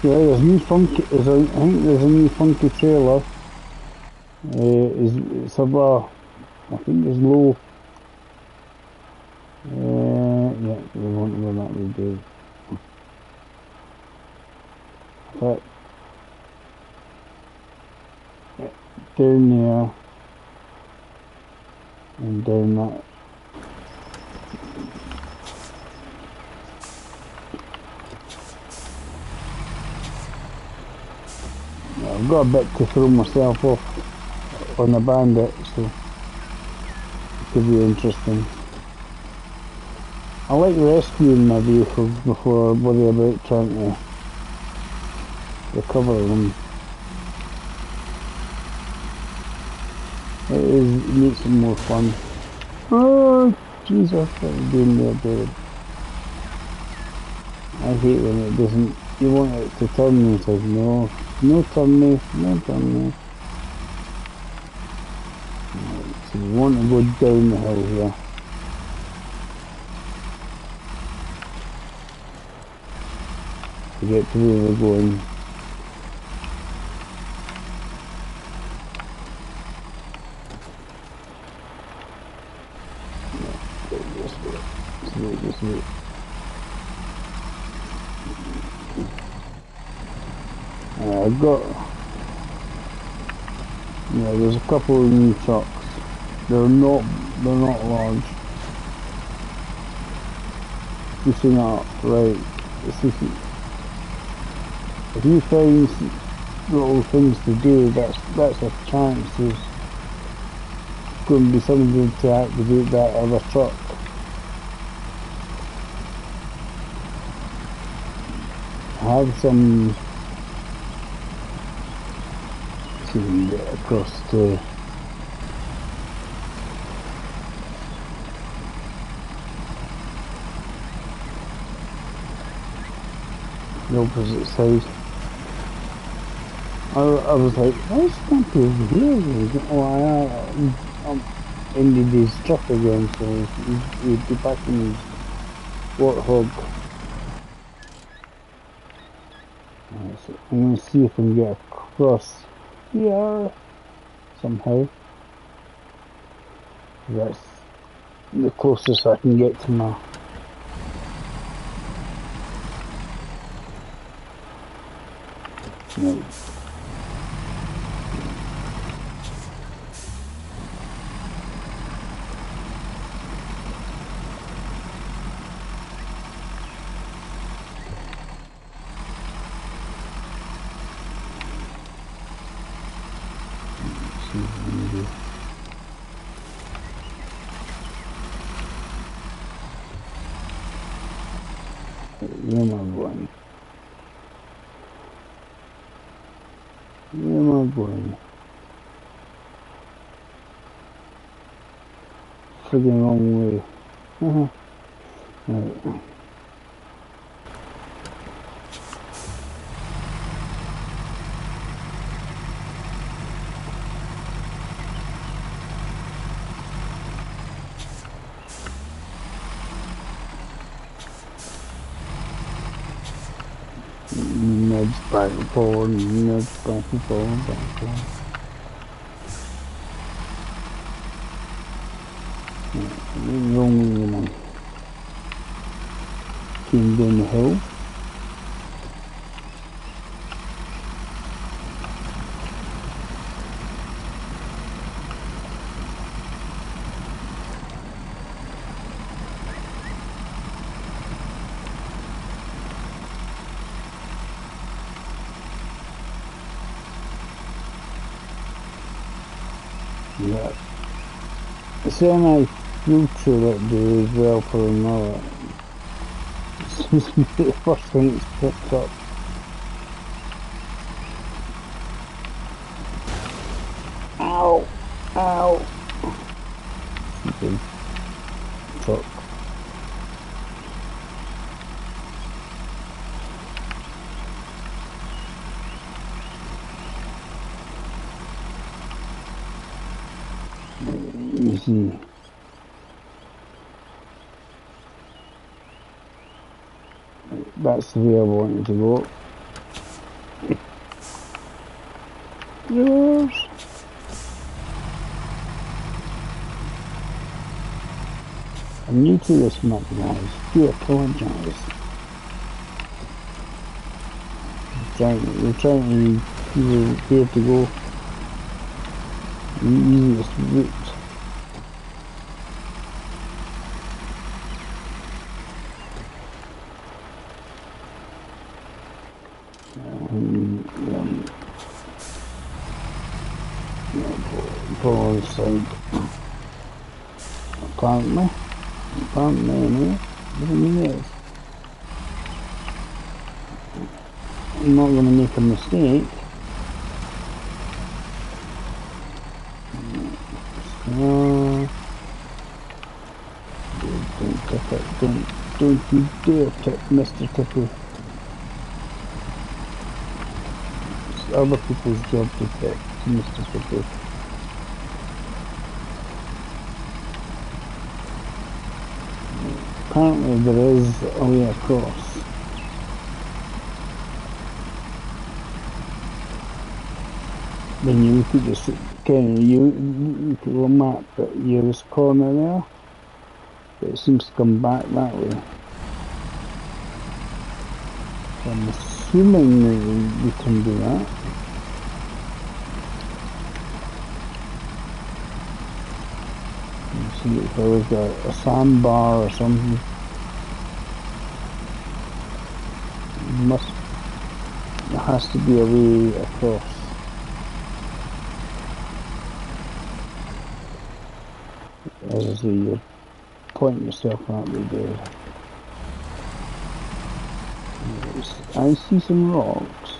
Yeah, there's new funky. I think there's a new funky trailer. It's about, I think it's low. Yeah, we won't know that we do. But down there and down that. Yeah, I've got a bit to throw myself off on the bandit, so it could be interesting. I like rescuing my vehicles before I worry about trying to recover them. It makes it more fun. Oh, Jesus, what are you doing there, David? I hate when it doesn't, you want it to turn me, it says no, no turn me, no turn me. Right, so you want to go down the hill here. To get to where we're going. This way. I've got, yeah, there's a couple of new trucks. They're not large. Pushing up, right. If you find little things to do, that's a chance. There's going to be somebody to activate that other truck. I have some. See if we can get across to. The opposite side. I was like, why is Stampy over here? Oh, I'm ended his truck again, so he'd be back in his warthog. Right, so I'm going to see if I can get across here somehow. That's the closest I can get to my. Right. Where am I going? Where am I going? Friggin' wrong way. Right. Nudge back and forward, nudge back and forward, back and forward. Right. Wrong way, man. Came down the hill. Yeah. The semi-future that do as well for another. Seems to be the first thing it's picked up. Ow! Ow! stupid truck. Easy. That's the way I wanted to go. Yes. I'm new to this map, guys. Do apologise. We're trying to figure where to go. The easiest route. Go on side. Apparently, anyway. Doesn't mean I'm not going to make a mistake. Don't tip it. Don't you dare tip Mr. Tippy. It's other people's job to tip Mr. Tippy. Apparently there is a way across. When you look at this, you look at the map, but you're this corner there, but it seems to come back that way. So I'm assuming that we can do that. You see if there was a sandbar or something. There has to be a way across. As I say, you're pointing yourself that way there. I see some rocks.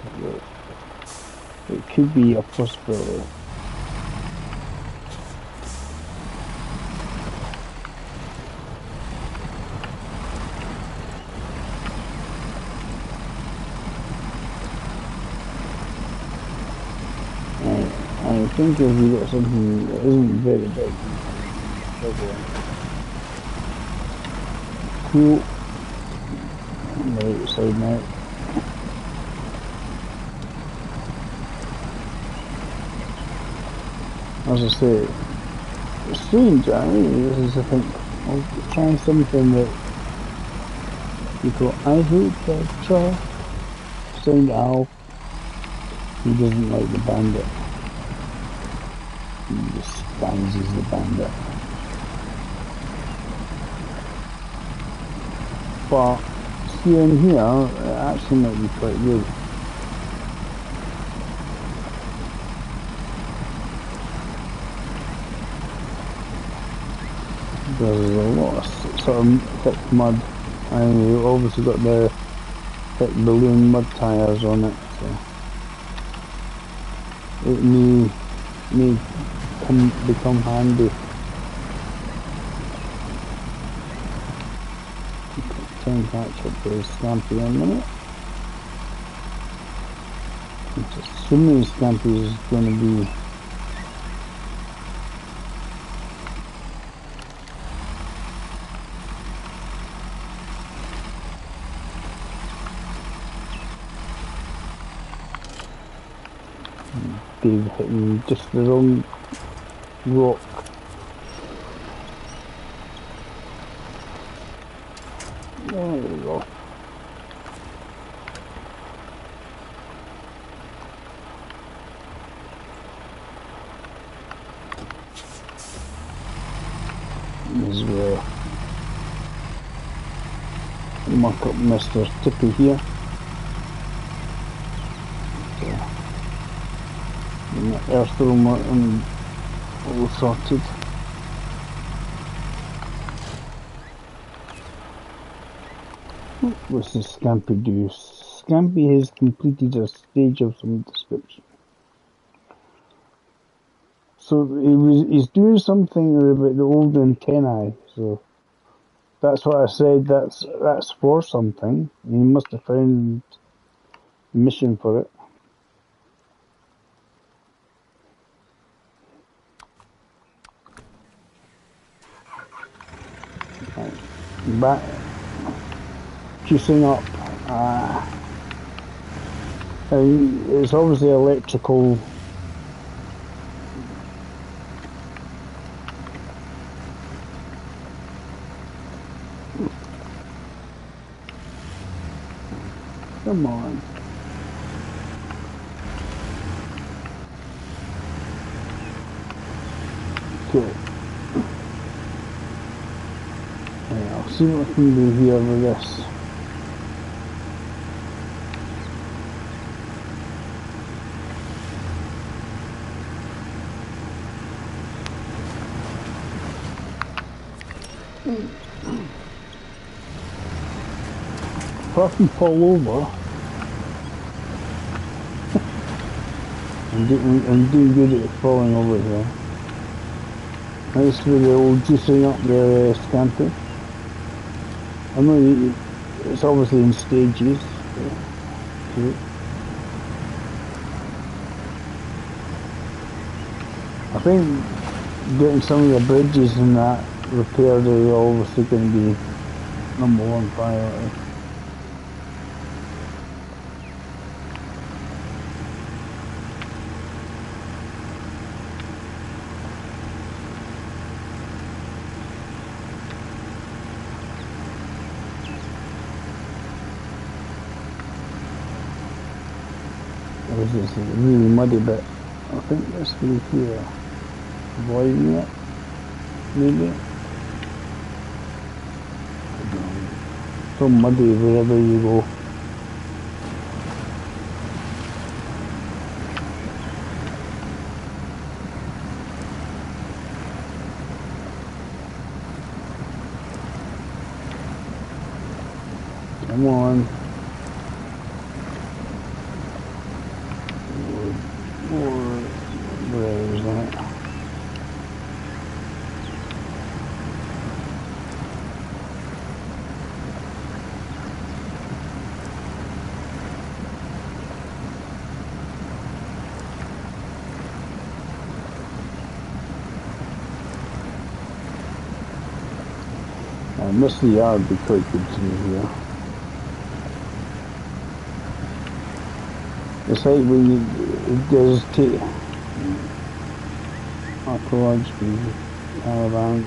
It could be a possibility. I think if you got something that isn't very big, cool. On the right side now. As I say, it's strange, this is, I think, I'll try something that you go, I hate that char. Sound Al. He doesn't like the bandit. He despises the bandit. But see in here, it actually might be quite good. There's a lot of sort of thick mud, and you've obviously got the thick balloon mud tyres on it, so it may become handy. Try and catch up with Scampy in a minute. Assuming Scampy is going to be hitting just the wrong rock. There we go. This is where muck up Mr. Tippy here. Airstream and all sorted. What's does Scampy do? Scampy has completed a stage of some description. So he's doing something about the old antennae. So that's what I said. That's for something. He must have found a mission for it. Right. Back, juicing up. And it's obviously electrical. Come on. Okay. Yeah, I'll see what I can do here with this. If I can fall over, I'm doing good at falling over here. Nice with the old juicing up there, Scampy. I know it's obviously in stages. Okay. I think getting some of the bridges and that repaired is obviously going to be #1 priority. This is a really muddy bit. I think this through here. Avoiding it, maybe. So muddy wherever you go. Come on. Where is that? I missed the yard be quite good to me here. It's like when it does take archaeological caravan.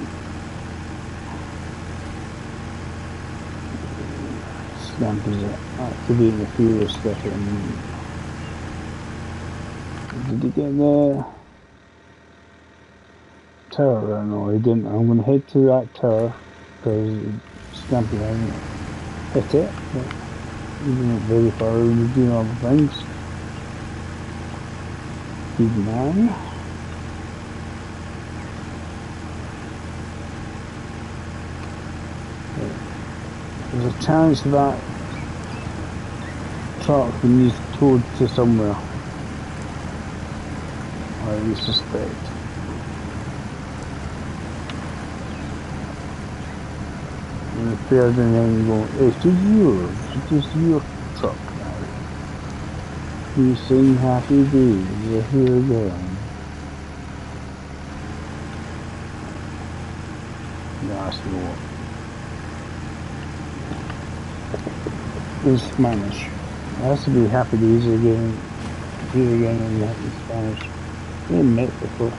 Stamp is activating the fuel stuff. Did he get the tower? No, he didn't. I'm going to head to that tower because Stampy hasn't hit it. But he's not very far away. He's doing other things. Good man. There's a chance that truck needs towed to somewhere. I suspect. And the third and then you go, it's just yours. It's just your truck now. You sing happy days. You're here again. That's the one. In Spanish. It has to be happy days again. Here again in Spanish. In Mexico.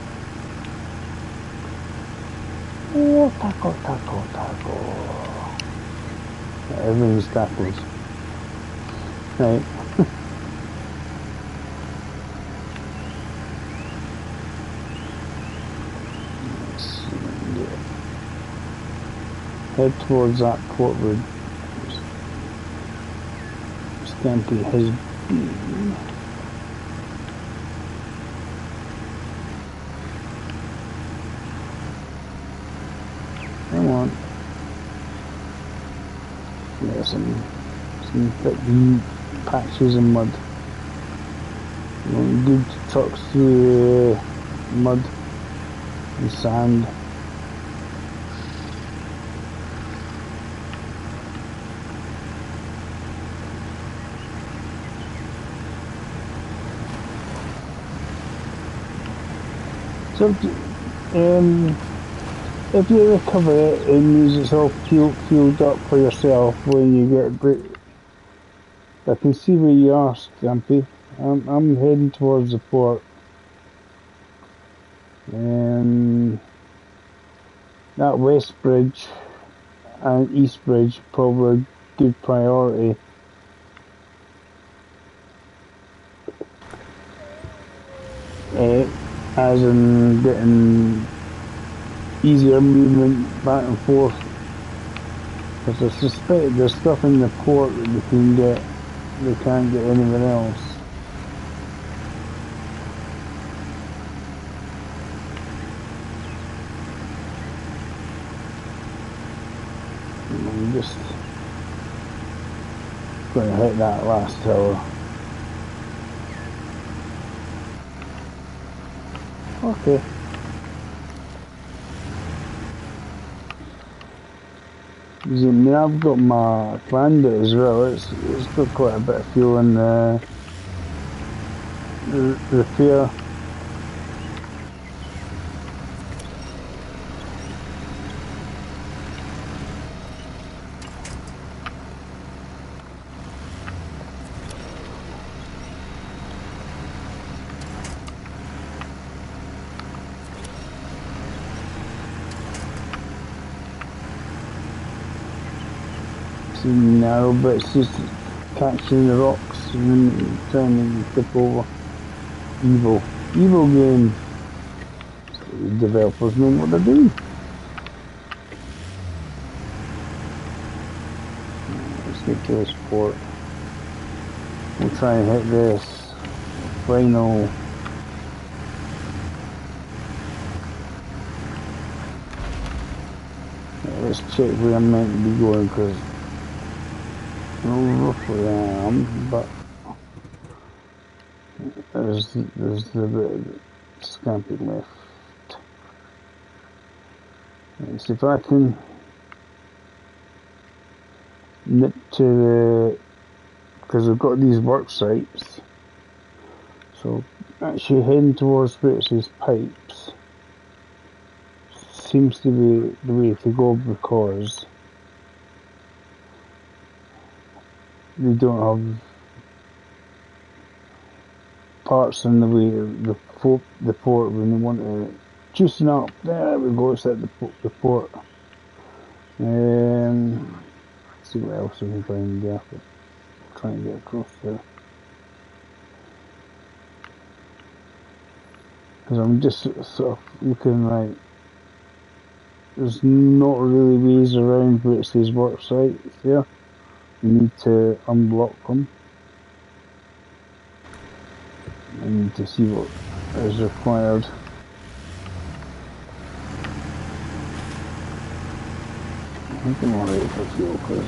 Oh, taco, taco, taco. Everything's tacos. Right. Head towards that port road. Stampy has been. Come on. Yeah, some thick patches of mud. Good trucks through mud. and sand. So, if you recover it, it means it's all fueled up for yourself when you get break. I can see where you are, Stampy. I'm heading towards the port. That west bridge and east bridge probably a good priority. As in getting easier movement back and forth. Because I suspect there's stuff in the port that they can't get anywhere else. I'm just going to hit that last tower. Okay. I mean, I've got my Bandit as well. It's got quite a bit of fuel in the repair. Narrow bits, just catching the rocks and then trying to tip over. Evil game. The developers know what they're doing. Let's get to this port. We'll try and hit this final. Let's check where I'm meant to be going, because I know roughly I am, but there's the bit of scamping left. Let's see if I can nip to the, because I've got these work sites, so actually heading towards where it says pipes seems to be the way to go, because they don't have parts in the way of the port when they want to juicing up. There we go, it's at the port. See what else we can find there. Try and get across there. Because I'm just sort of looking like there's not really ways around where it says work sites there. You need to unblock them. I need to see what is required. I think I'm alright for fuel, because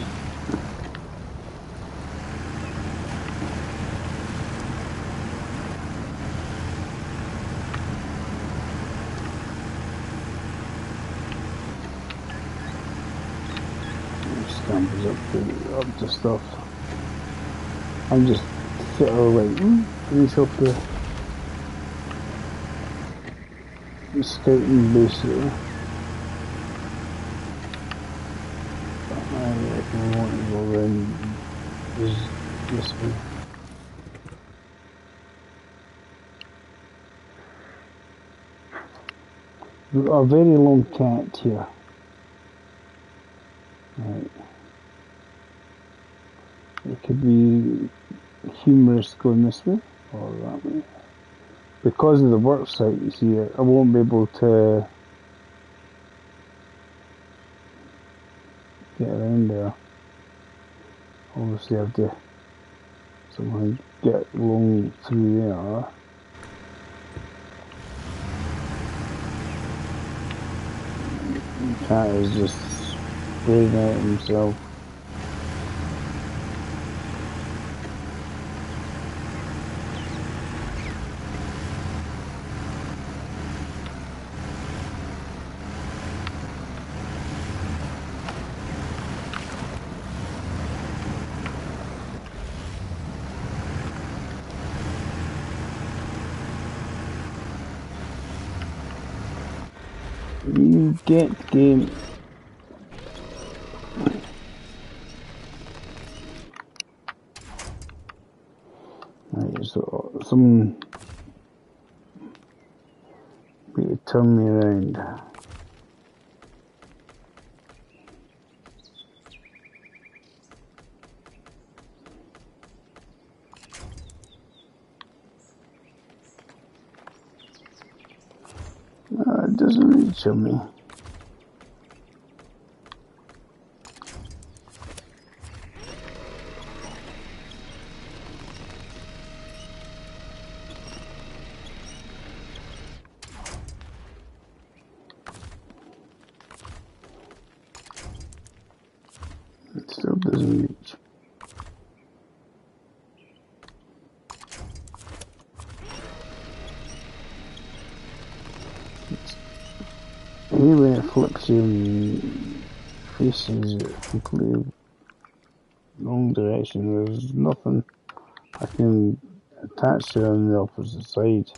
Stampers up to stuff. I'm just sort of like, finish up the scouting basically. I reckon I want to go around this way. We've got a very long cat here. Right. It could be humorous going this way or that way. Because of the work site, you see, I won't be able to get around there. Obviously I have to somehow get along through there. The cat is just spraying at himself. You get game. Right, so some need to turn me around. It doesn't really show me. It still doesn't reach. Anyway, it flips you and faces it completely wrong direction. There's nothing I can attach to on the opposite side.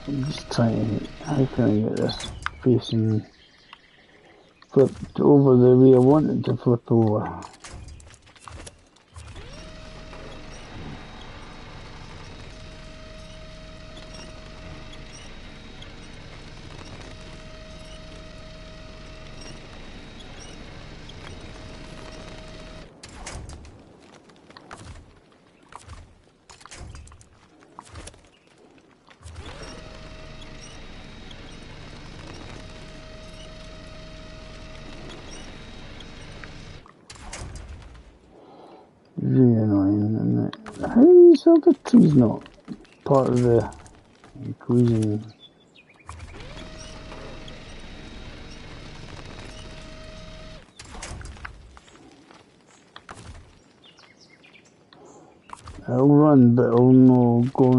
I'm just trying, how can I get this facing flipped over the way I want it to flip over? Really annoying, isn't it? How is the trees not part of the equation? I'll run, but I'll not go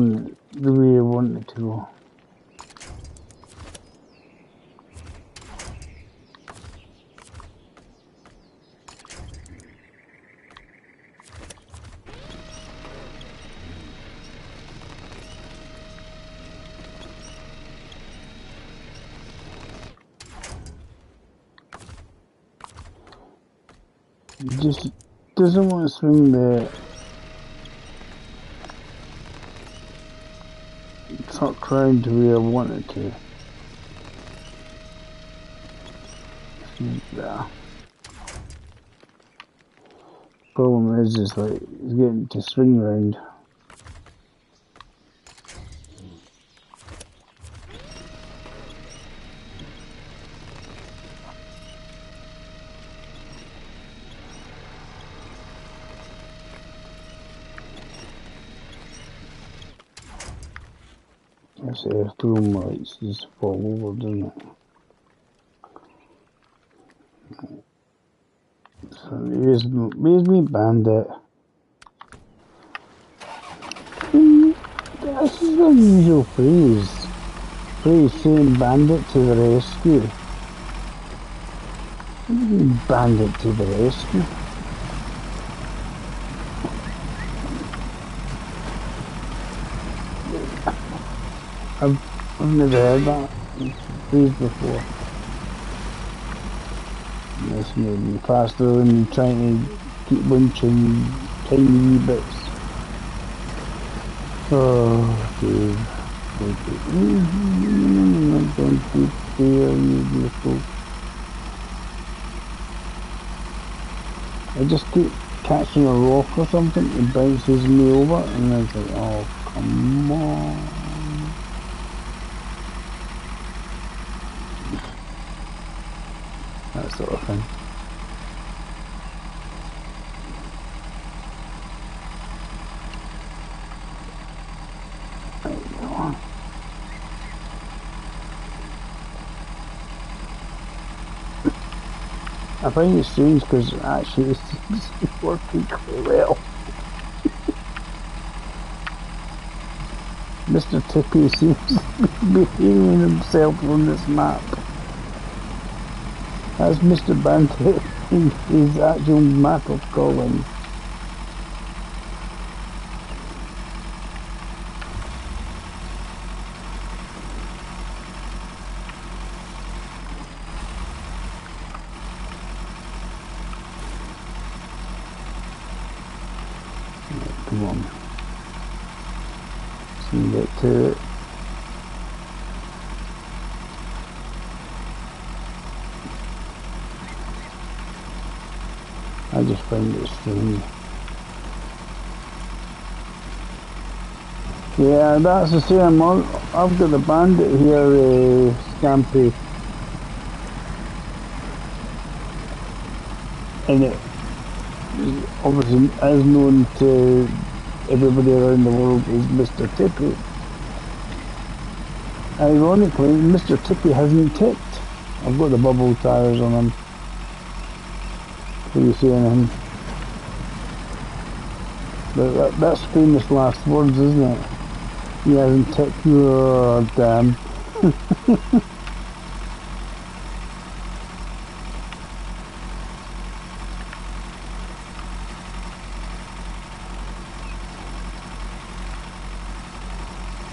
the way I want it to go. It just doesn't want to swing the truck round the way I want it to. Yeah. Problem is like it's getting to swing round. I say if two of my lights just fall over, doesn't it? So here's me bandit. This is the usual phrase. Phrase saying bandit to the rescue. What do you mean bandit to the rescue? I've never heard that phrase before. This made me faster than trying to keep winching tiny wee bits. Oh, dude. Don't you fear, you little. I just keep catching a rock or something, it bounces me over, and I was like, oh, come on. That sort of thing. I find it strange because actually it seems to be working quite well. Mr. Tippy seems to be behaving himself on this map. That's Mr. Bandit in his actual map of calling. Come on. So we get to it. I just find it strange. Yeah, that's the same. I've got the bandit here, Scampy. And it obviously is known to everybody around the world as Mr. Tippy. Ironically, Mr. Tippy hasn't tipped. I've got the bubble tires on him. Can you see anything? But that's famous last words, isn't it? He hasn't tipped. Oh, damn.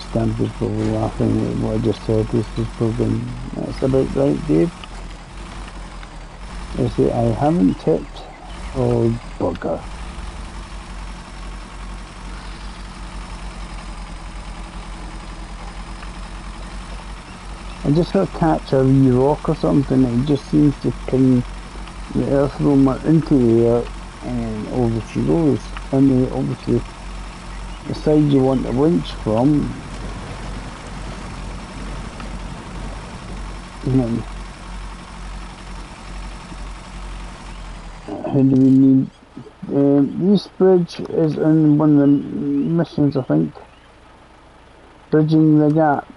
Stampy's probably laughing at what I just said. This is probably, that's about right, Dave. I say, I haven't tipped. Oh, bugger. I just got to catch a wee rock or something. It just seems to ping the earth roamer into the air, and over she goes. And then obviously, the side you want to winch from, how do we need? The East Bridge is in one of the missions, I think. Bridging the gap.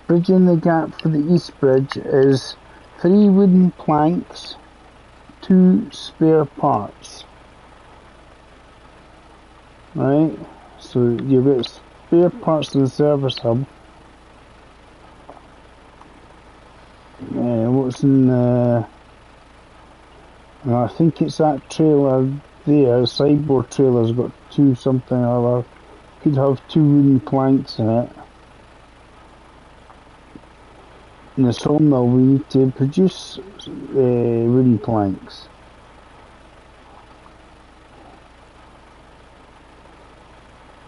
Bridging the gap for the East Bridge is 3 wooden planks, 2 spare parts. Right? So you've got spare parts to the service hub. What's in I think it's that trailer there, the sideboard trailer's got 2 something or other. Could have 2 wooden planks in it. In the sawmill we need to produce wooden planks.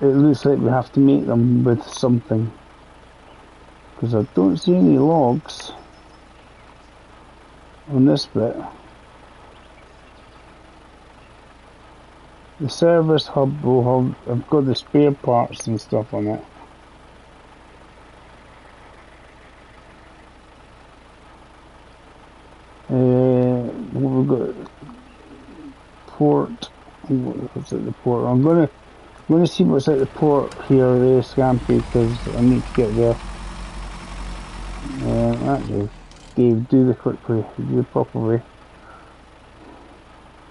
It looks like we have to make them with something. Because I don't see any logs on this bit. The service hub will have got the spare parts and stuff on it. We've got port. What's at the port? I'm gonna see what's at the port here, Scampy, because I need to get there. Actually, Dave, do the quick way, do the proper way.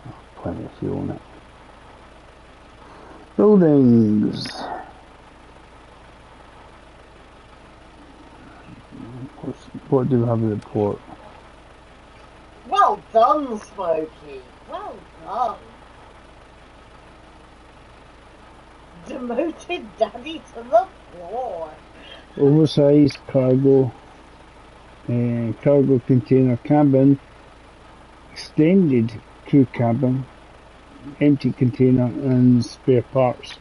Oh, plenty of fuel on it. Buildings. What do we have at the port? Well done, Smokey. Well done. Demoted Daddy to the floor. Oversized cargo. Cargo container cabin. Extended crew cabin. Empty container and spare parts.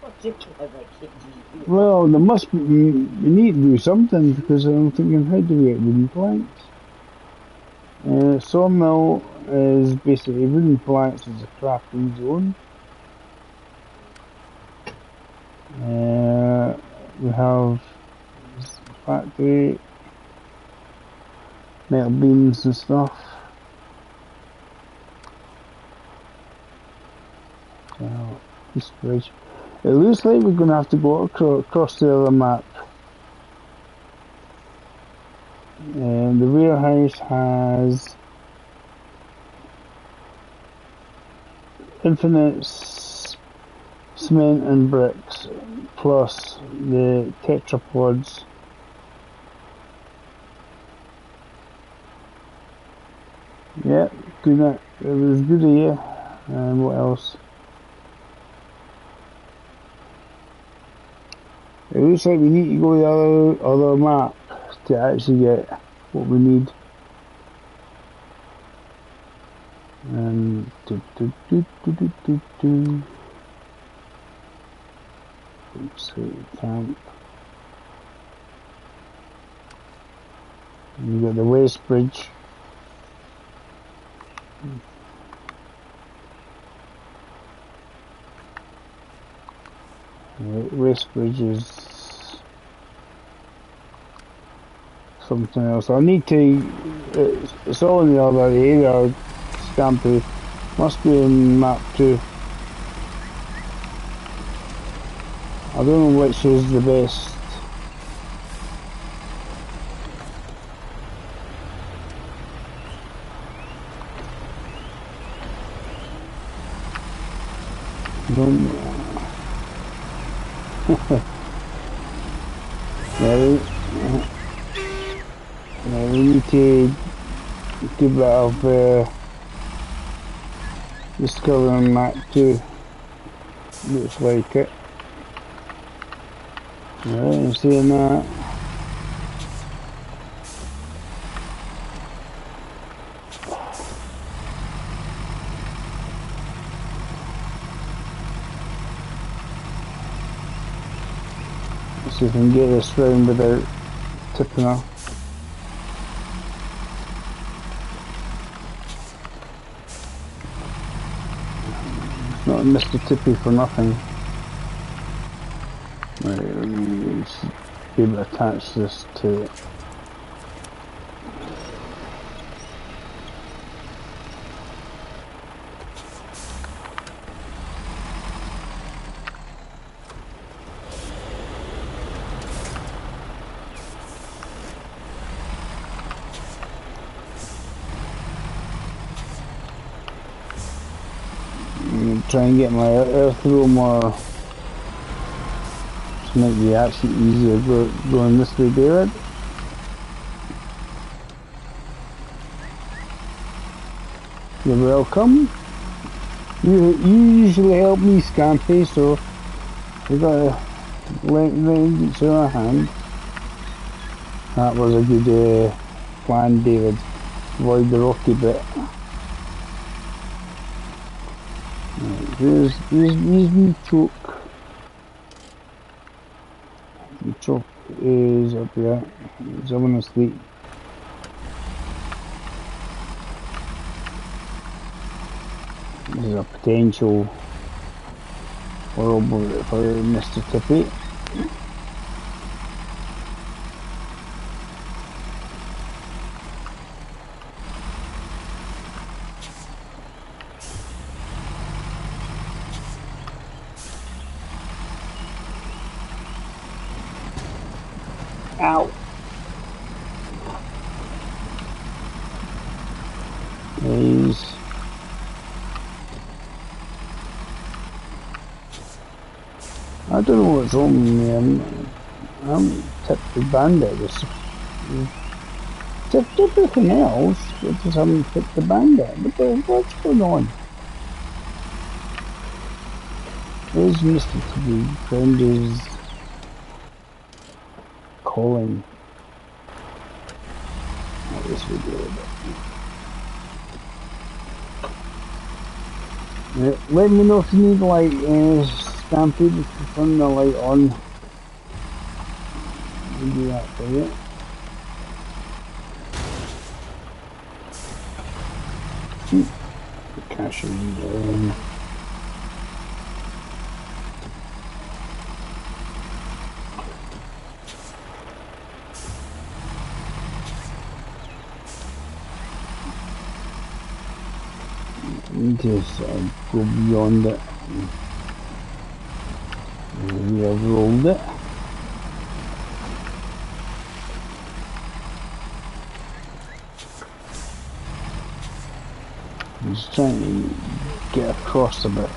What do clever kids you? Well, there must be, we need to do something because I'm thinking, how do we get wooden planks? Sawmill is basically wooden planks as a crafting zone. We have factory, metal beams and stuff. East Bridge. It looks like we're going to have to go across the other map. And the warehouse has infinite cement and bricks, plus the tetrapods. Yeah, good. It was good here. And what else? It looks like we need to go the other map to actually get what we need. And oops, camp. You got the waste bridge. Waste bridge is something else. I need to. It's all in the other area. Scampy must be in map 2. I don't know which is the best. We need to do a bit of discovering map 2. Looks like it. Right, I'm seeing that. Let's see if we can get this round without tipping her. It's not Mr. Tippy for nothing. Right, we should be able to attach this to it. Try and get my earth room or to make the action easier going this way, David. You're welcome. You usually help me, Scampy, so we gotta lend each other a hand. That was a good plan, David. Avoid the rocky bit. Right, here's me choke. The choke is up there. He's having a sleep. This is a potential horrible for Mr. Tippy. Ow! Please. I don't know what's wrong with me. I haven't tipped the bandit. Tipped everything else, but just haven't tipped the bandit. What's going on? Where's Mr. Tippy? Friend is calling. Oh, this will do it. Let me know if you need light, Stampede, to turn the light on. I'll do that for you. Cash in. Just go beyond it. We have rolled it. I'm just trying to get across a bit.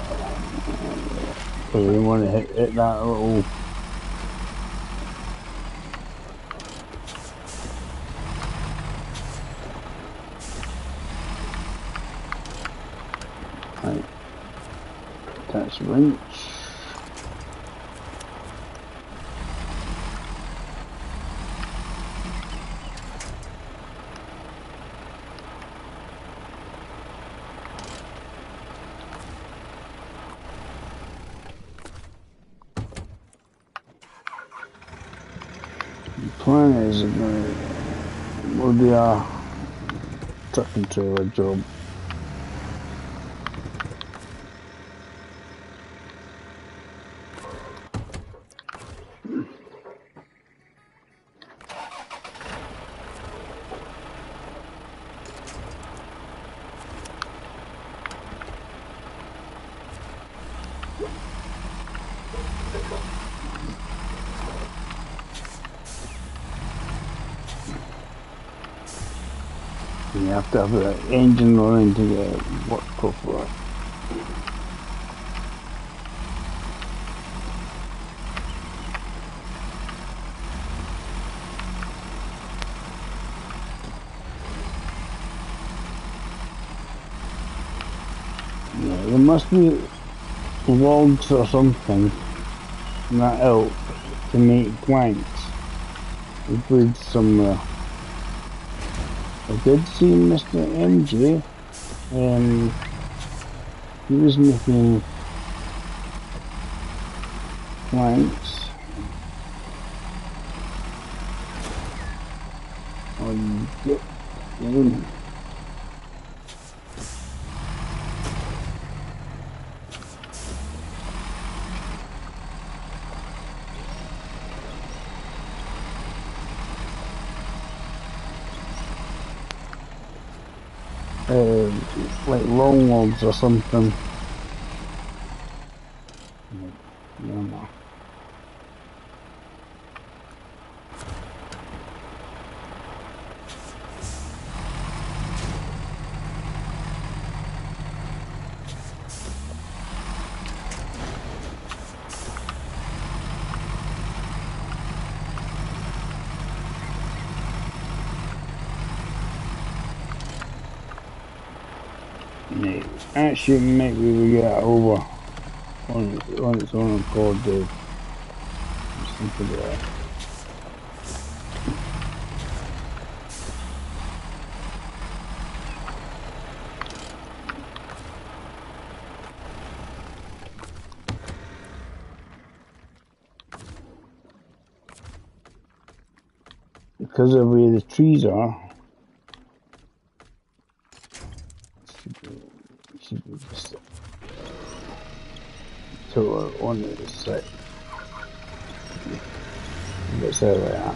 We want to hit that little. Right. Attach winch. plan is we'll do a truck and trailer job. You have to have the engine running to get it work properly. Yeah, there must be logs or something in that elk to make planks. Wood somewhere. I did see Mr. MJ. He was making planks on get in. Like long logs or something. No. Actually, maybe we get it over on its own accord, Dave. Just think of that. Because of where the trees are, should be just total on the side. Let's say like that.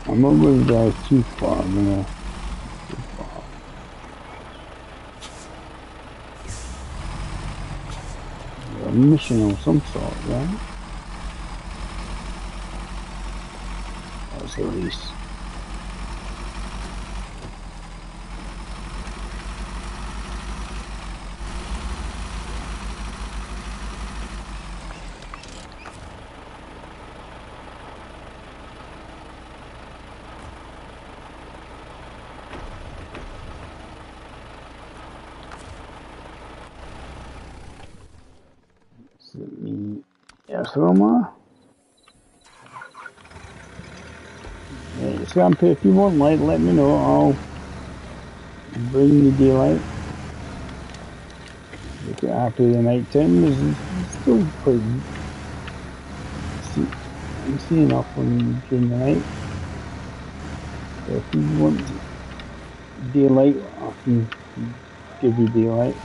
I'm not going to drive too far, I'm gonna too far. A mission of some sort, right? That's the least. Yes, Roma. Yeah, Scampi, if you want light, let me know. I'll bring the daylight. If you're happy the night time is still quite. I'm seeing enough on during the night. So if you want daylight, I can give you daylight.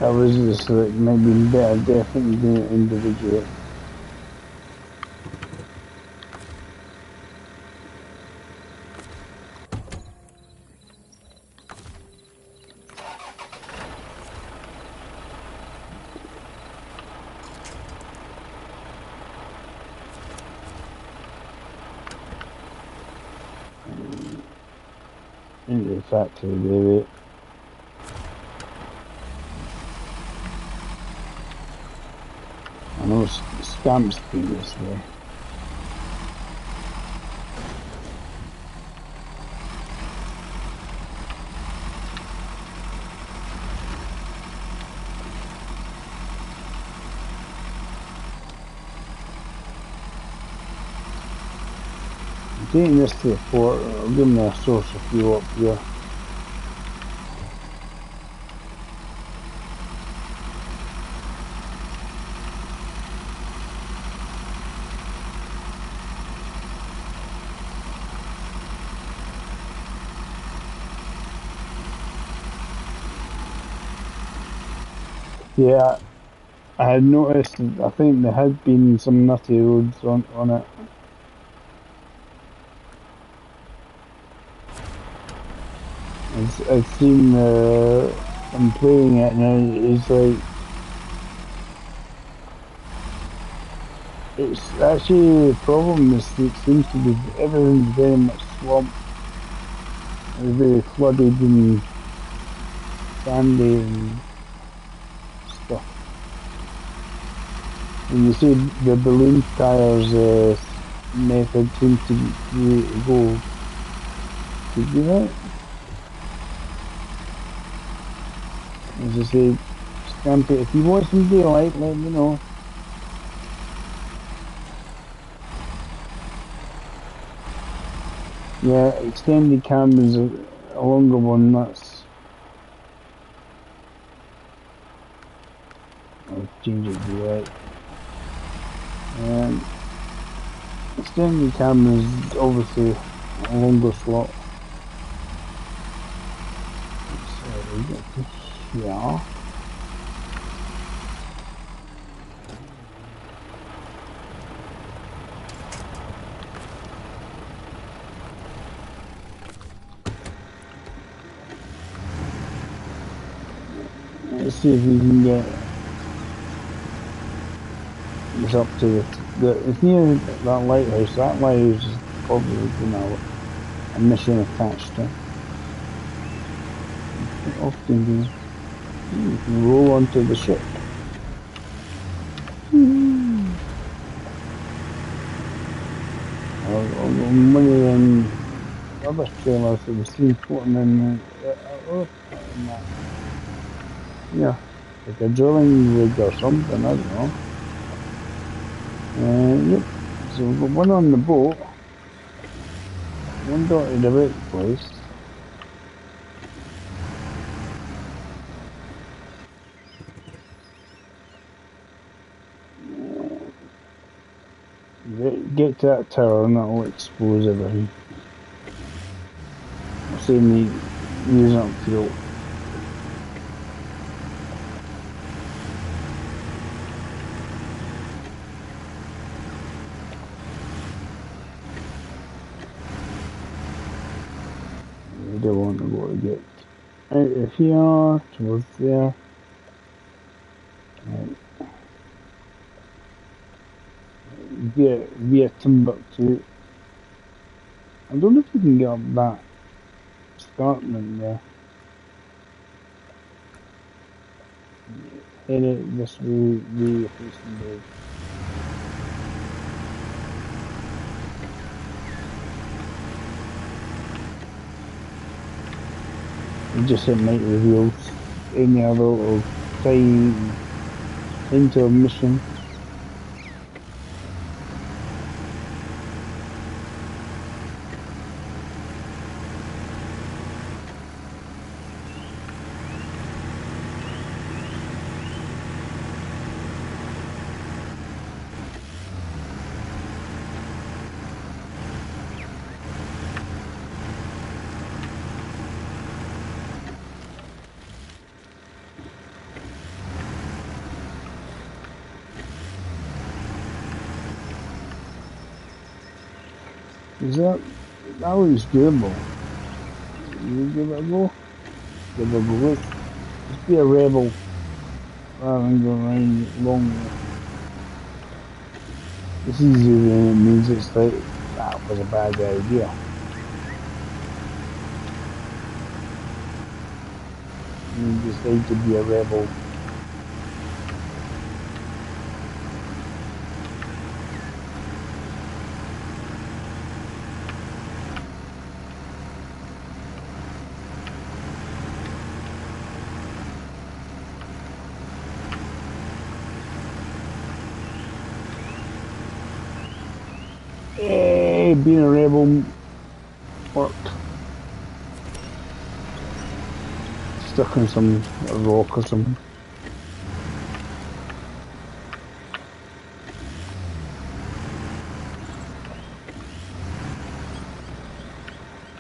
That was just like maybe better definitely doing it individually. into the factory, baby. I know scamps be this way. Taking this to the port, I'll give me a source of fuel up here. Yeah, I had noticed, I think there had been some nutty roads on it. I've seen I'm playing it and it's like, it's actually the problem is it seems to be everything's very much swamp. It's very flooded and sandy and stuff. And you see the balloon tires method seems to go to do that. As I say, stamp it. If you want some daylight, let me know. Yeah, extended cam is a longer one, that's... I'll change it to right. Extended cam is obviously a longer slot. So we get to here. Let's see if we can get this up to it's near that lighthouse. That lighthouse is probably a mission attached to it. Often you can roll onto the ship. One of them other trailers that we've seen floating in other part of that. Yeah, like a drilling rig or something, I don't know. Yep, so we've got one on the boat, one dotted about the place. Get to that tower and that'll expose everything. Save me using up fuel. We don't want to go to get out of here towards there. Right. Via Timbuktu. I don't know if you can get up that escarpment there. Head it this way, facing the it just it might reveal any other little time into a mission. Is that looks doable? You give it a go? Give it a go. Let's be a rebel rather than go around long. It's easier than it means it's like that was a bad idea. and decide to be a rebel. Hey, being a rebel worked. Stuck on some rock or something.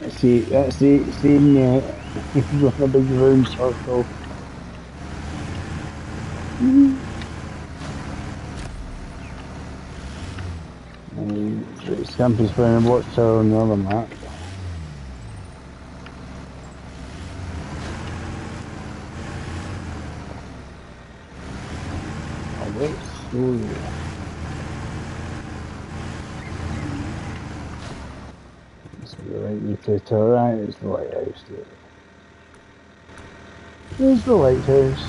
That's the same going a big round circle. Scampy's found a watchtower on the other map. Oh, wait, slowly. This is the right way to turn right. It's the lighthouse there. There's the lighthouse.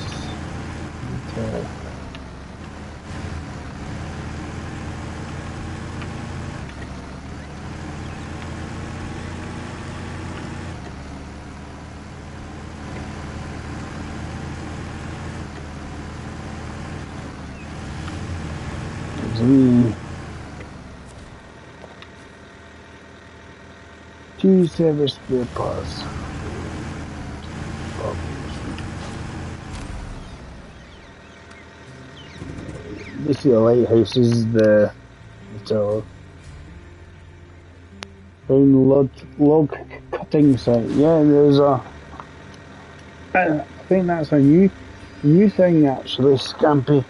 Two service spare parts. This is the lighthouse, is the tower. Found log cutting site. Yeah, there's I think that's a new thing actually, Scampy.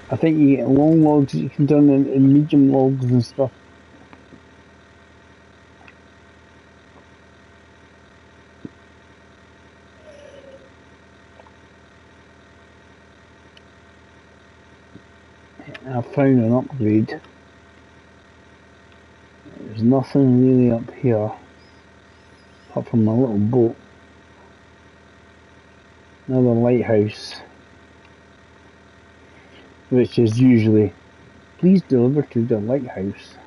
I think you get long logs that you can turn into medium logs and stuff. I found an upgrade. There's nothing really up here, apart from a little boat. Another lighthouse, which is usually, please deliver to the lighthouse.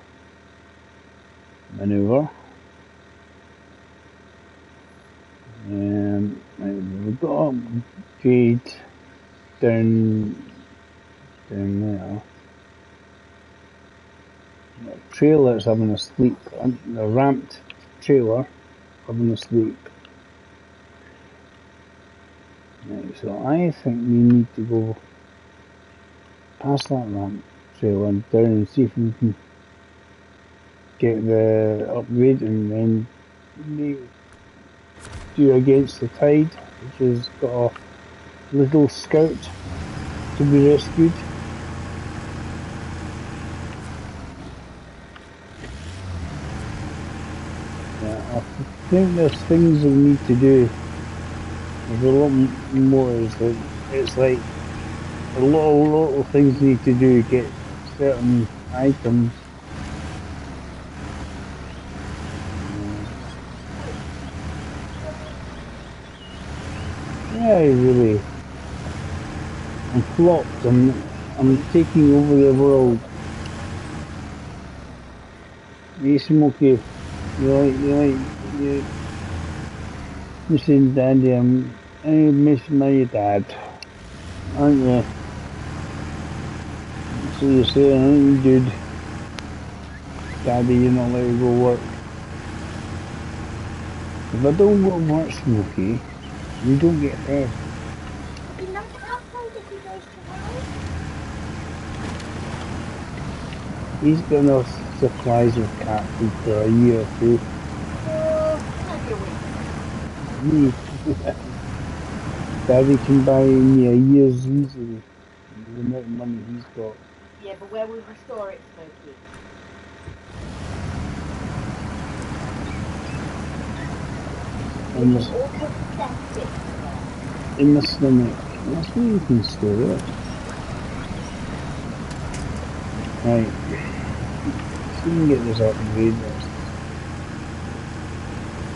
Maneuver. We've got an upgrade down there. A trailer's having a sleep, a ramped trailer having a sleep. Right, so I think we need to go past that ramp trailer and down and see if we can get the upgrade and then maybe do Against the Tide, which has got a little scout to be rescued. I think there's things that we need to do. There's a lot more. It's like a lot of things we need to do to get certain items. Yeah, really. I'm flopped. I'm taking over the world. Hey, Smokey. You're missing Daddy. I miss my dad, aren't you? So you're saying, aren't you, dude? Daddy, you're not letting me go work. If I don't go to work, Smokey, you don't get fed. He's got enough supplies of cat food for a year or two. Daddy can buy me a year's easily. The amount of money he's got. Yeah, but where would we store it, Smokey? In the stomach. That's where you can store it. Right. So we can get this upgrade.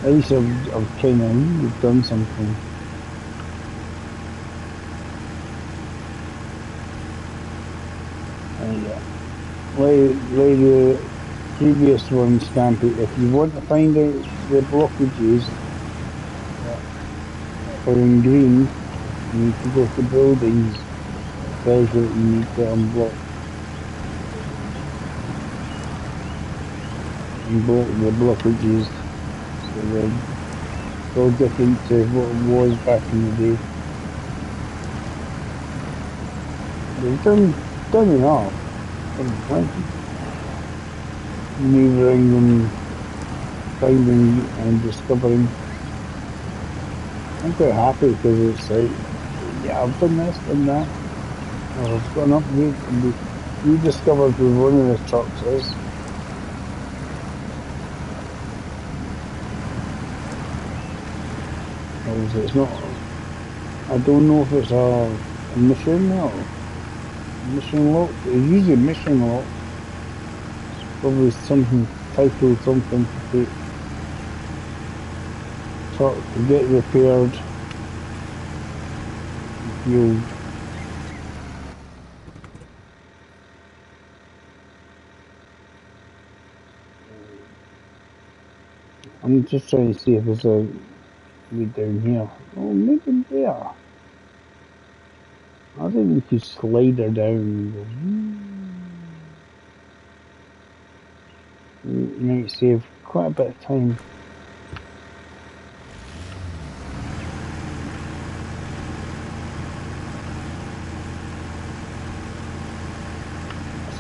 At least I've kind of done something. Yeah. Like the previous one, Stampy, if you want to find out the blockages that are in green, you need to go to buildings. It tells you that you need to unblock the blockages. So they're all different to what it was back in the day. They've done enough. Done plenty. Maneuvering and finding and discovering. I'm quite happy because it's like, yeah, I've done this, done that. Or I've got an upgrade and we discovered where one of the trucks is. It's not, I don't know if it's a mission or mission lock. It's usually mission lock. Probably something titled something to take truck to get repaired. Fueled. I'm just trying to see if there's a way down here. Oh, maybe there. I think we could slide her down and go. It might save quite a bit of time.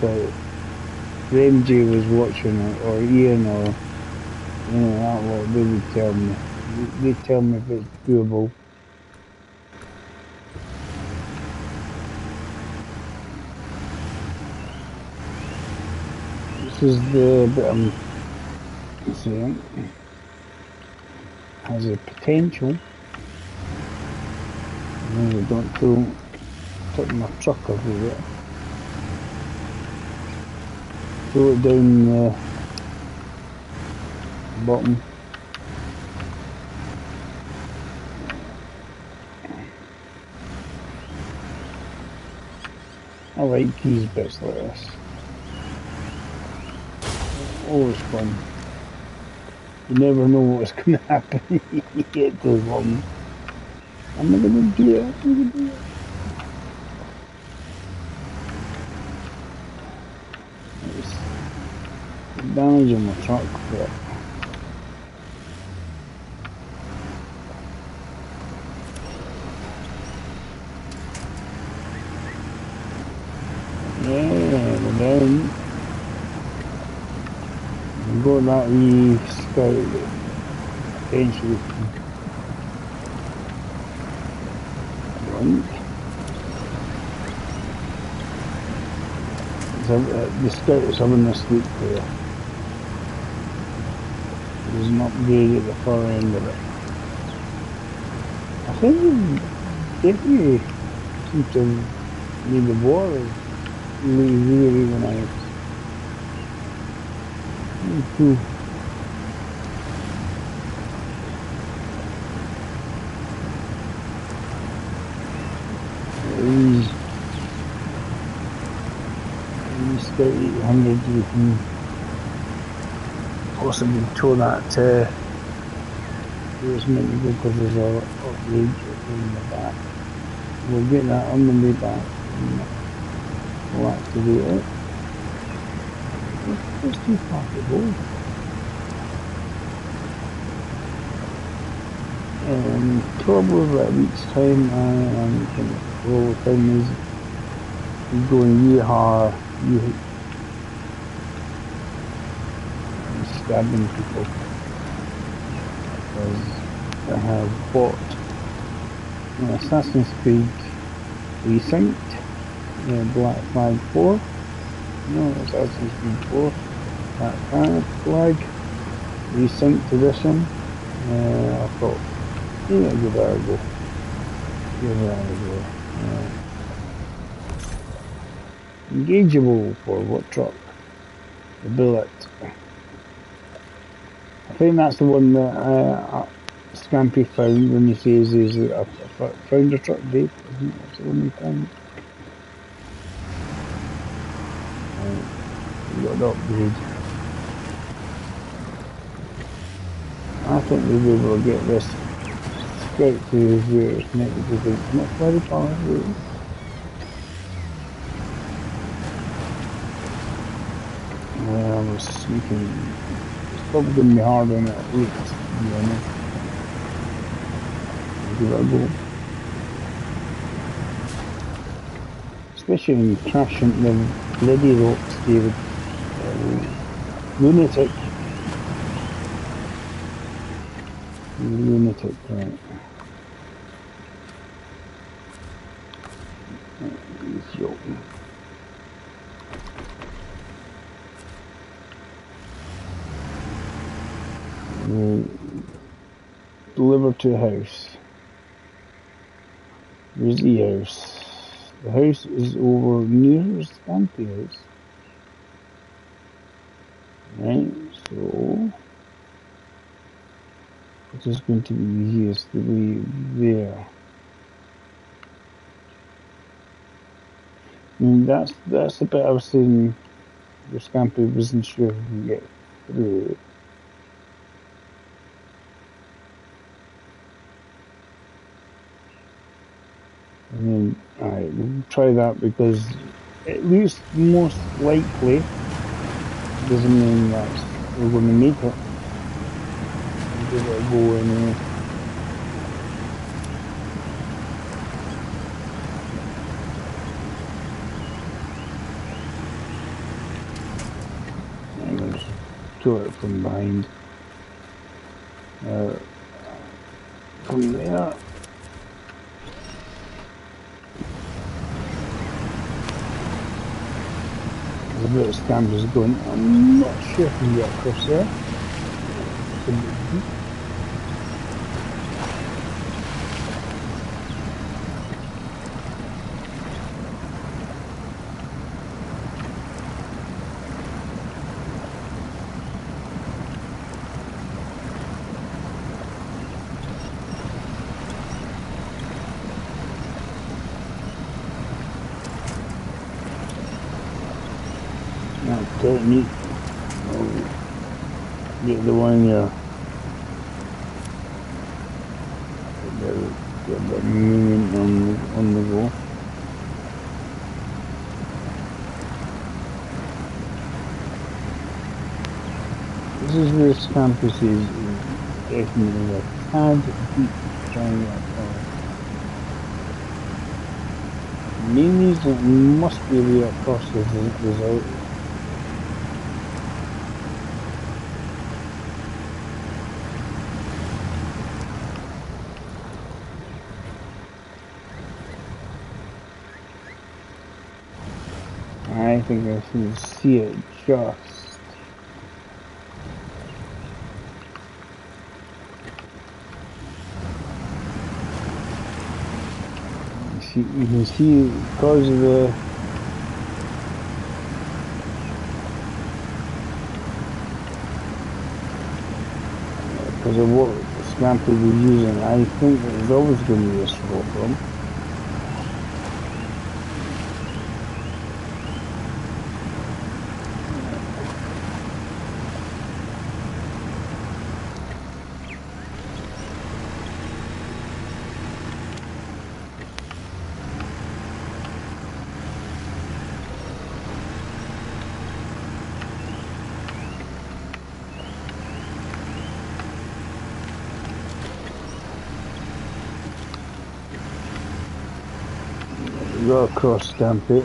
So, if MJ was watching or Ian or that lot, they would tell me. They'd tell me if it's doable. This is the bit I'm saying. Has a potential. I don't throw my truck everywhere. Throw it down the bottom. I like these bits like this. Always fun. You never know what's going to happen when you get to the bottom. I'm not going to do it. I'm going to do it. It's damaging my truck, but yeah, we're down. We've got that wee scout that potentially can the scout is having a sleep there. There's an upgrade at the far end of it. I think definitely seem to need the water really nice. Cool. These Scout 800 you can possibly tow that to where it's meant to go because there's a upgrade in the back. We'll get that on the way back and we'll activate it. It's too far to go. Probably about a week's time and the whole thing is going yeehaw, stabbing people because I have bought an Assassin's Creed Resynced, Black Flag 4, no, Assassin's Creed 4, Black Flag, Resynced edition. I thought, yeah, give that a go. Engageable for what truck? The Bullet. I think that's the one that Scampy found when he says he's found a truck, Dave. Isn't it? That's the one he found. We got the upgrade. I think we'll be able to get this straight to where it's meant because it's not very far away. I was thinking it's probably going to be hard on it at least, to be honest. I'll give it a go. Especially when you crash into the bloody rocks, David. Lunatic. Lunatic, right. He's joking. Deliver to a house. Where's the house? The house is over near Scampy House. Right, so what is going to be here is the way there. I mean, that's the bit I was saying where Scampy wasn't sure if he can get through. And then, alright, we'll try that because at least most likely doesn't mean that we're going to make it. We'll give it a go anyway. I'm going to do it from behind. From there. There's a bit of Scampers going. I'm not sure if we can get across there. It's a bit deep. That's quite neat. I'll get the one here. Get a bit movement on the go. This is where Scampus is definitely a tad deep trying to across. Main reason it must be way across is out. I think I can see it just. You can see because of the because of what Scampy was using. I think there's always going to be a slope from. Go across Scampy.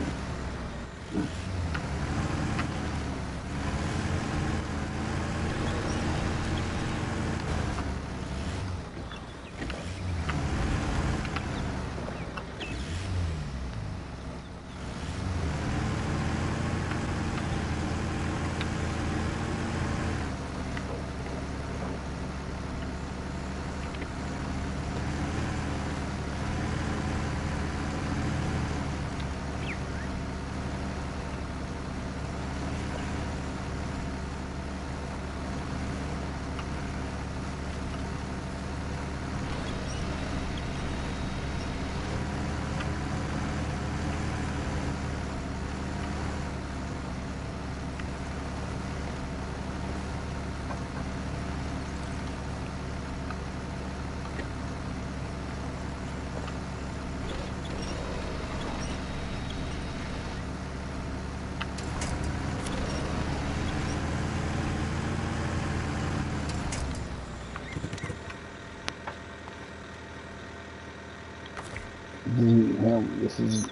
Doesn't help. This is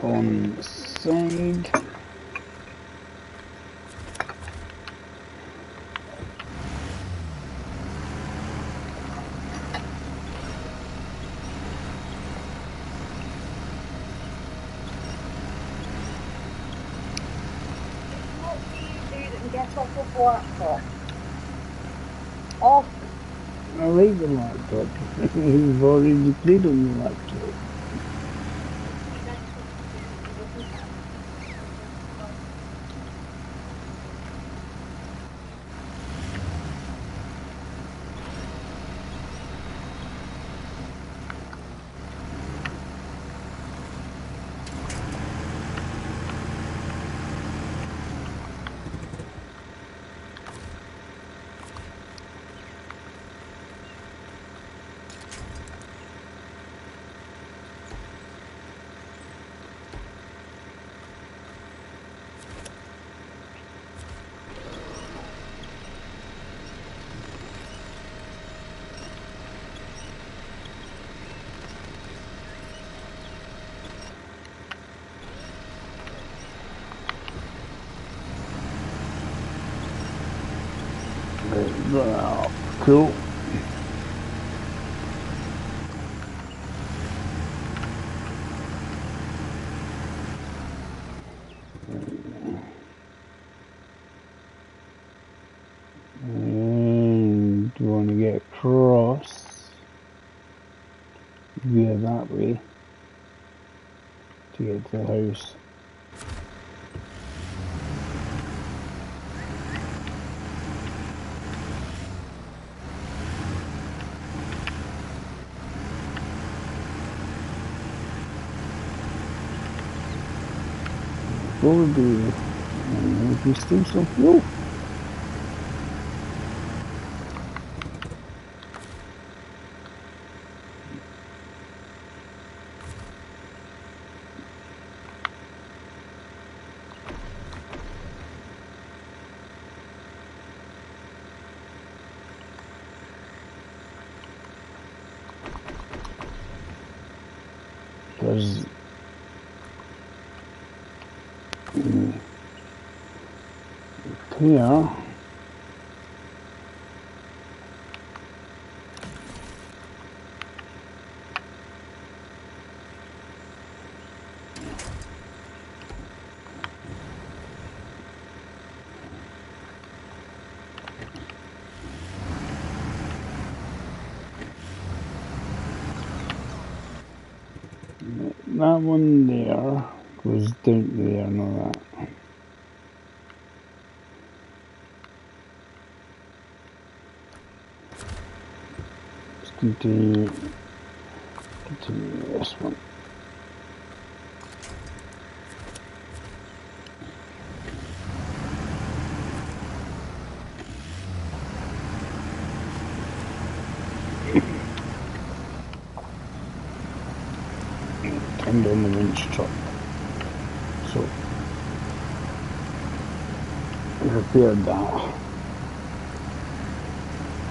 on the side. What do you do that can get off of laptop? Off. I like the laptop. We've already played on the laptop. Well, cool. And we want to get across via that way to get to the house. Probably we still some fuel. Because here that one there goes down to there and all that. Let's continue this one. Turned on the winch truck. So I repaired that.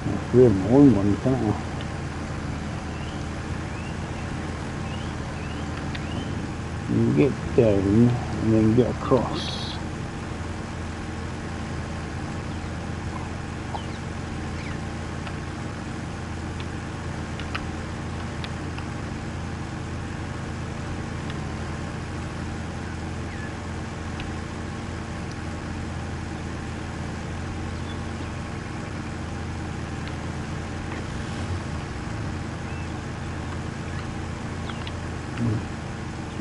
I repair my own one, can't I? You get down and then get across.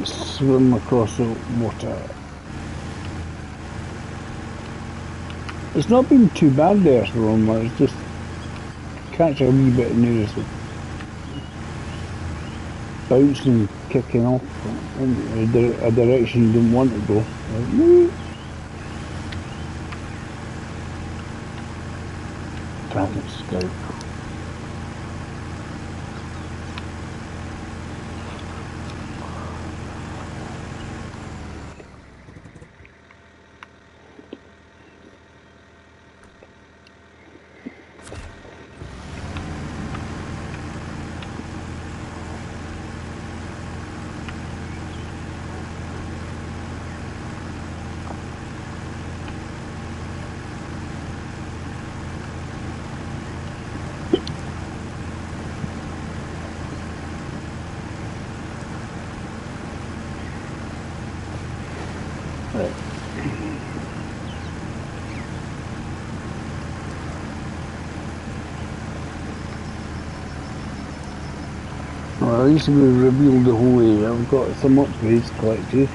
Swim across the water. It's not been too bad there, Roma. It's just catch a wee bit of news of bouncing, kicking off in a direction you didn't want to go. Traffic scout. Well, at least we've revealed the whole area. I've got some upgrades collected.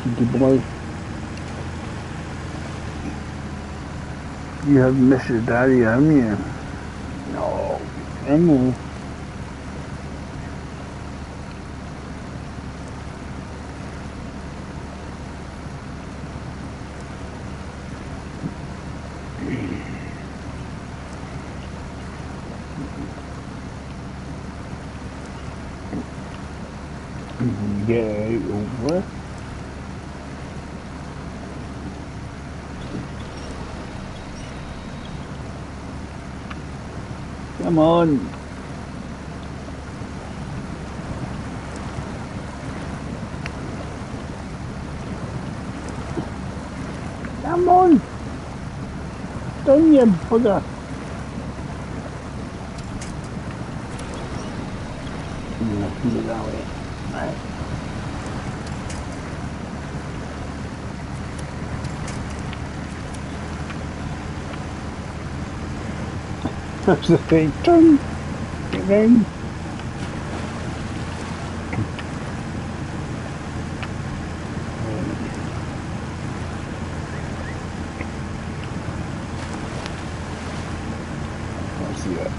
Cheeky boy. You have missed your daddy, haven't you? No. I know. Get out over. Come on. Come on. Down you bugger. Put it that way. Right. That's the thing. Turn. Get round. Let's see that.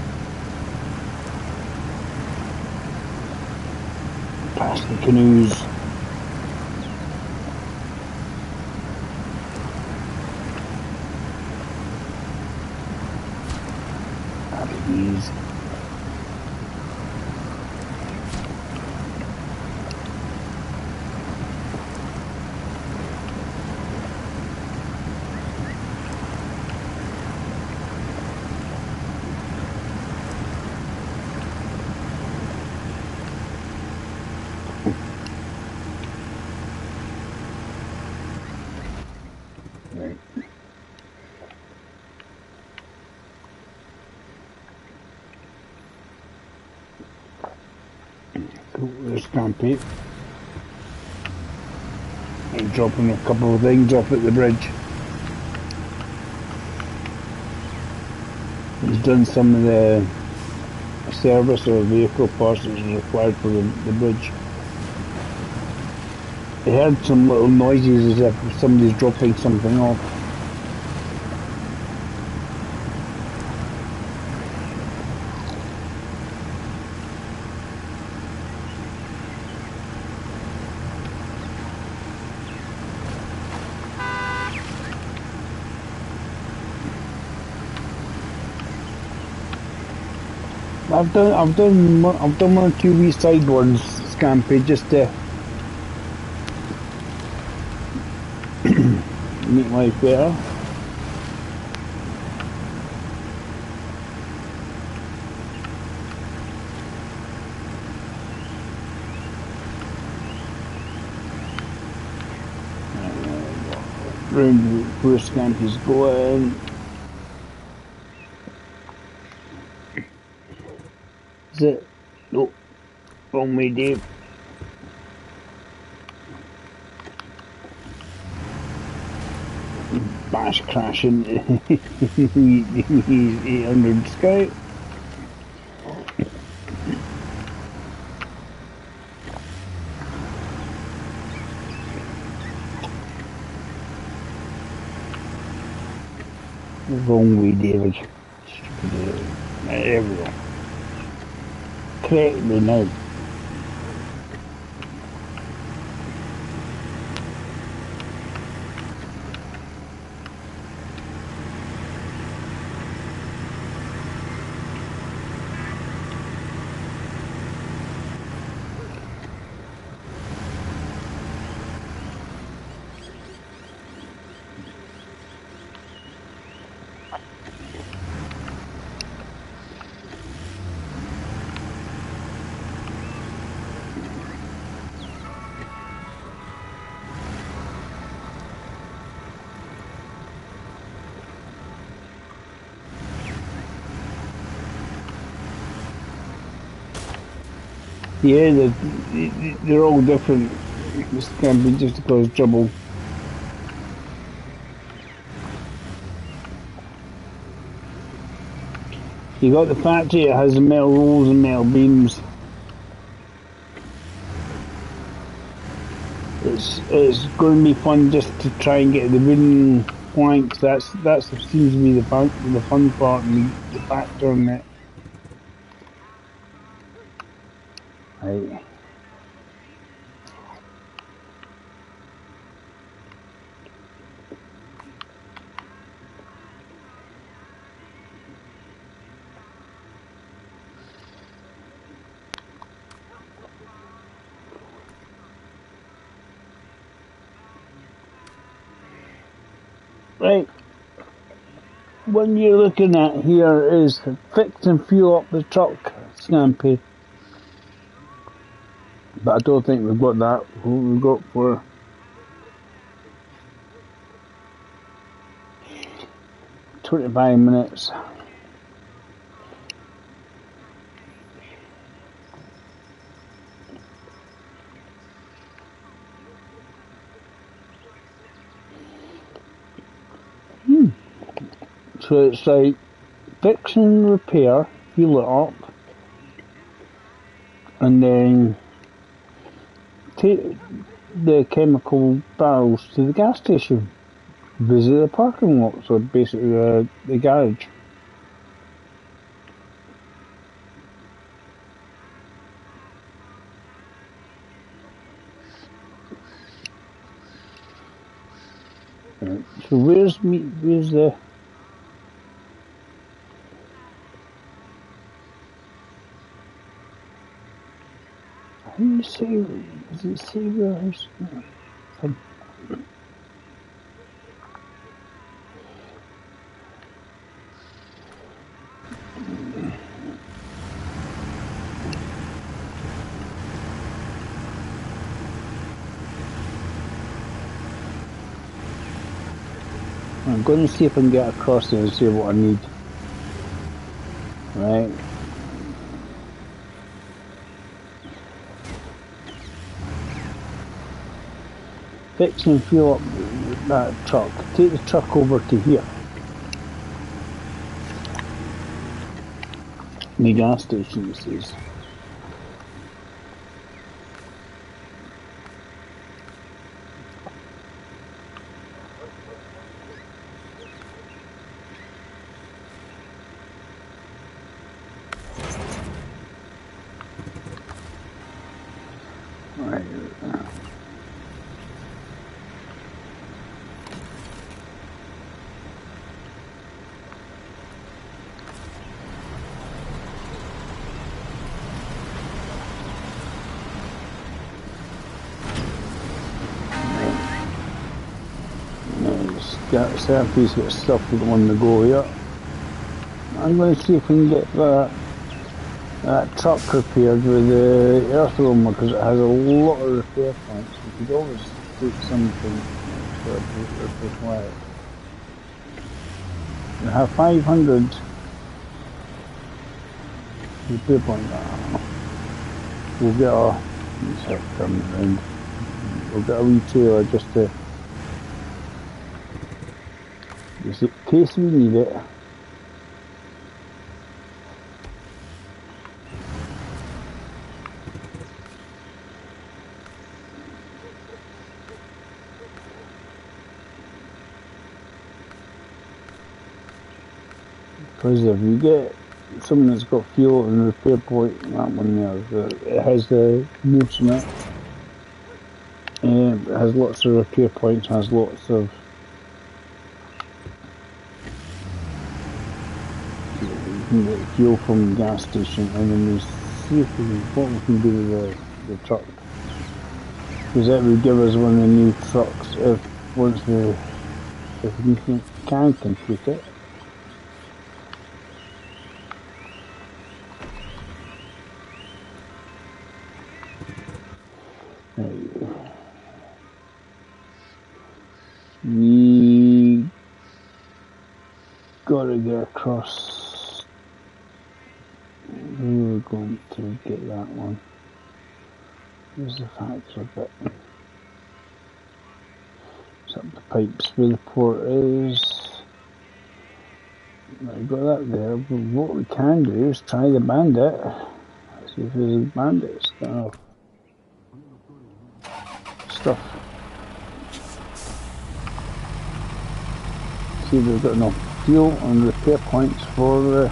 Past the canoes. These. Right. There's Stampede. And dropping a couple of things off at the bridge. He's done some of the service or vehicle parts that was required for the bridge. I heard some little noises as if somebody's dropping something off. I've done one or two wee side ones, Scampy, just to make life better. Round where Scampy's going. Is it? Nope. Wrong way, Dave. Bash crashing. He's 800 Scout. Wrong way, David. Stupid. There we go. Correct me now. Yeah, they're all different. This can be just to cause trouble. You got the factory, it has the metal rolls and metal beams. It's going to be fun just to try and get the wooden planks. That seems to be the fun part and the factor on it. Right. Right. What you're looking at here is fix and fuel up the truck, Scampy. But I don't think we've got that. We've got for 25 minutes. So it's like fix and repair, fuel it up, and then take the chemical barrels to the gas station. Visit the parking lot, so basically the garage. Right. So where's the... How do you say... Does it say where his... I'm going to see if I can get across there and see what I need. Right. Fix and fuel up that truck. Take the truck over to here. The gas station, it says. Right. Stampy's got stuff on the go here. I'm going to see if we can get that truck repaired with the earth roamer because it has a lot of repair points. We could always take something required. We have 500 repair points. We'll get a retailer just in case we need it. Because if you get something that's got fuel and repair point, that one there, it has the moves in it. It has lots of repair points, has lots of... You can get fuel from the gas station, and then we see if what we can do with the truck. Because that would give us one of the new trucks if we can complete it. We gotta get across. We were going to get that one. Where's the factory bit? It's up the pipes where the port is. I've got that there. But what we can do is try the bandit. See if there's bandits got stuff. See if we've got enough fuel and repair points for the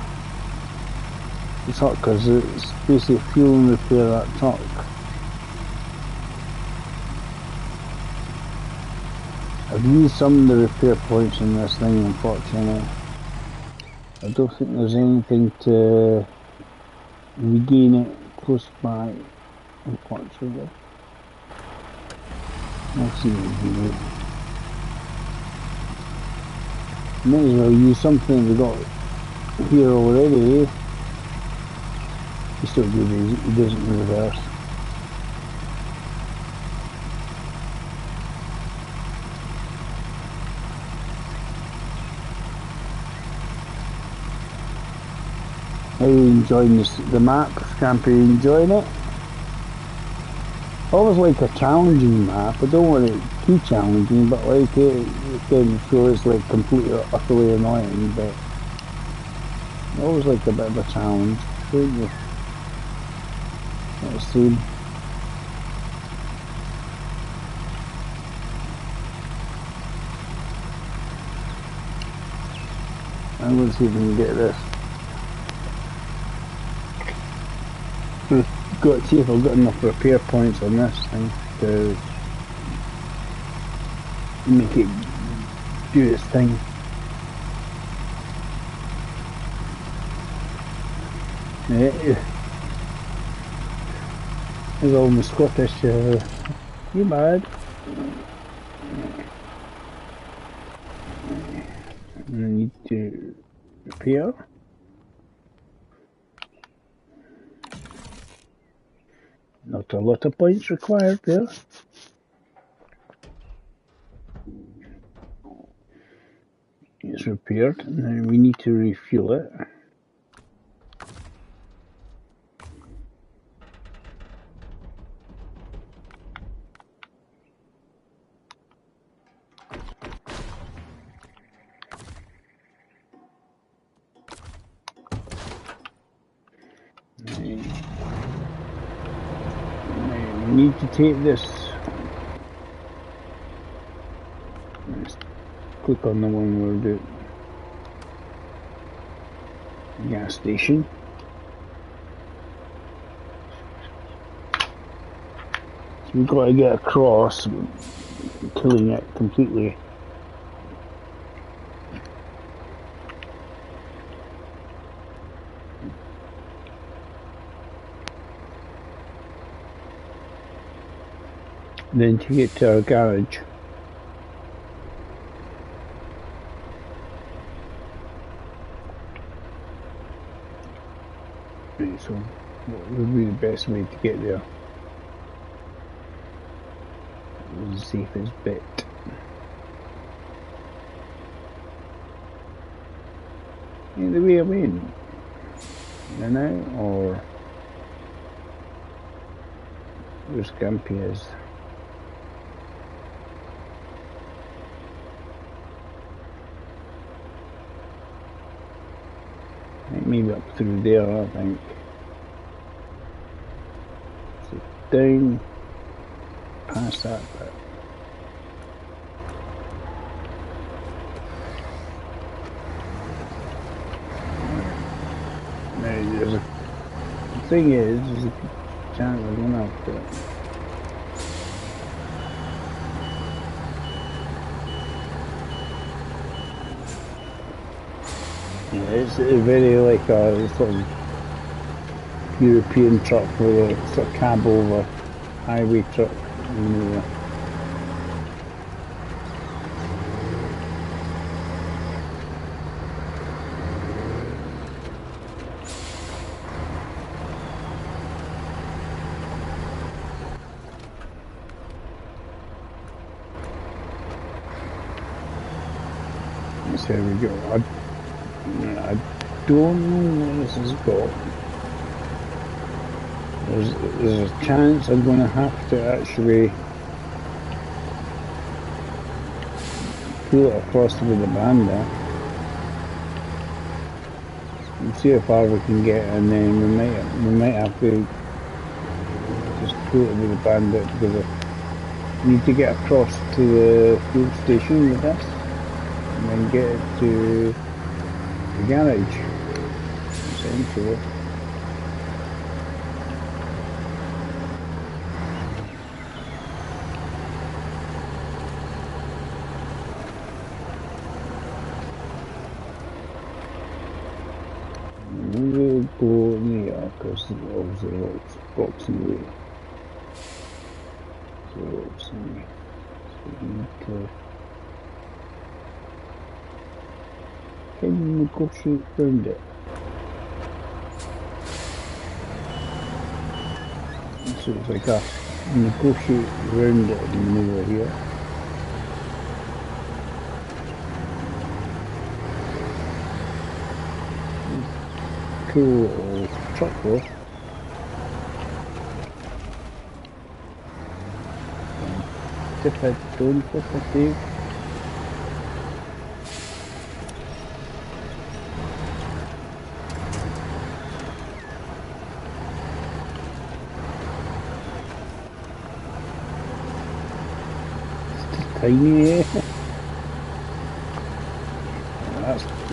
truck, because it's basically fuel and repair that truck. I've used some of the repair points in this thing, unfortunately. I don't think there's anything to regain it close by, unfortunately. We'll see what we can do. Might as well use something we got here already, eh? He still good, he doesn't reverse. How are you enjoying the map? Scamper, you enjoying it? I always like a challenging map. I don't want it too challenging, but like it can feel it's like completely utterly annoying, but I always like a bit of a challenge, don't you? Let's see. I'm going to see if we can get this. Got to see if I've got enough repair points on this thing to make it do its thing. Yeah. It's almost Scottish. You bad. I need to repair. Not a lot of points required there. It's repaired. Now we need to refuel it. We need to take this. Let's click on the one we're doing. Gas station. So we've got to get across, killing it completely. Then to get to our garage. Right, so what would be the best way to get there? The safest bit. Either way I win. Now or where Scampy is. Maybe up through there, I think. So down past that bit. Now there's the thing is, there's a chance I'm going to have to. Yeah, it's very like a sort of European truck with a sort of cab over highway truck. So there we go. I don't know what this has got. There's a chance I'm going to have to actually pull it across with the band there. see how far we can get, and then we might have to just go with the bandit because I need to get across to the fuel station with this, and then get it to the garage, essentially. We'll go in the air because obviously the box in the way. So we need to can you negotiate around it. So it's like a negotiate around it in the middle here. Cool little truck though. Tip it, don't flip it, Dave. It's just tiny, eh?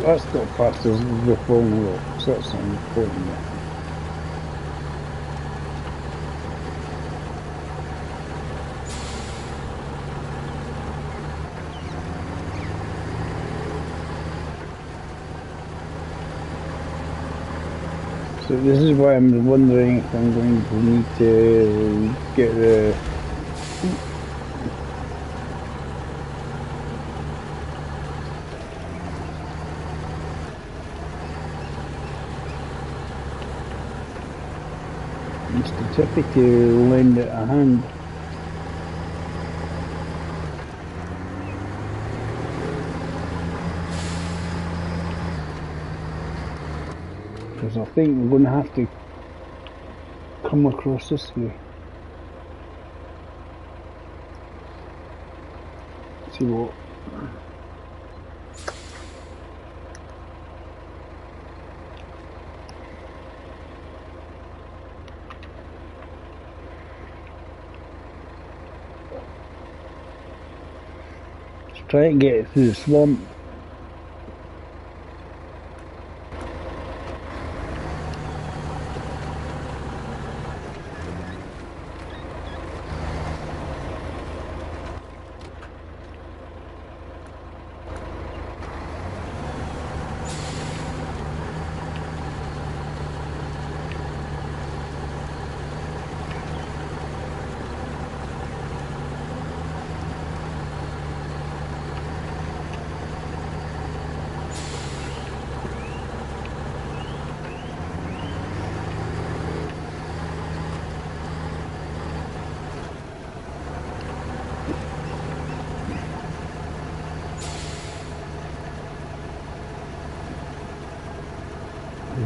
That's not fast as the phone will, so that's not important. So this is why I'm wondering if I'm going to need to get the Mr. Tippy to lend it a hand. Because I think we're going to have to come across this way. See what? Let's try and get it through the swamp.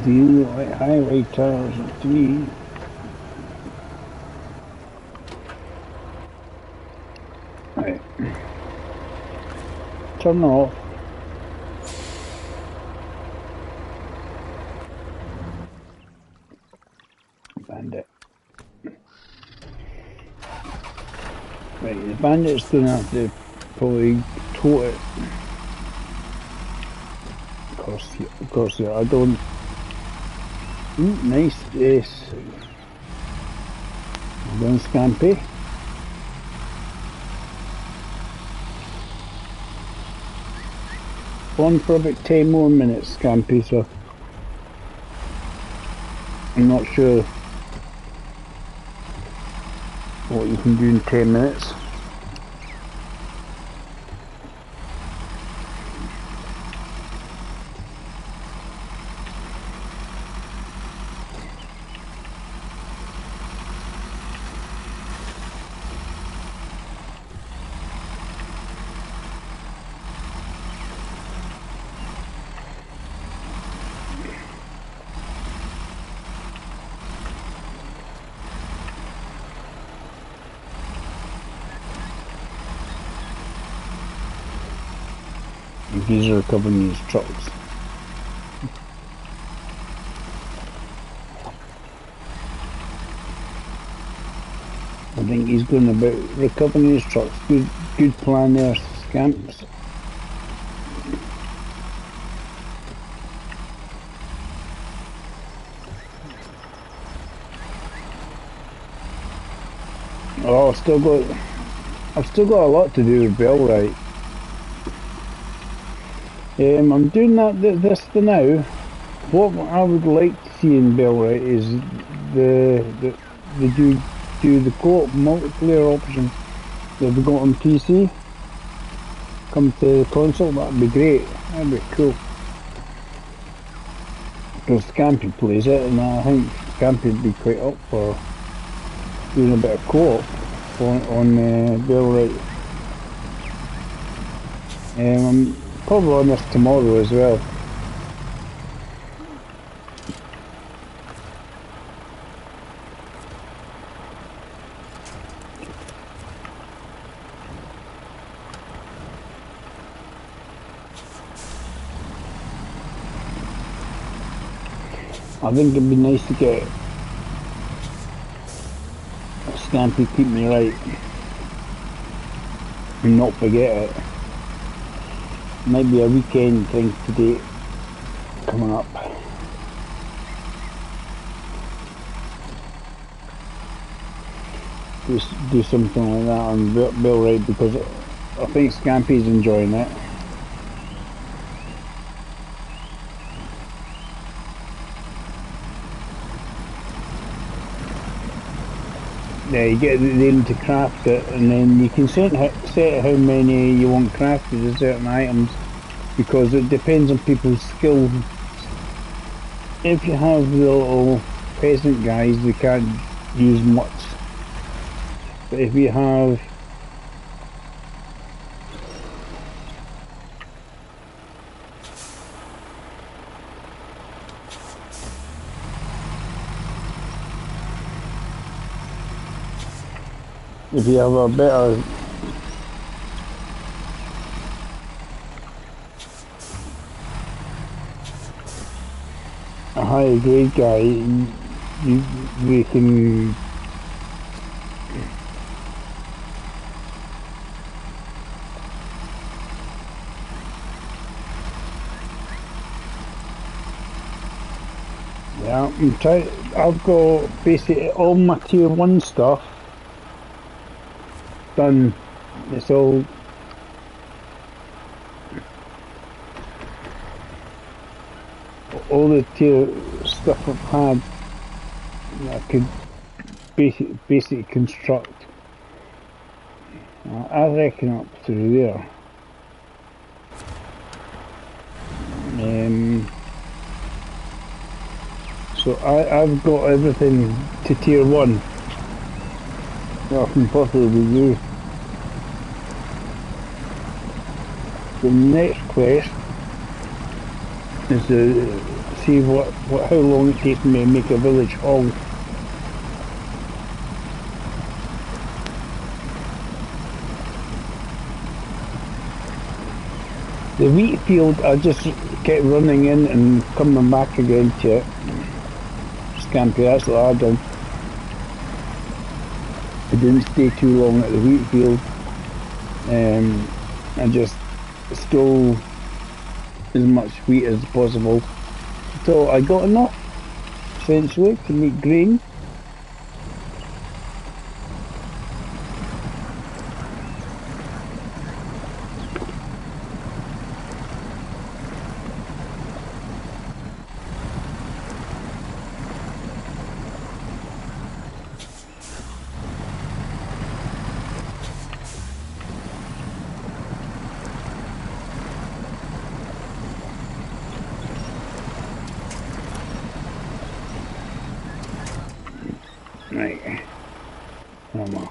Do you like highway tires to me? Right. Turn off. Bandit. Right, the bandit's gonna have to probably tow it. Of course, yeah, I don't. Ooh, nice, yes. I'm going Scampy. On for about 10 more minutes, Scampy, so I'm not sure what you can do in 10 minutes. These are recovering these trucks. think he's going about recovering his trucks. Good plan there, Scamps. Oh, I've still got a lot to do with Bellwright. I'm doing this for now. What I would like to see in Bellwright is the do the co-op multiplayer options that we got on PC come to the console. That'd be great. That'd be cool. Because Scampy plays it, and I think Scampy'd be quite up for doing a bit of co-op on Bellwright. I'm probably on this tomorrow as well. I think it'd be nice to get Scampy keep me right and not forget it. Might be a weekend thing today coming up. Do something like that on Bellwright because I think Scampy's enjoying it. Yeah, you get them to craft it, and then you can set how many you want crafted of certain items, because it depends on people's skill. If you have the little peasant guys, they can't use much. But if you have a better a higher grade guy, we can I've got basically all my tier 1 stuff done. It's all the tier stuff I've had I could basically construct. I reckon up through there. So I've got everything to tier 1 that I can possibly do. The next quest is to see how long it takes me to make a village hall. The wheat field, I just kept running in and coming back again to it. Scampy, that's what I done. I didn't stay too long at the wheat field. I just stole as much wheat as possible. So I got enough, essentially, to make grain. Right. Come on.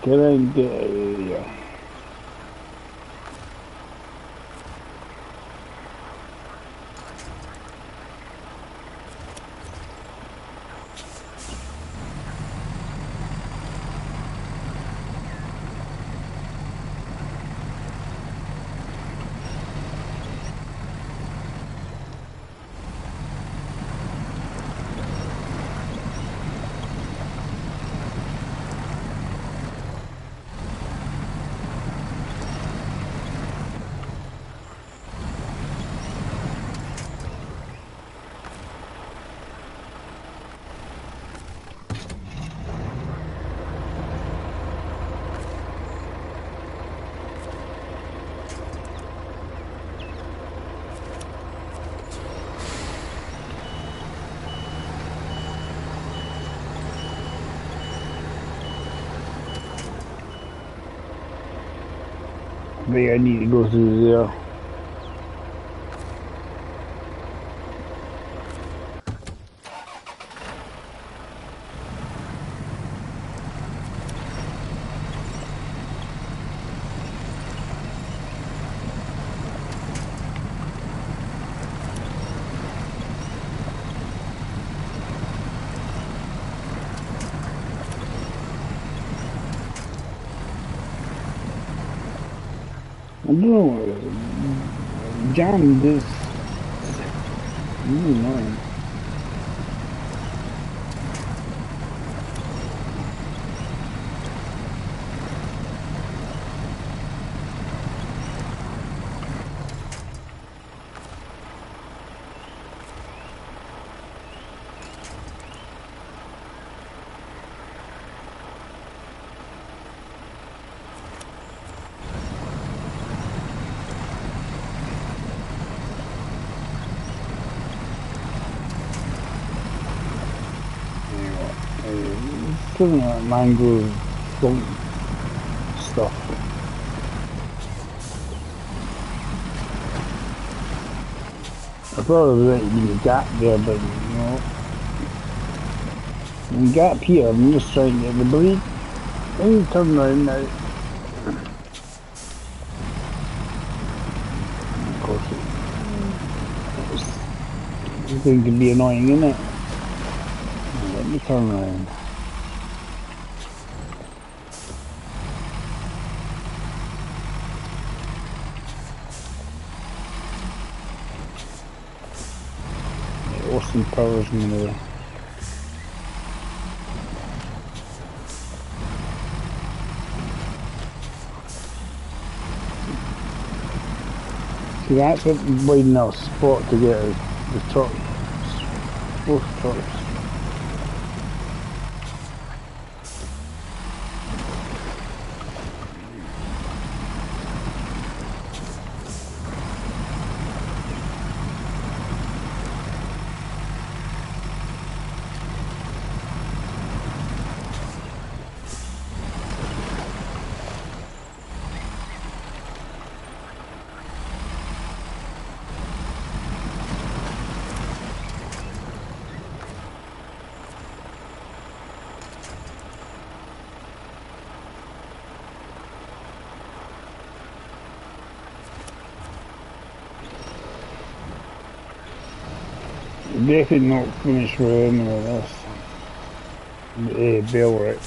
Get in, get out of here. way I need to go through there. I don't know what it is. Jammed is really annoying. Something like mangrove skunk stuff. I thought it was right to be a gap there, but no. The gap here, I'm just trying to get the blade. I need to turn around now. Of course, it's going to be annoying, isn't it? Let me turn around. Austin Powers in there. See, that's what wide enough spot to get the top, both tops. Definitely not finished with any of this. Bell right.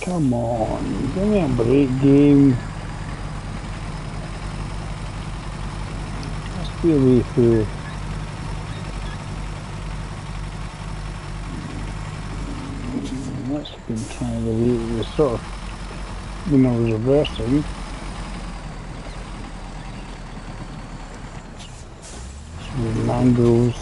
Come on, give me a break, game. Let's be a way through. That's been kind of the way it was sort of, you know, reversing. Some mangroves.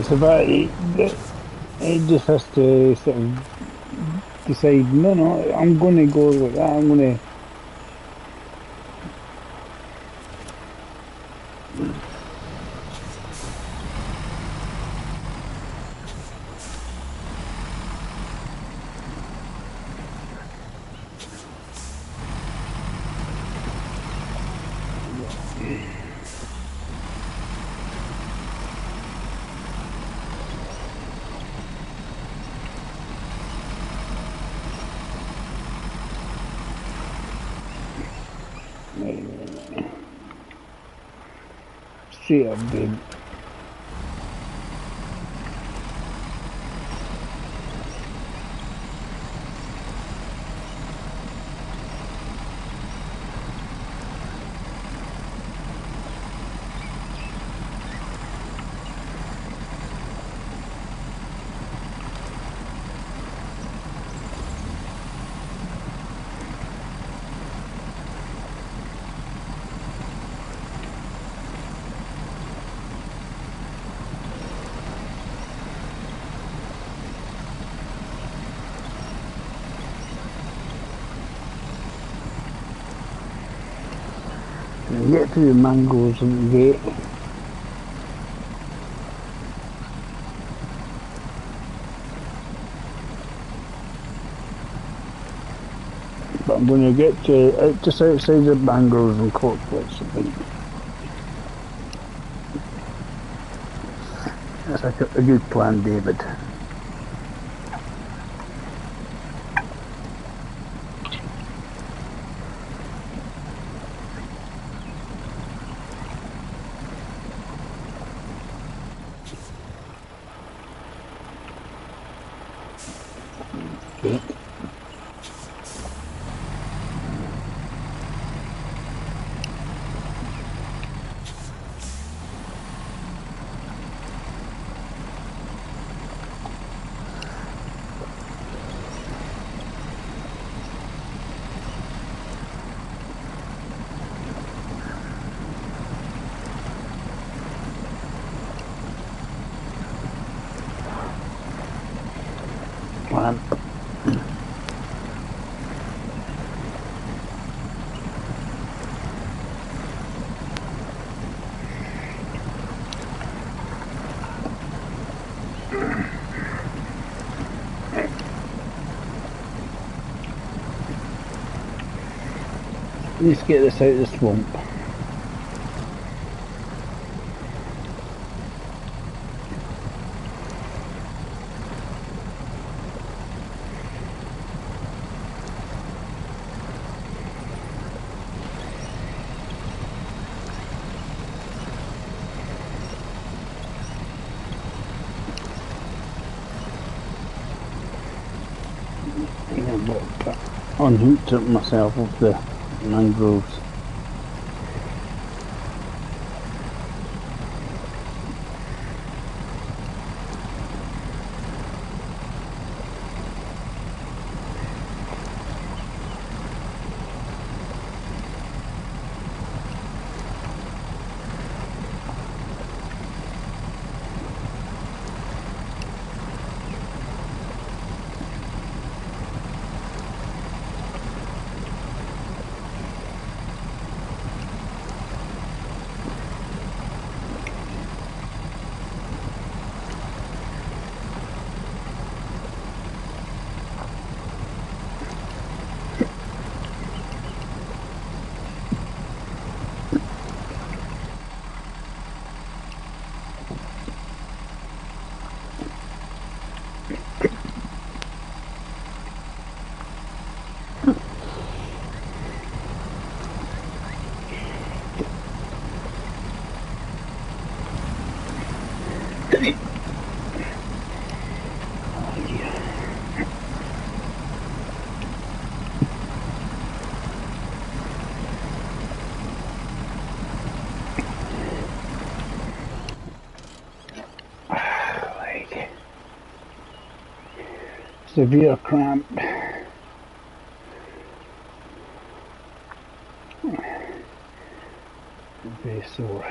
it's about it just has to sort of decide, no, I'm going to go like that. I'm going to. Straight up, babe. Get through the mangoes and the gate. But I'm going to get to just outside the mangroves and cornflakes, I think. That's like a good plan, David. Okay. Plan. Let's get this out of the swamp. Unhooked myself off the mangroves. Severe cramp. Very sore.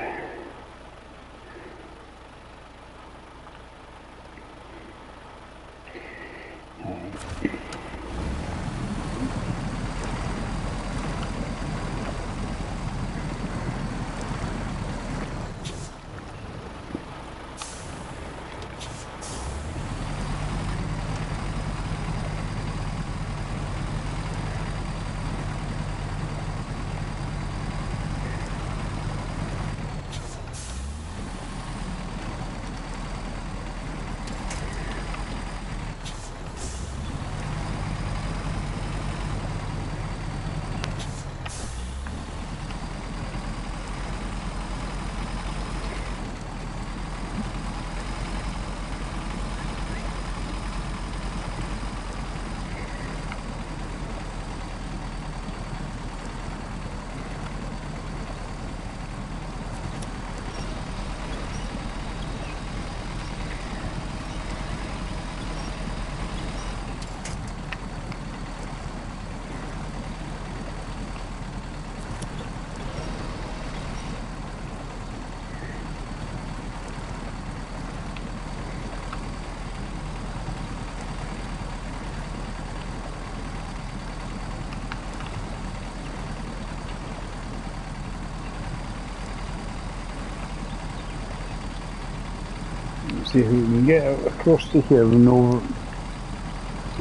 see if we can get across to here and over.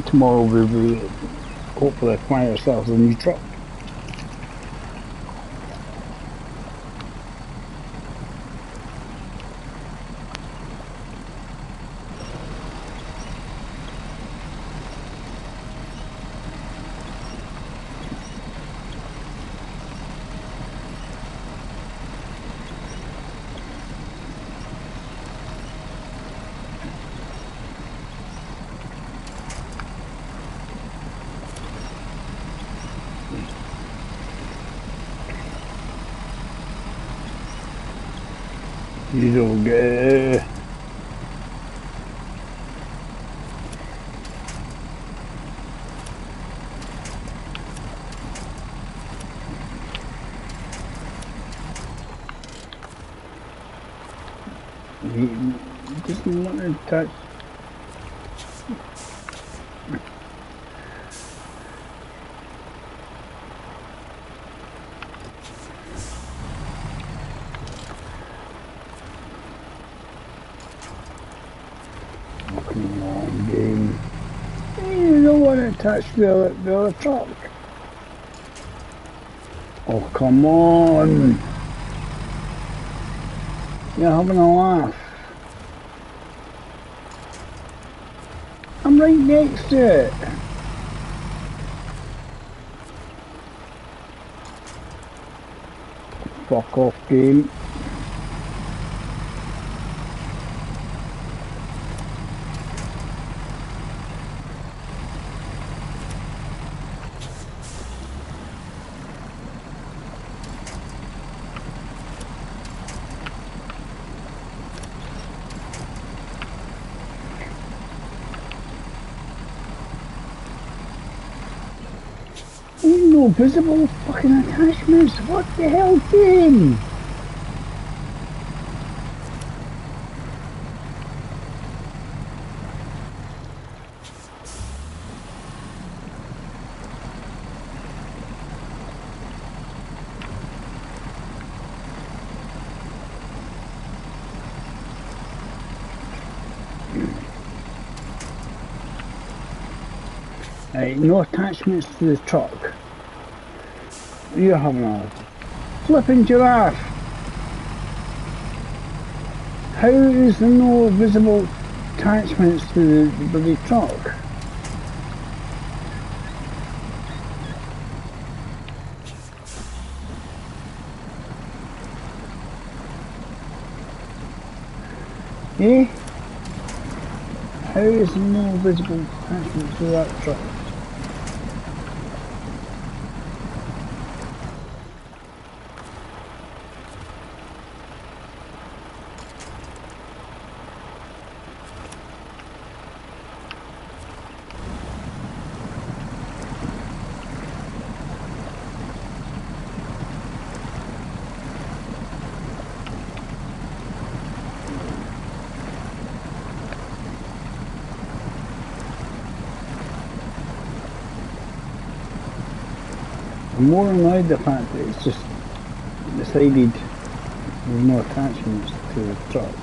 Tomorrow we'll be hopefully acquire ourselves a new truck. You don't get he doesn't want to touch. Come on, game. You don't want to touch the other truck. Oh, come on. You're having a laugh. I'm right next to it. Fuck off, game. Ain't no visible fucking attachments. What the hell, game? Right, no attachments to the truck. You're having a flipping giraffe. How is there no visible attachments to the bloody truck? Eh? How is there no visible attachments to that truck? I'm more annoyed the fact that it's just decided there's no attachments to the truck.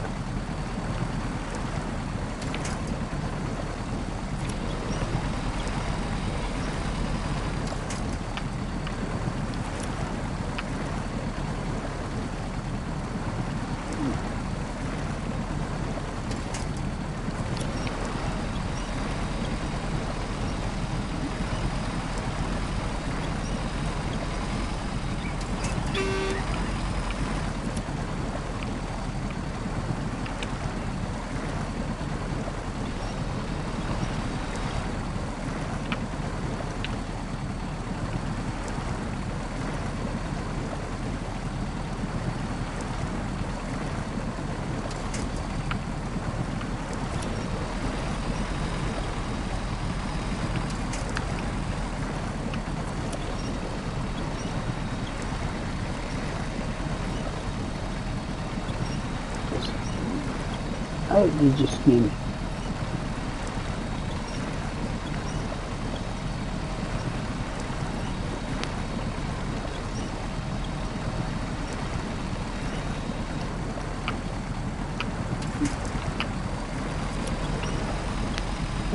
Outrageous game.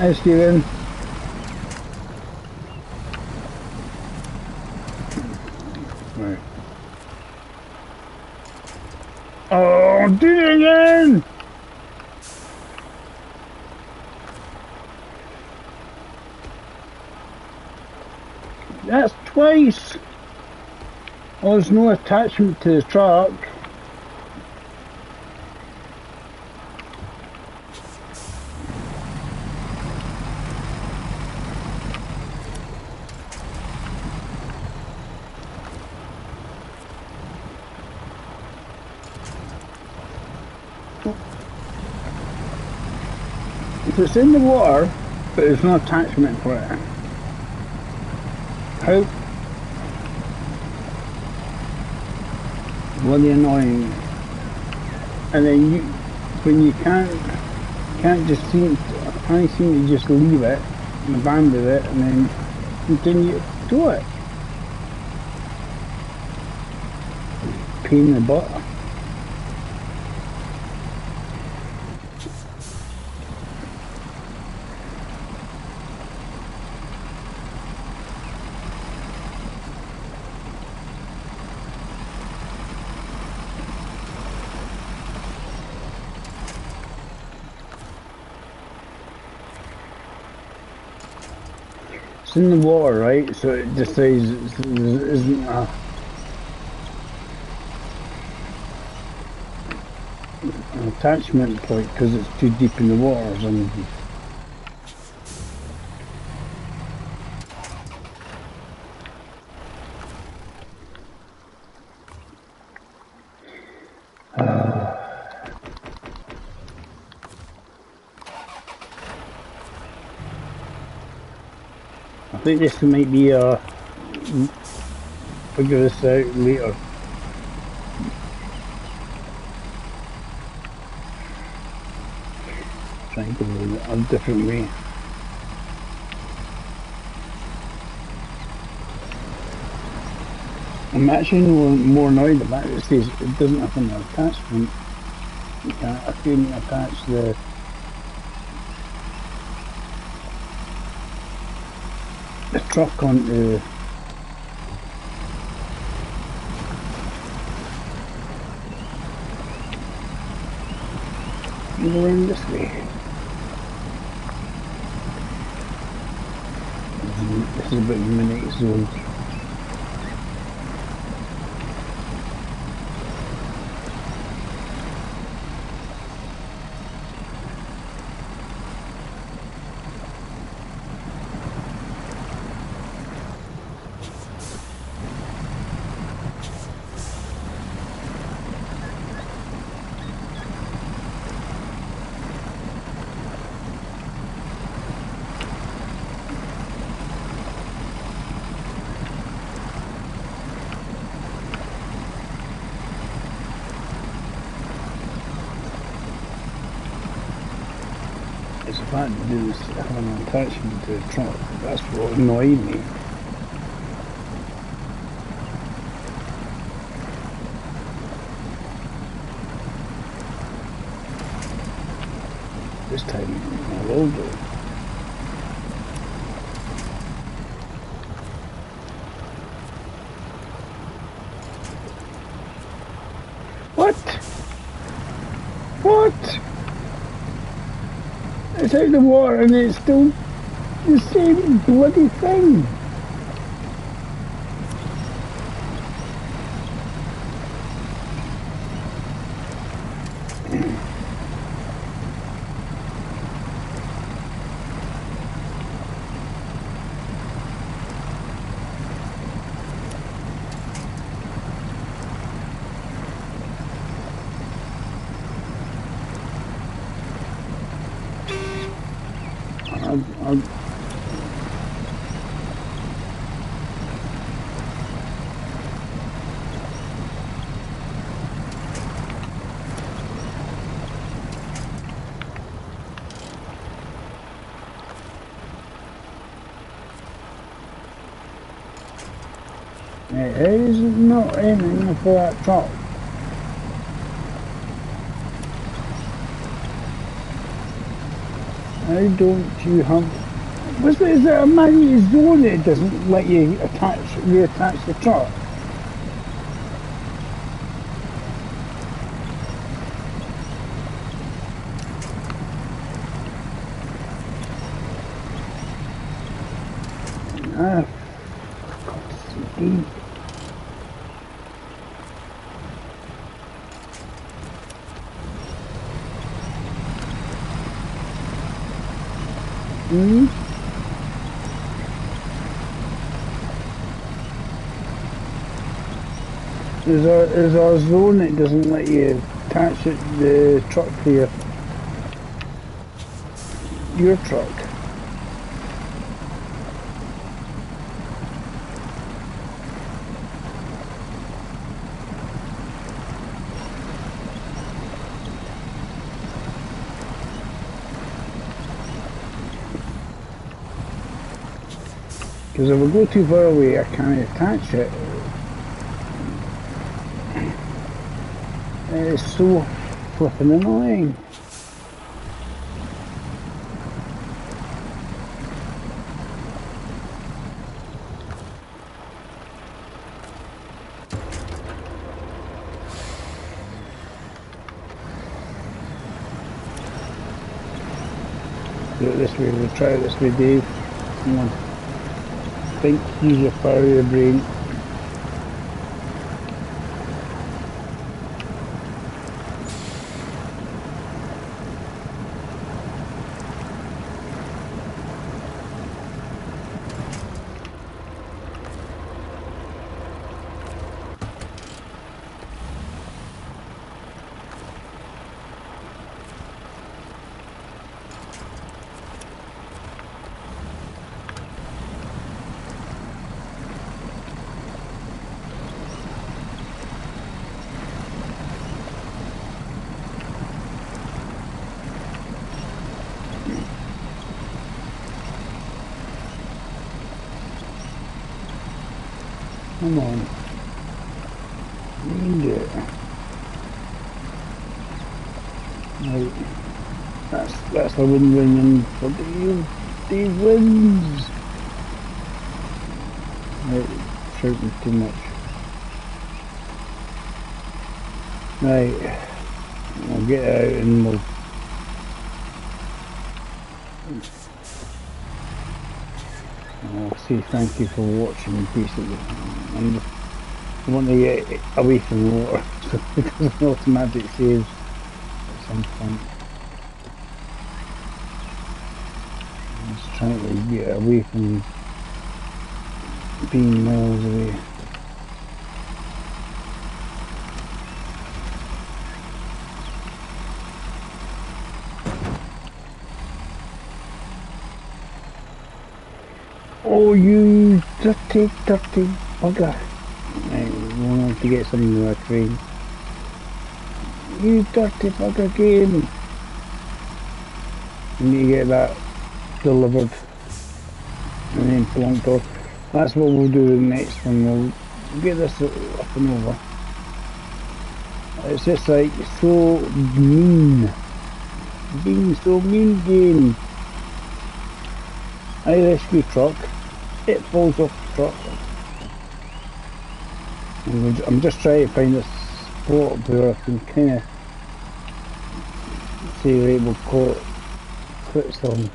Hi, Steven. Right. Oh, did it again! That's twice. Oh, there's no attachment to the truck. If it's in the water, but there's no attachment for it. How bloody annoying. And then you, when you can't just seem, I seem to just leave it and abandon it and then continue to do it. Pain in the butt. It's in the water, right? So it just says there isn't an attachment point because it's too deep in the water or something. I think this might be figure this out later. Try and go a different way. I'm actually more annoyed about it. It says it doesn't have an attachment. I couldn't attach the truck onto. Go in this way. This is a bit of a mini zone. It's the fact to do is have an attachment to the truck. That's what annoyed me. This time I will do. What? What? It's out of the water and it's still the same bloody thing. I'll it is not aiming for that truck. How don't you have... is it a manual zone that doesn't let you reattach the truck? Ah, for God's sake. Hmm? There's a zone that doesn't let you attach the truck to your truck. Because if I go too far away, I can't attach it. It's so flipping annoying. Do it this way, we'll try it this way, Dave. Come on. Think, use your power of your brain. Come on. You can do it. Right. That's a win-win and for Dave. Dave wins. Right, shouting too much. Right. We'll get out and we'll I'll say thank you for watching basically. I want to get away from the water so it doesn't automatic save at some point. I'm just trying to get away from being miles away. Oh, you dirty, dirty bugger. Right, we'll have to get something in our train. You dirty bugger game. We need to get that delivered and then plonked off. That's what we'll do in the next one. We'll get this up and over. It's just like so mean. Being so mean game. I rescue truck. It falls off the truck. And I'm just trying to find a spot where I can kind of say, right, we'll call it quits on.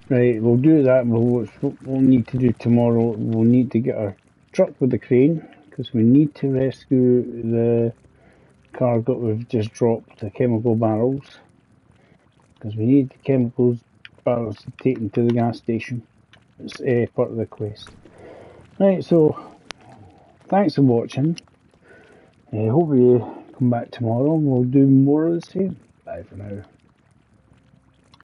Right, we'll do that. What we'll need to do tomorrow, we'll need to get our truck with the crane because we need to rescue the cargo we've just dropped, the chemical barrels, because we need the chemicals barrels taken to the gas station. It's part of the quest. Right, so thanks for watching. Hope you come back tomorrow and we'll do more of the same. Bye for now.